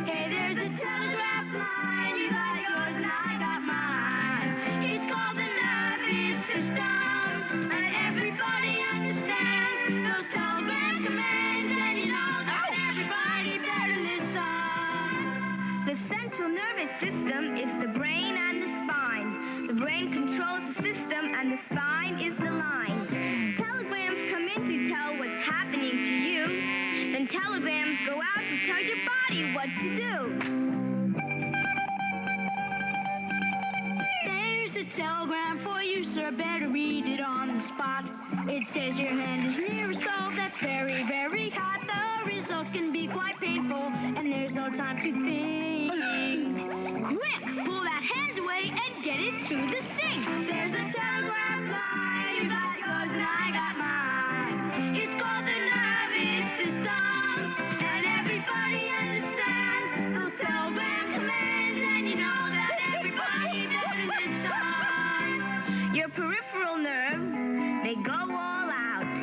[SPEAKER 15] Hey, there's a telegraph line. You got yours and I got mine. It's called the nervous system, and everybody understands those telegram commands, and you know that everybody better listen. The central nervous system is the brain and the spine. The brain controls the system, and the spine is the line. Telegrams come in to tell what's happening to you. Then telegrams go out to tell your body what to do. There's a telegram for you, sir. Better read it on the spot. It says your hand is near a stove that's very, very hot. The results can be quite painful, and there's no time to think. Quick, pull that hand away and get it to the sink. There's a telegraph line. You got yours and I got mine. It's called the nervous system, and everybody understands those telegram commands, and you know that everybody better listen. Your peripheral nerves, they go all out,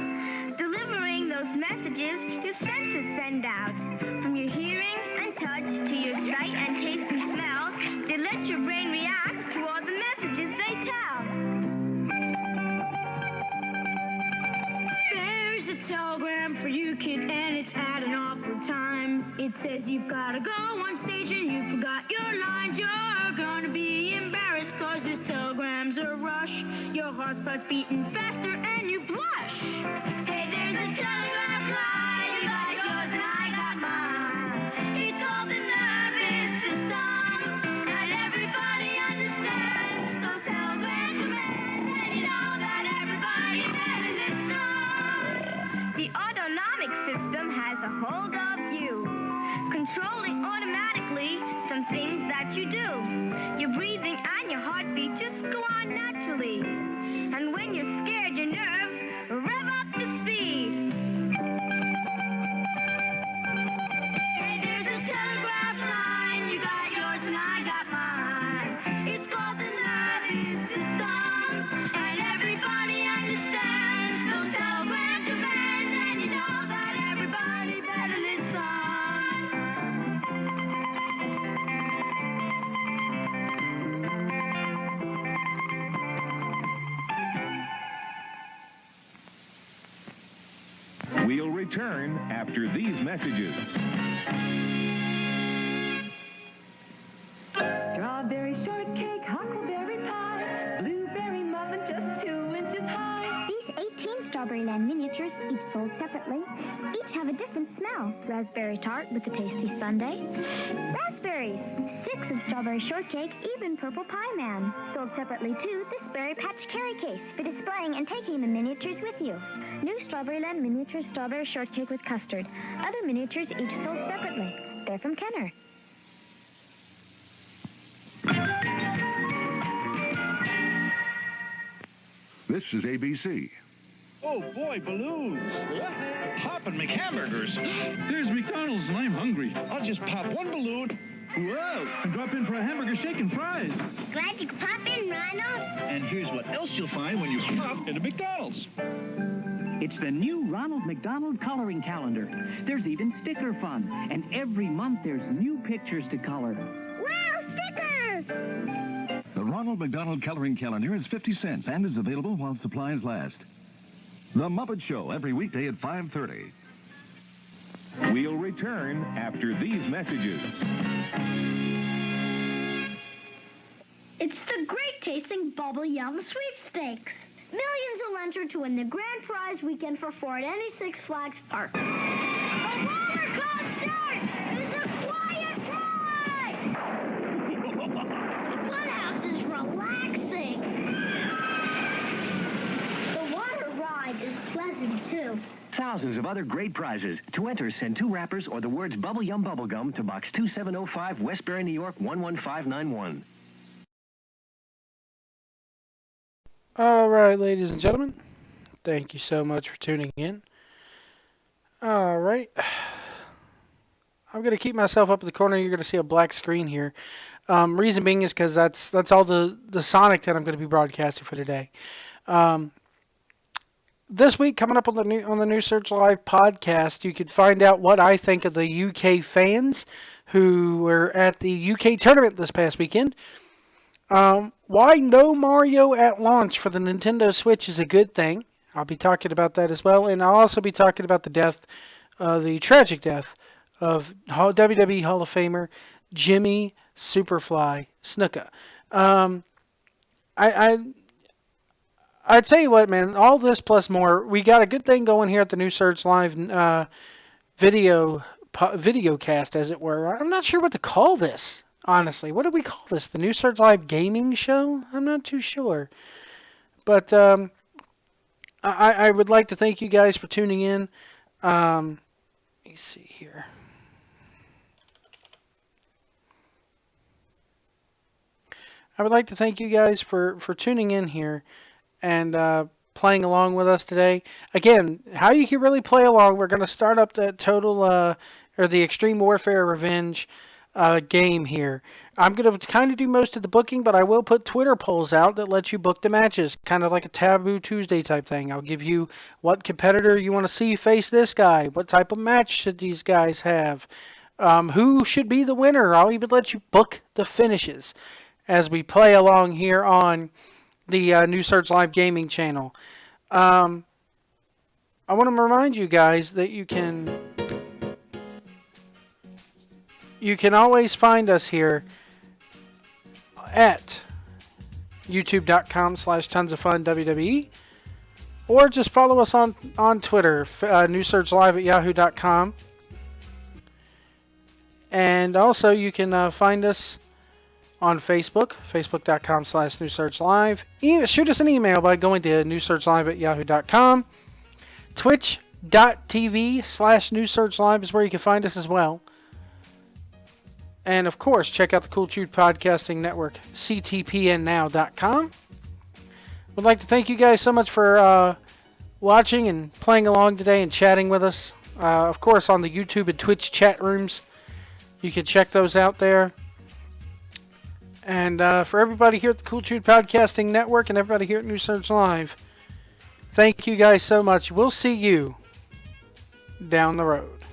[SPEAKER 15] delivering those messages your senses send out. From your hearing and touch, to your sight and taste and smell. They let your brain react to all the messages they tell.
[SPEAKER 12] There's a telegram for you, kid, and it's at an awful time. It says you've gotta go on stage and you forgot your lines. You're gonna be embarrassed cause this telegram's a rush. Your heart starts beating faster and you blush.
[SPEAKER 15] Hey, there's a telegraph line. You got yours and I got mine. It's all the nervous system, and everybody understands those telegram commands. And you know that everybody better listen. The autonomic system has a hold of you, controlling automatically some things that you do. Your breathing and your heartbeat just go on naturally. And when you're scared, your nerves rev up the speed. Hey, there's a telegraph line. You got yours and I got mine. It's called the nervous system, and everybody understands those telegram commands. And you know that everybody better listen.
[SPEAKER 9] We'll return after these messages.
[SPEAKER 12] Strawberry shortcake, huckleberry pie, blueberry muffin just 2 inches high.
[SPEAKER 15] These 18 Strawberry Land miniatures, each sold separately, each have a different smell. Raspberry tart with a tasty sundae. Raspberries. 6 of Strawberry Shortcake, even Purple Pie Man. Sold separately too, this Berry Patch carry case for displaying and taking the miniatures with you. New Strawberry Land miniature Strawberry Shortcake with custard. Other miniatures each sold separately. They're from Kenner.
[SPEAKER 23] This is ABC.
[SPEAKER 13] Oh boy, balloons. Poppin' McHamburgers. There's McDonald's and I'm hungry. I'll just pop one balloon. Whoa! And drop in for a hamburger shake and fries.
[SPEAKER 15] Glad you could pop in, Ronald.
[SPEAKER 13] And here's what else you'll find when you pop into McDonald's.
[SPEAKER 11] It's the new Ronald McDonald Coloring Calendar. There's even sticker fun. And every month there's new pictures to color.
[SPEAKER 15] Wow, stickers!
[SPEAKER 14] The Ronald McDonald Coloring Calendar is 50 cents and is available while supplies last. The Muppet Show every weekday at 5:30.
[SPEAKER 9] We'll return after these messages.
[SPEAKER 15] It's the great tasting Bubble Yum Sweepstakes. Millions will enter to win the grand prize weekend for 4 at any Six Flags park. A roller coaster is a quiet ride. The funhouse is relaxing. The water ride is pleasant too.
[SPEAKER 11] Thousands of other great prizes. To enter, send 2 wrappers or the words Bubble Yum Bubblegum to Box 2705, Westbury, New York, 11591.
[SPEAKER 6] All right, ladies and gentlemen, thank you so much for tuning in. All right, I'm going to keep myself up in the corner. You're going to see a black screen here. Reason being is because that's all the Sonic that I'm going to be broadcasting for today. This week, coming up on the New Search Live podcast, you can find out what I think of the UK fans who were at the UK tournament this past weekend. Why no Mario at launch for the Nintendo Switch is a good thing. I'll be talking about that as well, and I'll also be talking about the tragic death of WWE Hall of Famer Jimmy Superfly Snuka. I tell you what, man, all this plus more, we got a good thing going here at the New Search Live video cast, as it were. I'm not sure what to call this. Honestly, what do we call this? The New Search Live gaming show? I'm not too sure. But I would like to thank you guys for tuning in. Let me see here. I would like to thank you guys for tuning in here and playing along with us today. Again, how you can really play along, we're going to start up that or the Extreme Warfare Revenge game here. I'm going to kind of do most of the booking, but I will put Twitter polls out that let you book the matches, kind of like a Taboo Tuesday type thing. I'll give you what competitor you want to see face this guy, what type of match should these guys have, who should be the winner. I'll even let you book the finishes as we play along here on the New Surge Live Gaming channel. I want to remind you guys that you can always find us here at youtube.com/tonsoffunWWE, or just follow us on Twitter, newsurgelive@yahoo.com. And also you can find us on Facebook, facebook.com/newsurgelive. Shoot us an email by going to newsurgelive@yahoo.com. Twitch.tv/newsurgelive is where you can find us as well. And of course, check out the Cool Chute Podcasting Network, ctpnnow.com. Would like to thank you guys so much for watching and playing along today and chatting with us. Of course, on the YouTube and Twitch chat rooms, you can check those out there. And for everybody here at the Cool Chute Podcasting Network and everybody here at New Surge Live, thank you guys so much. We'll see you down the road.